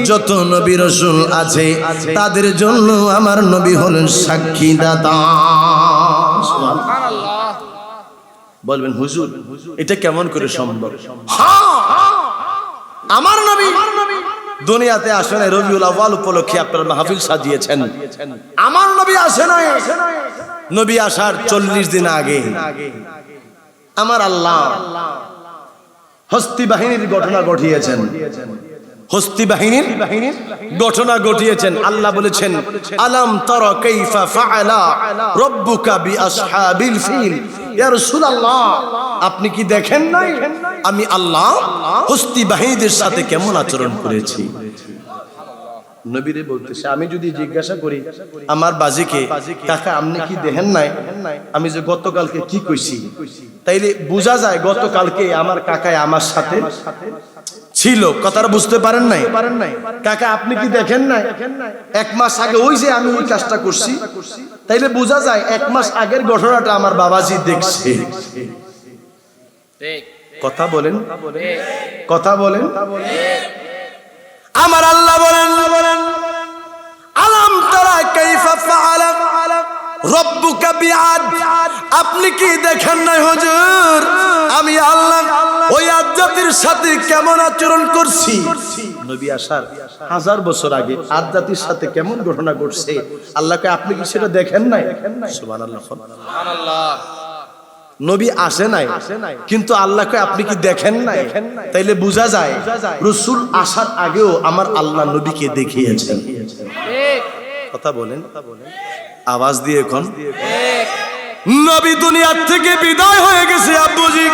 যত নবী রাসূল আছে তাদের জন্য আমার নবী হলেন সাক্ষী দাতা। সুবহানাল্লাহ। বলবেন হুজুর এটা কেমন করে সম্ভব? আমার নবী দুনিয়াতে আসে নাই, রবিউল আউয়াল উপলক্ষে আপনারা মাহফিল সাজিয়েছেন। আমার নবী আসে নাই, নবী আসার 40 দিন আগে আমার আল্লাহ হস্তি বাহিনীর ঘটনা ঘটিয়েছেন। হস্তি বাহিনীর ঘটনা ঘটিয়েছেন। আল্লাহ বলেছেন আলাম তারা কাইফা ফাআলা রাব্বুকা বিআসহাবিল ফিল। ইয়া রাসূলুল্লাহ আপনি কি দেখেন নাই আমি আল্লাহ হস্তি বাহিনীদের সাথে কেমন আচরণ করেছি? নবীরে বলতেছে আমি যদি জিজ্ঞাসা করি আমার বাজিকে কাকা আপনি কি দেখেন নাই আমি যে গতকালকে কি কইছি, তাইলে বোঝা যায় গতকালকে আমার কাকায় আমার সাথে ছিল। কথাটা বুঝতে পারেন নাই? কাকা আপনি কি দেখেন নাই 1 মাস আগে ওই যে আমি ওই কাজটা করছি, তাইলে বোঝা যায় 1 মাস আগের ঘটনাটা আমার বাবাজি দেখছে। ঠিক। কথা বলেন, ঠিক। কথা বলেন। ঠিক। আমার আল্লাহ বলেন আলাম তারা কাইফা ফাআলা রাব্বুকা বিআদ। আপনি কি দেখেন নাই হুজুর আমি আল্লাহ ওই আদ জাতির সাথে কেমন আচরণ করছি? নবী আসার 1000 বছর আগে আদ জাতির সাথে কেমন ঘটনা ঘটছে আল্লাহকে আপনি কি সেটা দেখেন নাই? সুবহানাল্লাহ। সুবহানাল্লাহ। নবী আসে নাই কিন্তু আল্লাহকে আপনি কি দেখেন নাই? তাইলে বোঝা যায় রাসূল আসার আগেও আমার আল্লাহ নবীকে দেখিয়েছেন। ঠিক। কথা বলেন, আওয়াজ দিয়ে এখন। ঠিক। নবী দুনিয়ার থেকে বিদায় হয়ে গেছে আব্বুজি।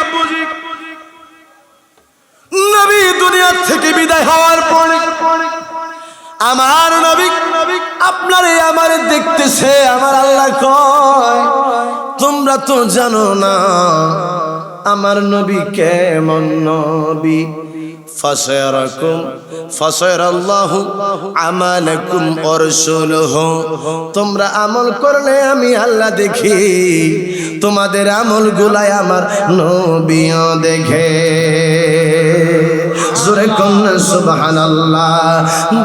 নবী দুনিয়ার থেকে বিদায় হওয়ার পরে আমার নবী আপনারে আমারে দেখতেছে। আমার আল্লাহ কয় তোমরা তো জানো না আমার নবী কেমন নবী। ফাসায়ারাল্লাহু আমালাকুম ওয়া রাসূলুহু। তোমরা আমল করলে আমি আল্লাহ দেখি, তোমাদের আমলগুলাই আমার নবীও দেখে। জোরে কোন সুবহানাল্লাহ।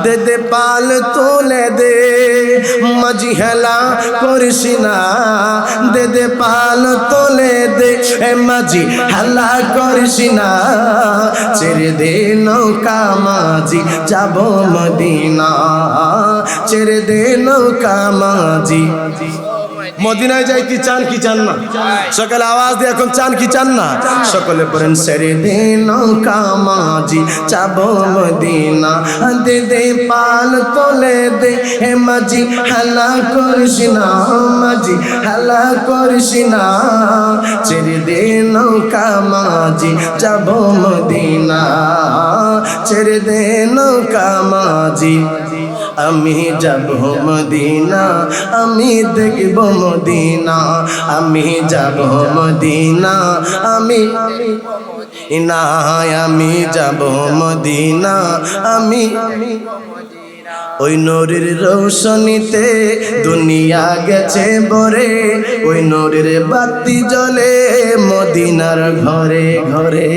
দে দে পাল তুলে দে মাঝি হেলা করিস না, দে দে পাল তুলে দে মাঝি হেলা করিস না, ছেড়ে দে নৌকা মাঝি যাব মদিনা, ছেড়ে দে নৌকা মাঝি। মদিনায় যাইতে চান কি চান না? সকালে আওয়াজ দিয়ে এখন চান কি চান না? সকলে পড়েন ছেড়ে দে নৌকা মাঝি যাব মদিনা, দে দে পাল তোলে দে হে মাঝি হালা করিস না, মাঝি হালা করিস না, ছেড়ে দে নৌকা মাঝি যাব মদিনা, ছেড়ে দে নৌকা মাঝি। আমি যাব মদিনা, আমি দেখব মদিনা, আমি যাব মদিনা, আমি যাব মদিনা, আমি ওই নূরের রৌশনীতে দুনিয়া গেছে ভরে, ওই নূরের বাতি জ্বলে মদিনার ঘরে ঘরে।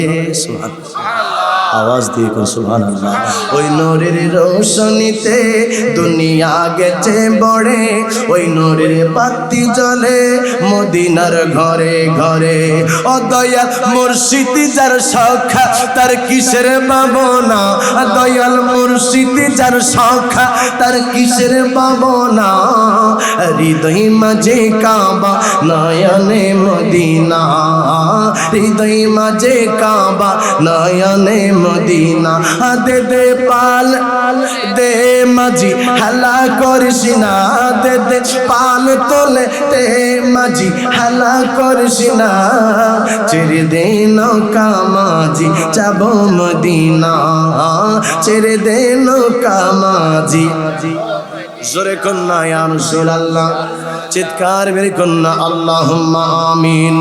আওয়াজ দিয়ে কোন সুবহানাল্লাহ। ওই নূরের রোশনীতে দুনিয়া গেছে বড়ে, ওই নূরের বাতি জ্বলে মদিনার ঘরে ঘরে। ও দয়াল মুর্শিদ যার সখা তার কিসের ভাবনা, দয়াল মুর্শিদ যার সখা তার কিসের ভাবনা। হৃদয় মাঝে কাবা নয়নে মদিনা, হৃদয় মাঝে কাবা নয়নে মদিনা। দে দে পাল দে মাঝি হালা করিস না, দে দে পাল তোলে দে মাঝি হালা করিস না। ছেড়ে দে নৌকা মাঝি যাব মদিনা, ছেড়ে দে নৌকা মাঝি। জোরে কন্যা ইয়া রাসূলুল্লাহ, চিৎকার মেরে কন্যা আল্লাহুম্মা আমিন।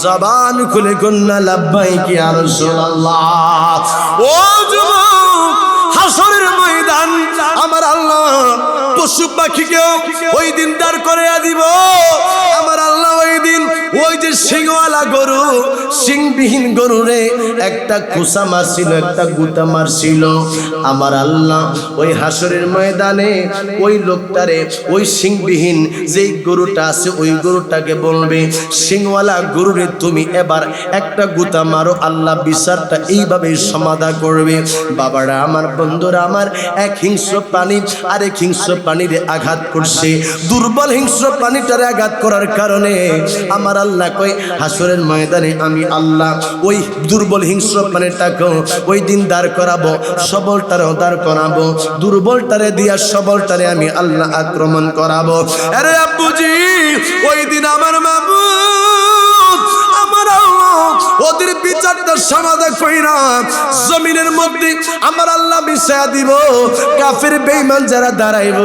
জবান খুলে কন্যা লাব্বাইক ইয়া রাসূলুল্লাহ। ও যুবক, হাসরের ময়দান আমার আল্লাহ পশু পাখিকেও ওই দিন দাঁড় করে দিব। আমার আল্লাহ ওই দিন ওই যে সিংওয়ালা গরু, সিংবিহীন গরুরে একটা খোসা মারছিল, একটা গুতা মারছিল। আমার আল্লাহ ওই হাসরের ময়দানে ওই লোকটারে, ওই সিংবিহীন যেই গরুটা আছে ওই গরুটাকে বলবে, সিংওয়ালা গরুরে তুমি এবার একটা গুতা মারো। আল্লাহ বিচারটা এইভাবে সমাধা করবে। বাবারা আমার, বন্ধুরা আমার, এক হিংস্র প্রাণী আরেক হিংস্র প্রাণীরে আঘাত করছে। দুর্বল হিংস্র প্রাণীটারে আঘাত করার কারণে আমার আল্লাহ কই হাসরের ময়দানে আমি আল্লাহ ওই দুর্বল হিংস্র প্রাণীটাকে ওই দিন দাঁড় করাবো, সবলটারেও দাঁড় করাবো। দুর্বলটারে দিয়া সবলটারে আমি আল্লাহ আক্রমণ করাবো। আরে আব্বুজি, ওই দিন আমার মাবুদ আমার আল্লাহ ওদের বিচারটা সমাধা কইরা জমিনের মধ্যে আমার আল্লাহ বিছায়া দিব। কাফের বেঈমান যারা দাঁড়াইব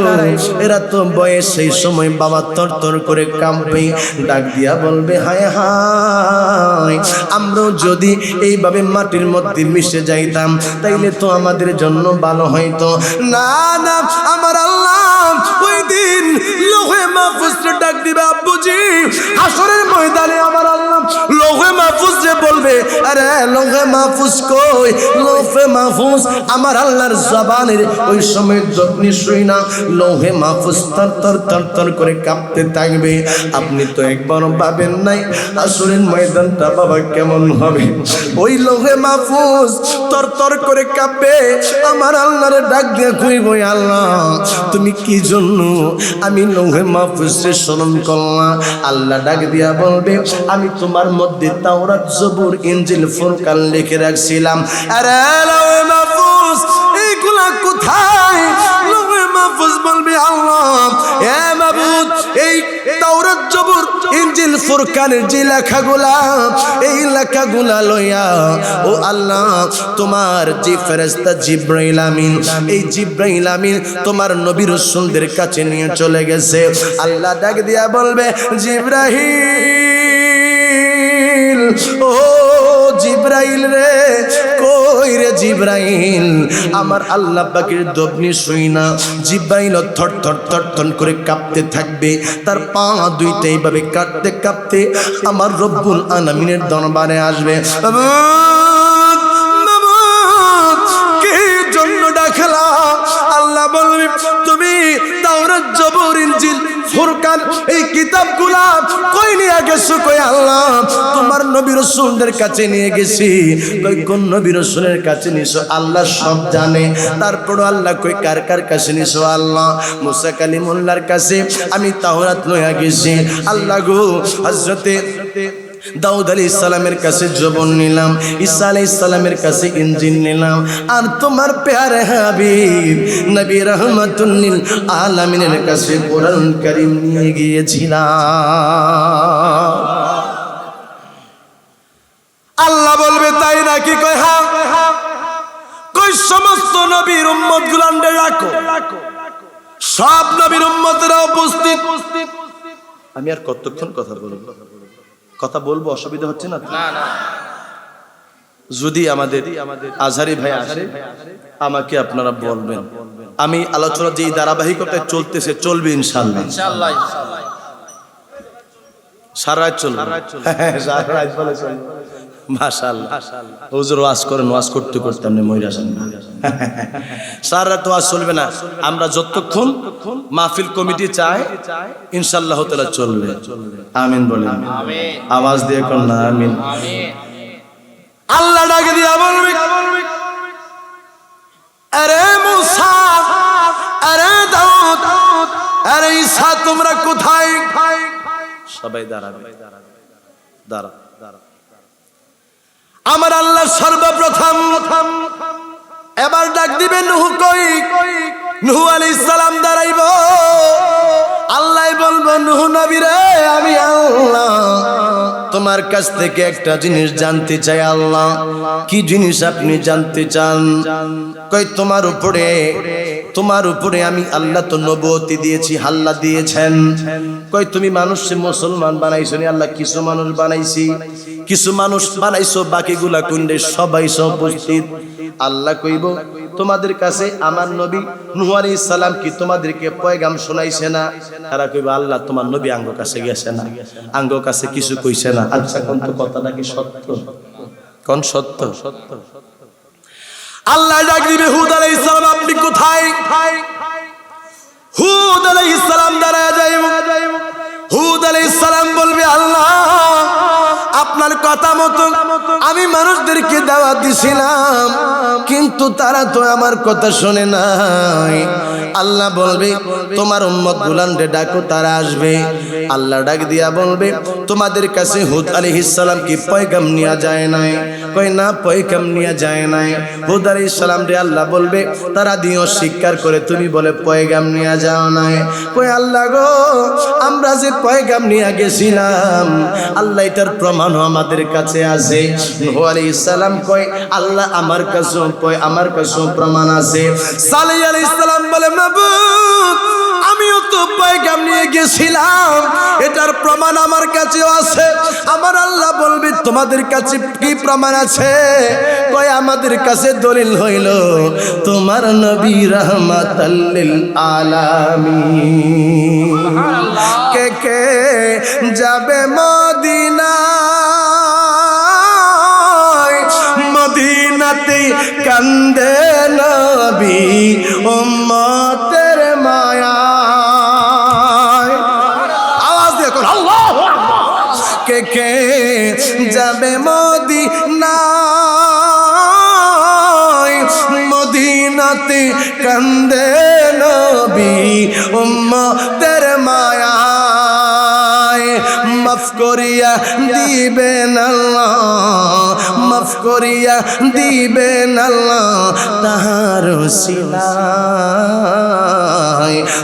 এরা তো বয়স সেই সময় বাবা তরতর করে কাঁপবে, ডাক দিয়া বলবে হায় হায়, আমরাও যদি এইভাবে মাটির মধ্যে মিশে যাইতাম তাইলে তো আমাদের জন্য ভালো হইতো। না না, আমার আল্লাহ ওই দিন লোহে মাহফুজকে ডাক দিবে। আব্বুজি, হাসরের ময়দানে আমার আল্লাহ লোহে মাহফুজ যে বলবে, আরে লোহে মাহফুজ কই? লোহে মাহফুজ আমার আল্লাহর জবানের ওই সময় যখনই শুই না লোহে মাহফুজ তর করে কাঁপতে থাকবে। আপনি তো একবার ভাবেন নাই হাসরের ময়দানটা বাবা কেমন হবে। ওই লোহে মাহফুজ তর করে কাঁপবে। আমার আল্লাহরে ডাক দিয়ে কইব, আল্লাহ তুমি কি জন্য আমি লোহে মাহফুজকে স্মরণ করলাম? আল্লাহ ডাক দিয়া বলবে, আমি তোমার মধ্যে তাওরাত, জবুর, ইনজিল, ফুরকান লিখে রাখছিলাম। আরে লোহে মাহফুজ এইগুলা কোথায়? লোহে মাহফুজ বলবে, আল্লাহ এ মাবুদ, এই তাওরাত, জবুর, ইনজিল, ফুরকানের যে লেখাগুলা, এই লেখাগুলা লইয়া ও আল্লাহ তোমার যে ফেরেশতা জিবরাইল আমিন, এই জিবরাইল আমিন তোমার নবী রাসূলদের কাছে নিয়ে চলে গেছে। আল্লাহ ডাক দিয়া বলবে, জিবরাইল, ও জিবরাইল রে, কই রে জিবরাইল? আমার আল্লাহ পাকের দবনি শুই না জিবরাইল থর থর করে কাঁপতে থাকবে। তার পা দুইটা এইভাবে কাঁপতে কাঁপতে আমার রব্বুল আলামিনের দরবারে আসবে। কি জন্য ডাকলা? আল্লাহ বলবে, তুমি তাওরাত, জবুর, ইনজিল, ফুরকান এই কিতাবগুলা কই নিয়ে গেছো? কই আল্লাহ তোমার নবী রাসূলদের কাছে নিয়ে গেছি। কই কোন নবী রাসূলের কাছে নিছো? আল্লাহ সব জানে। তারপর আল্লাহ কই কার কার কাছে নিছো? আল্লাহ মুসা কালিমুল্লাহর কাছে আমি তাওরাত লইয়া গেছি। আল্লাহ গো, হযরতে দাউদ আলাইহিস সালামের কাছে জবর নিলাম, ঈসা আলাইহিস সালামের কাছে ইনজিল নিলাম, আর তোমার প্যারে হাবিব নবী রাহমাতুল লিল আলামিনের কাছে কোরআন কারীম নিয়ে গিয়েছিলাম। আল্লাহ বলবে, তাই নাকি? কই হ্যাঁ। কই সমস্ত নবীর উম্মতগুলো আন্ডে রাখো, সব নবীর উম্মতরা উপস্থিত। আমি আর কতক্ষণ কথা বলবো? কথা বলবো, অসুবিধা হচ্ছে না? না। যদি আমাদের আজহারি ভাই আসে আমাকে আপনারা বলবেন। আমি আলোচনা যে ধারাবাহিকতায় চলতেছে চলবে ইনশাআল্লাহ। সারা রাত চলবে। সারা রাত বলে চলবে। মাশাআল্লাহ হুজুর ওয়াজ করেন, ওয়াজ করতে করতে আপনি মইরা যান না। সারা রাত ওয়াজ চলবে না, আমরা যতক্ষণ মাহফিল কমিটি চায় ইনশাআল্লাহ তাআলা চলবে। আমিন বলেন, আমিন, আওয়াজ দিয়ে কোন না আমিন। আমিন। আল্লাহ ডাকে দিয়া বলবে, আরে মুসা, আরে দাউদ, আরে ঈসা তোমরা কোথায়? সবাই দাঁড়াবে, দাঁড়া। আমার আল্লাহ সর্বপ্রথম এবার ডাক দিবেন নূহ কই? নূহ আলাইহিস সালাম দাঁড়াইব। আল্লাহ বলবো, নূহ নবী রে, আমি আল্লাহ তোমার কাছ থেকে একটা জিনিস জানতে চাই। আল্লাহ কি জিনিস আপনি জানতে চান? কই তোমার উপরে আমি আল্লাহ তো নবুয়তি দিয়েছি, আল্লাহ দিয়েছেন। কই তুমি মানুষকে মুসলমান বানাইছো নি? আল্লাহ কিছু মানুষ বানাইছি, কিছু মানুষ বানাইছো, বাকিগুলা কুন্ডে সবাই সব উপস্থিত। আল্লাহ কইব, তোমাদের কাছে আমার নবী নূহ আলাইহিস সালাম কি তোমাদেরকে পয়গাম শোনাইছে না? তারা কইব, আল্লাহ তোমার নবী আঙ্গ কাছে গেছে না, আঙ্গ কাছে কিছু কইছে না। আচ্ছা কোন তো কথাটা কি সত্য? কোন সত্য? আল্লাহ ডাক দিবে, হুদ আলাইহিস সালাম আপনি কোথায়? হুদ আলাইহিস সালাম দাঁড়ায় যাইব। হুদ আলাইহিস সালাম বলবে, আল্লাহ আপনার কথা মতো আমি মানুষদেরকে দাওয়াত দিছিলাম, কিন্তু তারা তো আমার কথা শোনে নাই। আল্লাহ বলবে, তোমার উম্মত গুলানরে ডাকো, তারা আসবে। আল্লাহ ডাক দিয়া বলবে, তোমাদের কাছে হুদ আলাইহিস সালাম কি পয়গাম নিয়ে যায় নাই? কই না, পয়গাম নিয়ে যায় নাই। হুদ আলাইহিস সালাম রে আল্লাহ বলবে, তারা দিও স্বীকার করে তুমি বলে পয়গাম নিয়ে যাও নাই। কই আল্লাহ গো, আমরা যে পয়গাম নিয়ে গেছিলাম আল্লাহ এটার প্রমাণও আমাদের কাছে আছে। নূহ আলাইহিস সালাম কই, আল্লাহ আমার কাছেও প্রমাণ আছে। সালেহ আলাইহিস সালাম বলে, মাবুদ আমিও তো পয়গাম নিয়ে গেছিলাম, এটার প্রমাণ আমার কাছেও আছে। আমার আল্লাহ বলবে, তোমাদের কাছে কি প্রমাণ আছে? কই আমাদের কাছে দলিল হইল তোমার নবী রাহমাতাল লিল আলামিন। কে কে যাবে মদিনাতে কান্দে নবী উম্মতের মায়ায়। আওয়াজ দিয়ে কোন আল্লাহু আকবার। কে কে যাবে মদিনাতে কান্দে নবী উম্মতের মায়ায়। মাফ করিয়া দিবেন আল্লাহ, মাফ করিয়া দিবেন আল্লাহ তাহার ওসিলায়।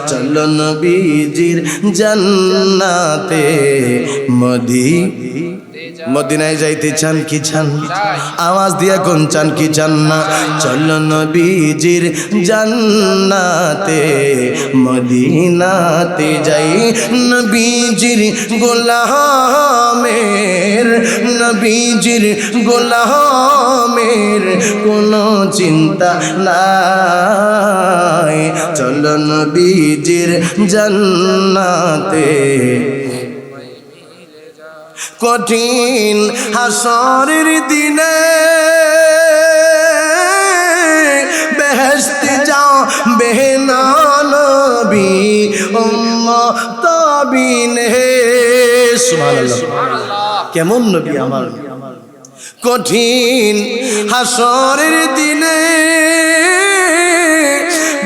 চলো নবীজির জান্নাতে মদিনায় যাইতে চান কি চান? আওয়াজ দিয়া কোন চান কি চান না? চলো নবীজির জান্নাতে মদিনাতে যাই। নবীজির গোলামের কোনো চিন্তা নাই। চলো নবীজির জান্নাতে। কঠিন হাসরের দিনে বেহেশতে যাবে না নবী উম্মত বিনে। সুবহানাল্লাহ, কেমন নবী আমার। কঠিন হাসরের দিনে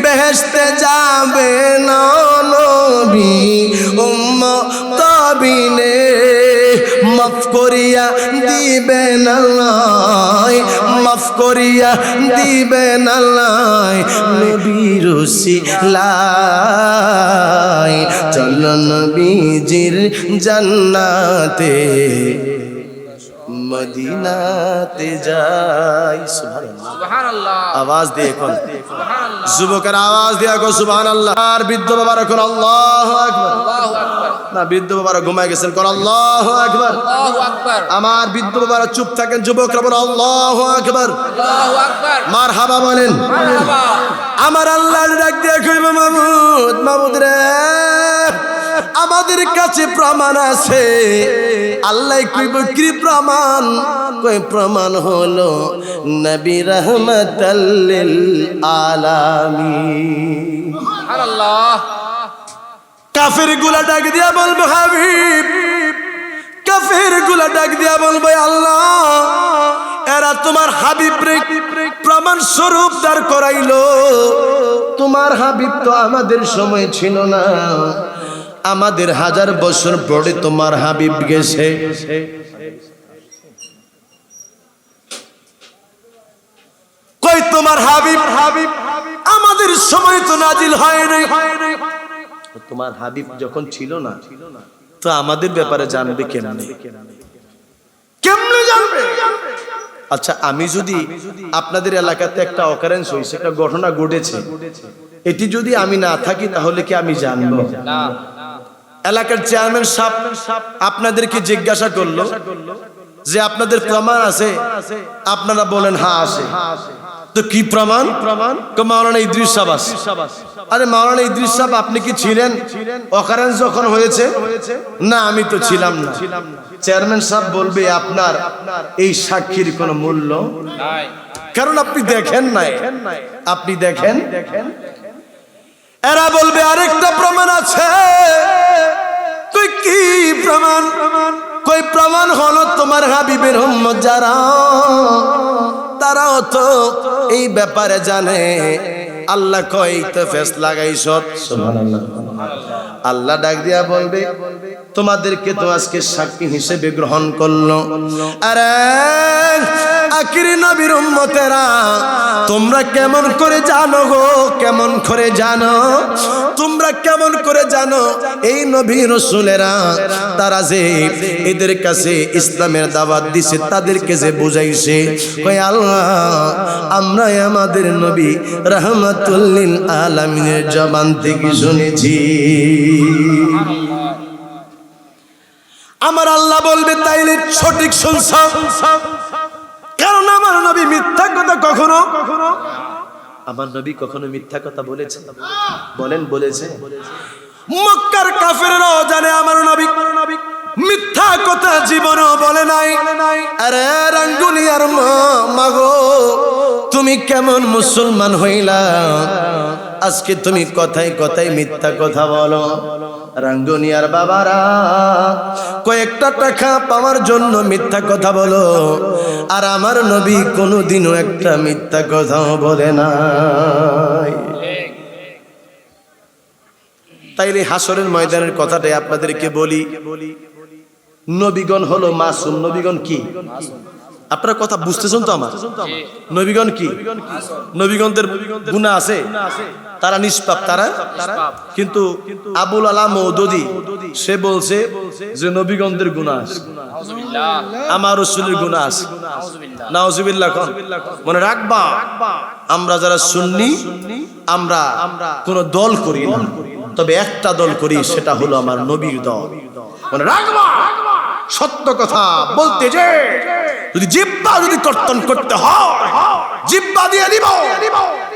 বেহেশতে যাবে না নবী উম্মত বিনে। মাফ করিয়া দিবেন আল্লাহ, মাফ করিয়া দিবেন আল্লাহ নবীর ওসিলায়। চলো নবীজির জান্নাতে মদিনাতে যাই। সুবহানাল্লাহ, আওয়াজ দিয়ে কোন যুবকের আওয়াজ দিয়ে কো সুবহানাল্লাহ। আর বৃদ্ধ বাবারা কোন আল্লাহু আকবার। না, বৃদ্ধ বাবারা ঘুমায় গেছেন, কোন আল্লাহু আকবার। আমার বৃদ্ধ বাবারা চুপ থাকেন, যুবকরা বলেন আল্লাহু আকবার। মারহাবা বলেন। আমার আল্লাহ ডাক দিয়ে কইব, মাবুদ রে, আমাদের কাছে প্রমাণ আছে আল্লাহ কইব কি প্রমাণ? কই প্রমাণ হলো নবী রহমাতাল লিল আলামিন। সুবহানাল্লাহ। কাফের গুলা ডাক দিয়া বলবে হাবিব, কাফের গুলা ডাক দিয়া বলবে আল্লাহ, এরা তোমার হাবিব রে প্রমাণ স্বরূপ দাঁড় করাইলো। তোমার হাবিব তো আমাদের সময় ছিল না, আমাদের 1000 বছর পরে তোমার হাবিব গেছে। কই তোমার হাবিব আমাদের সময় তো নাজিল হয় নাই। তোমার হাবিব যখন ছিল না তো আমাদের ব্যাপারে জানবে কেমনে? কেমনে জানবে? আচ্ছা, আমি যদি আপনাদের এলাকাতে একটা অকারেন্স হয়েছে, একটা ঘটনা ঘটেছে, এটি যদি আমি না থাকি তাহলে কি আমি জানবো? না। এলাকার চেয়ারম্যান সাহেব আপনাদেরকে জিজ্ঞাসা করলো যে আপনাদের প্রমাণ আছে? আপনারা বলেন হ্যাঁ আছে। তো কি প্রমাণ? মাওলানা ইদ্রিস সাহেব আছে। আরে মাওলানা ইদ্রিস সাহেব আপনি কি ছিলেন অকারেন্স যখন হয়েছে? না, আমি তো ছিলাম না। চেয়ারম্যান সাহেব বলবে আপনার এই সাক্ষীর কোনো মূল্য নাই, কারণ আপনি দেখেন নাই। আপনি দেখেন। এরা বলবে আরেকটা প্রমাণ আছে। কই কি প্রমাণ? কই প্রমাণ হলো তোমার হাবিবের উম্মত যারা, তারাও তো এই ব্যাপারে জানে। আল্লাহ কই তো ফেস লাগাইছ। সুবহানাল্লাহ। আল্লাহ ডাক দিয়া বলবে তোমাদেরকে তো আজকে সাক্ষী হিসেবে গ্রহণ করলো। আরে আখিরি নবীর উম্মতেরা, তোমরা কেমন করে জানো গো? কেমন করে জানো? তোমরা কেমন করে জানো এই নবী রাসূলেরা তারা যে এদের কাছে ইসলামের দাওয়াত দিছে, তাদেরকে যে বুঝাইছে, কই আল্লাহ আমরা আমাদের নবী রাহমাতুল লিল আলামিনের জবান থেকে শুনেছি। আমার আল্লাহ বলবে তাইলে সঠিক শুনছ, কারণ আমার নবী মিথ্যা কথা কখনো আমার নবী কখনো মিথ্যা কথা বলেছে? বলেন বলেছে? মক্কার কাফেররাও জানে আমার নবী মিথ্যা কথা জীবনেও বলে নাই। আরে রাঙ্গুনিয়ার মাগো, তুমি কেমন মুসলমান হইলা? আজকে তুমি কথায় কথায় মিথ্যা কথা বলো। রাঙ্গুনিয়ার বাবারা, কয়েকটা টাকা পাওয়ার জন্য মিথ্যা কথা বলো, আর আমার নবী কোনোদিনও একটা মিথ্যা কথাও বলে নাই। তাইলে হাসরের ময়দানের কথাটাই আপনাদেরকে বলি। নবীগণ হলো মাসুম। নবীগণ কি? আপনারা কথা বুঝতেছেন তো আমার? নবীগণ কি? নবীগণদের গুনাহ আছে, তারা নিষ্পাপ, তারা কিন্তু আবুল আলা মওদুদি সে বলছে যে নবীগণদের গুনাহ আছে, আমার রাসূলের গুনাহ আছে। নাউজুবিল্লাহ। মনে রাখবা, আমরা যারা সুন্নি, আমরা কোন দল করি না, তবে একটা দল করি, সেটা হলো আমার নবীর দল। মনে রাখবা, সত্য কথা বলতে যে যদি জিহ্বা যদি কর্তন করতে হয় জিহ্বা দিয়ে দিব,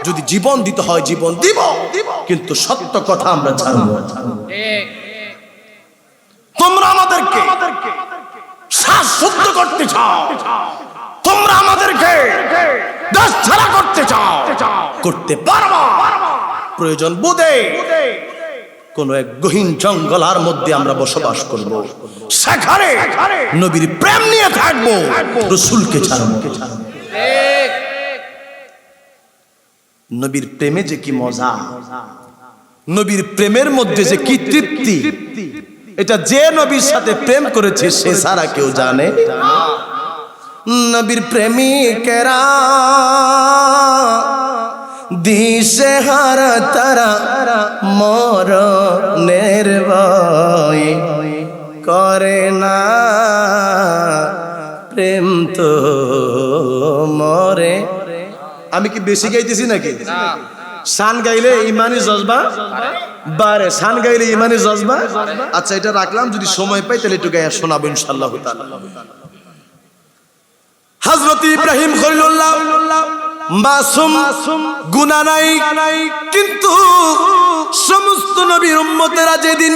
যদি জীবন দিতে হয় জীবন দিব, কিন্তু সত্য কথা আমরা ছাড়ব না। তোমরা আমাদেরকে শ্বাসরুদ্ধ করতে চাও, তোমরা আমাদেরকে দেশ ছাড়া করতে চাও, করতে পারবা। প্রয়োজন বোধে কোন এক গহীন জঙ্গলার মধ্যে আমরা বসবাস করব, সেখানে নবীর প্রেম নিয়ে থাকবো, রাসূলকে ছাড়বো। নবীর প্রেমে যে কি মজা, নবীর প্রেমের মধ্যে যে কি তৃপ্তি, এটা যে নবীর সাথে প্রেম করেছে সে ছাড়া কেউ জানে। নবীর প্রেমিকেরা দিশে হারা তারা মরণের ভয় করে না, প্রেম তো মরে। আমি কি বেশি গাইতেছি নাকি? শান গাইলে ইমানি জজবা বারে, শান গাইলে ইমানি জজবা। আচ্ছা, এটা রাখলাম, যদি সময় পাই তাহলে একটু গায়ে শোনাবো ইনশাআল্লাহ তাআলা। হযরত ইব্রাহিম খলিলুল্লাহ মাসুম, গুনাহ নাই, কিন্তু সমস্ত নবীর উম্মতেরা যেদিন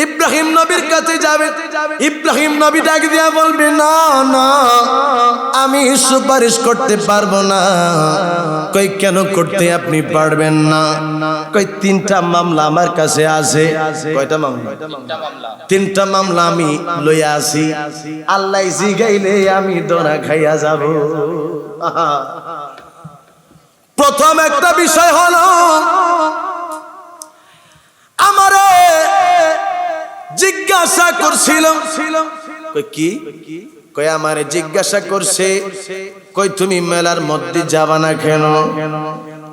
ইব্রাহিম নবীর কাছে যাবে, ইব্রাহিম নবী ডাক দিয়া বলবে, না না আমি সুপারিশ করতে পারবো না। কই কেন করতে আপনি পারবেন না? কই তিনটা মামলা আমার কাছে আছে। কয়টা মামলা? তিনটা মামলা আমি লইয়া আছি, আল্লাহ জিগাইলে আমি দোনা খাইয়া যাব। প্রথম একটা বিষয় হলো আমারে জিজ্ঞাসা করছিল। কই কি? কই আমারে জিজ্ঞাসা করছে, কই তুমি মেলার মধ্যে যাবা না কেন?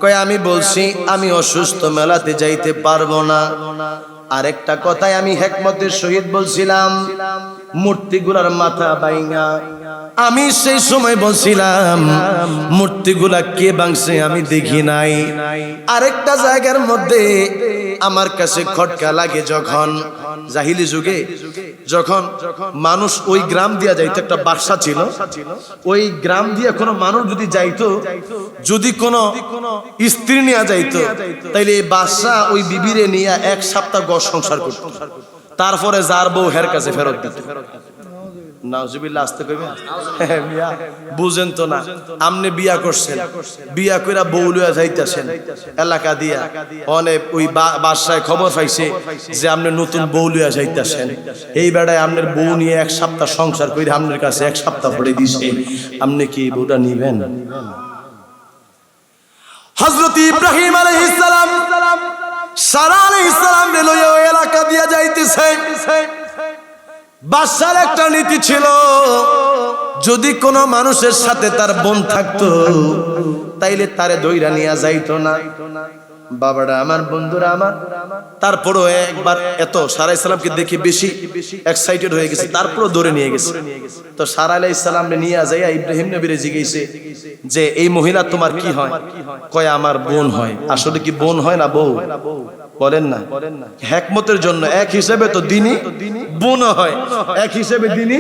কই আমি বলছি আমি অসুস্থ, মেলাতে যাইতে পারবো না। আরেকটা কথাই আমি হিকমতের সহিত বলছিলাম, মূর্তিগুলার মাথা বাইঙা। আমি সেই সময় বলছিলাম মূর্তিগুলা কে ভাঙছে আমি দেখি নাই। আরেকটা জায়গার মধ্যে আমার কাছে খটকা লাগে, যখন জাহিলি যুগে যখন মানুষ ওই গ্রাম দিয়া যাইতো, একটা বাদশা ছিল, ওই গ্রাম দিয়া কোনো মানুষ যদি যাইতো, যদি কোনো স্ত্রী নিয়ে যাইতো, তাইলে এই বাদশা ওই বিবিরে নিয়ে 1 সপ্তাহ ঘর সংসার করত, তারপরে যার বউ হের কাছে ফেরত দিত। নাউজুবিল্লাহ, আসতে কইবেন মিয়া, বুঝেন তো না? আপনি বিয়া করছেন, বিয়া কইরা বউ লইয়া যাইতাছেন এলাকা দিয়া, অনেক ওই বাদশায় খবর পাইছে যে আপনি নতুন বউ লইয়া যাইতাছেন। এই বেড়ায় আপনার বউ নিয়ে 1 সপ্তাহ সংসার কইরা আপনার কাছে 1 সপ্তাহ পরে দিছে, আপনি কি বউটা নিবেন? হযরত ইব্রাহিম আলাইহিস সালাম সারা আলাইহিস সালাম লইয়া ওই এলাকা দিয়া যাইতেছে। বাদশার একটা নীতি ছিল, যদি কোনো মানুষের সাথে তার বোন থাকতো তাইলে তারে দইরা নিয়ে যাইতো না। বাবারা আমার, বন্ধুরা আমার, তারপরও একবার এত সারা ইসলামকে দেখে বেশি এক্সাইটেড হয়ে গেছে, তারপরও ধরে নিয়ে গেছে। তো সারা আলাইহিস সালাম নিয়ে যাইয়া ইব্রাহিম নবীরে জিজ্ঞাসে যে এই মহিলা তোমার কি হয়? কয় আমার বোন হয়। আসলে কি বোন হয় না বউ? বলেন না। হিকমতের জন্য এক হিসেবে তো দিনী বোন হয়, এক হিসেবে দিনী।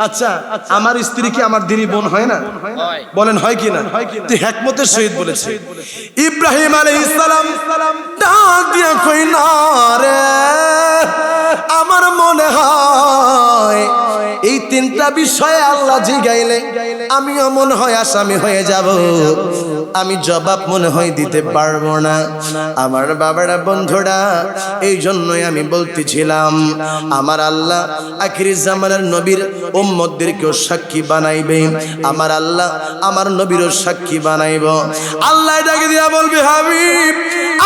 আচ্ছা, আমার স্ত্রী কি আমার দিনী বোন হয় না? বলেন হয় কি না? তো হিকমতের সহিত বলেছে। ইব্রাহিম আলাইহিস সালাম ডাক দিয়া কই, না রে, আমার মনে হয় এই তিনটা বিষয়ে আল্লাহ জিগাইলে আমিও মনে হয় আসামি হয়ে যাব, আমি জবাব মনে হয় দিতে পারবো না। আমার বাবারা, বন্ধুরা, এই জন্যই আমি বলতেছিলাম আমার আল্লাহ আখির জামানের নবীর উম্মতদেরকেও সাক্ষী বানাইবে, আমার আল্লাহ আমার নবীরও সাক্ষী বানাইব। আল্লাহ ডাকে দিয়া বলবে, হাবিব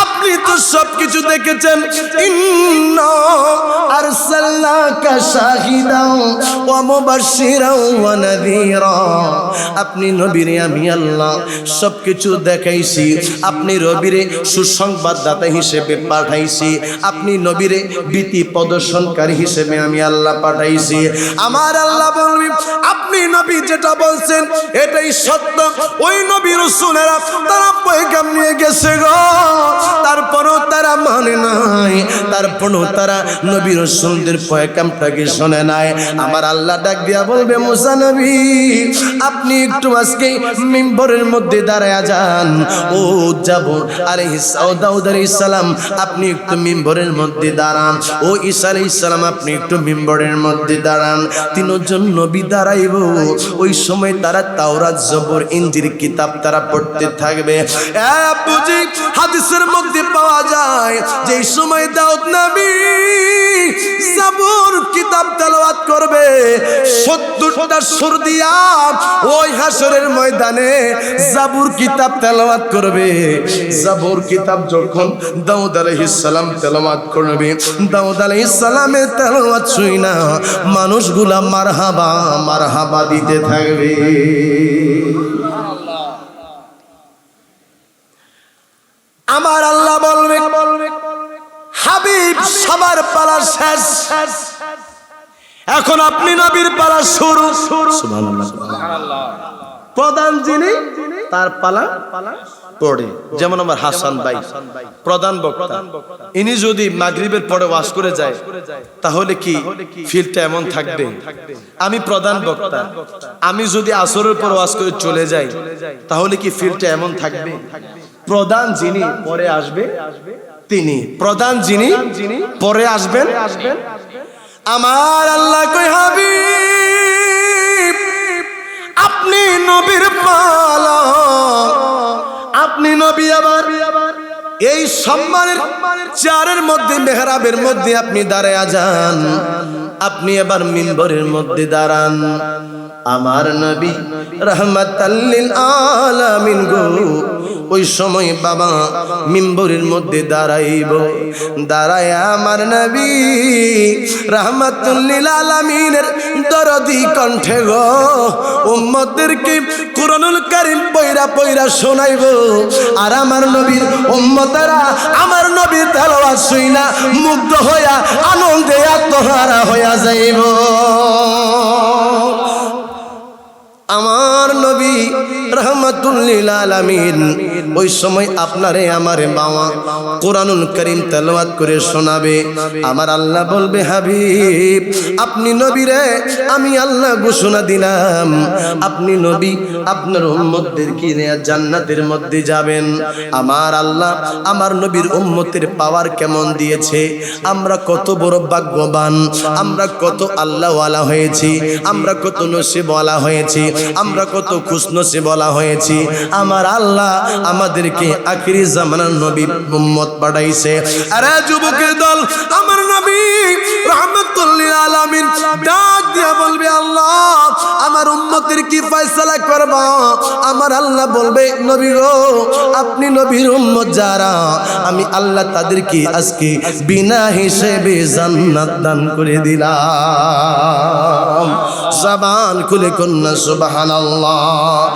আপনি তো সবকিছু দেখেছেন, ইন্না আরসালনাকা শাহিদাও ওয়া মুবাশশিরাও ওয়া নাযীরা। আপনি নবীরে আমি আল্লাহ সবকিছু দেখাইছি, আপনি নবীরে সুসংবাদদাতা হিসেবে পাঠাইছি, আপনি নবীরে ভীতি প্রদর্শনকারী হিসেবে আমি আল্লাহ পাঠাইছি। আমার আল্লাহ বলবি আপনি নবী যেটা বলছেন এটাই সত্য। ওই নবী রাসূলেরা তারা পয়গাম নিয়ে গেছে গো, তারপরও তারা মানে নাই, তারপরও তারা নবী রাসূলদের পয়গামটাকে শুনে নাই। আমার আল্লাহ ডাক দিয়া বলবে, মুসা নবী আপনি একটু আজকে মিম্বরের মধ্যে দাঁড়ায়া যান। ও জাবর আলাইহিস দাউদ আলাইহিস সালাম আপনি একটু মিম্বরের মধ্যে দাঁড়ান। ও ঈসা আলাইহিস সালাম আপনি একটু মিম্বরের মধ্যে দাঁড়ান। তিনজন নবী দাঁড়াইব। ওই সময় তারা তাওরাত, জবর, ইনজিল কিতাব তারা পড়তে থাকবে। বুঝি হাদিসের মধ্যে পাওয়া যায় যে এই সময় দাউদ নবী জবর কিতাব তেলাওয়াত করবে 70টা সুর দিয়া ওই হাসরের ময়দানে জাবুর কিতাব তেলাওয়াত করবে। জাবুর কিতাব যখন দাউদ আলাইহিস সালাম তেলাওয়াত করবে, দাউদ আলাইহিস সালামের তেলাওয়াত শুইনা মানুষগুলা মারহাবা মারহাবা দিতে থাকবে। আমার আল্লাহ বলবে, হাবিব সবার পালা শেষ, এখন আপনি নবীর পালা শুরু। সুবহানাল্লাহ। প্রধান যিনি তার পালা পড়ে। যেমন আমার হাসান ভাই প্রধান বক্তা, ইনি যদি মাগরিবের পরে ওয়াজ করে যায় তাহলে কি ফিলটা এমন থাকবে? আমি প্রধান বক্তা, আমি যদি আসরের পর ওয়াজ করে চলে যাই তাহলে কি ফিলটা এমন থাকবে? প্রধান যিনি পরে আসবে তিনি, প্রধান যিনি পরে আসবেন। আমার আল্লাহ কই হাবিব আপনি নবীর পালা, আপনি নবী আবার এই সম্মানের চেয়ারের মধ্যে মেহরাবের মধ্যে আপনি দাঁড়ায়া যান, আপনি এবার মিম্বরের মধ্যে দাঁড়ান। আমার নবী রাহমাতাল লিল আলামিন গো ওই সময় বাবা মিম্বরের মধ্যে দাঁড়াইব, দাঁড়ায় আমার নবী রাহমাতুল লিল আলামিনের দরদি কণ্ঠে গো উম্মতদেরকে কুরআনুল কারীম পয়রা পয়রা শোনাইব। আর আমার নবীর উম্মতেরা আমার নবীর তেলাওয়াত শুইনা মুগ্ধ হইয়া আনন্দে আত্মহারা হইয়া যাইব। আমার নবী রাহমাতুল লিল আলামিন ওই সময় আপনারে আমারে বাবা কুরআনুল কারীম তেলাওয়াত করে শোনাবে। আমার আল্লাহ বলবে হাবিব আপনি নবী রে, আমি আল্লাহ ঘোষণা দিলাম আপনি নবী আপনার উম্মতদেরকে নিয়ে জান্নাতের মধ্যে যাবেন। আমার আল্লাহ আমার নবীর উম্মতের পাওয়ার কেমন দিয়েছে, আমরা কত বড় ভাগ্যবান, আমরা কত আল্লাহওয়ালা হয়েছি, আমরা কত নসিবওয়ালা হয়েছি, আমরা কত খুশনসিব বলা হয়েছি। আমার আল্লাহ আমাদেরকে আখিরি জামানার নবী উম্মত পাঠাইছে। আরে যুবকের দল আমার নবী রাহমাতুল লিল আলামিন ডাক দিয়া বলবে আল্লাহ আমার উম্মতের কি ফয়সালা করব? আমার আল্লাহ বলবে নবী গো আপনি নবীর উম্মত যারা আমি আল্লাহ তাদেরকে আজকে বিনা হিসেবে জান্নাত দান করে দিলাম। জবান খুলে কন্যা সুবহানাল্লাহ।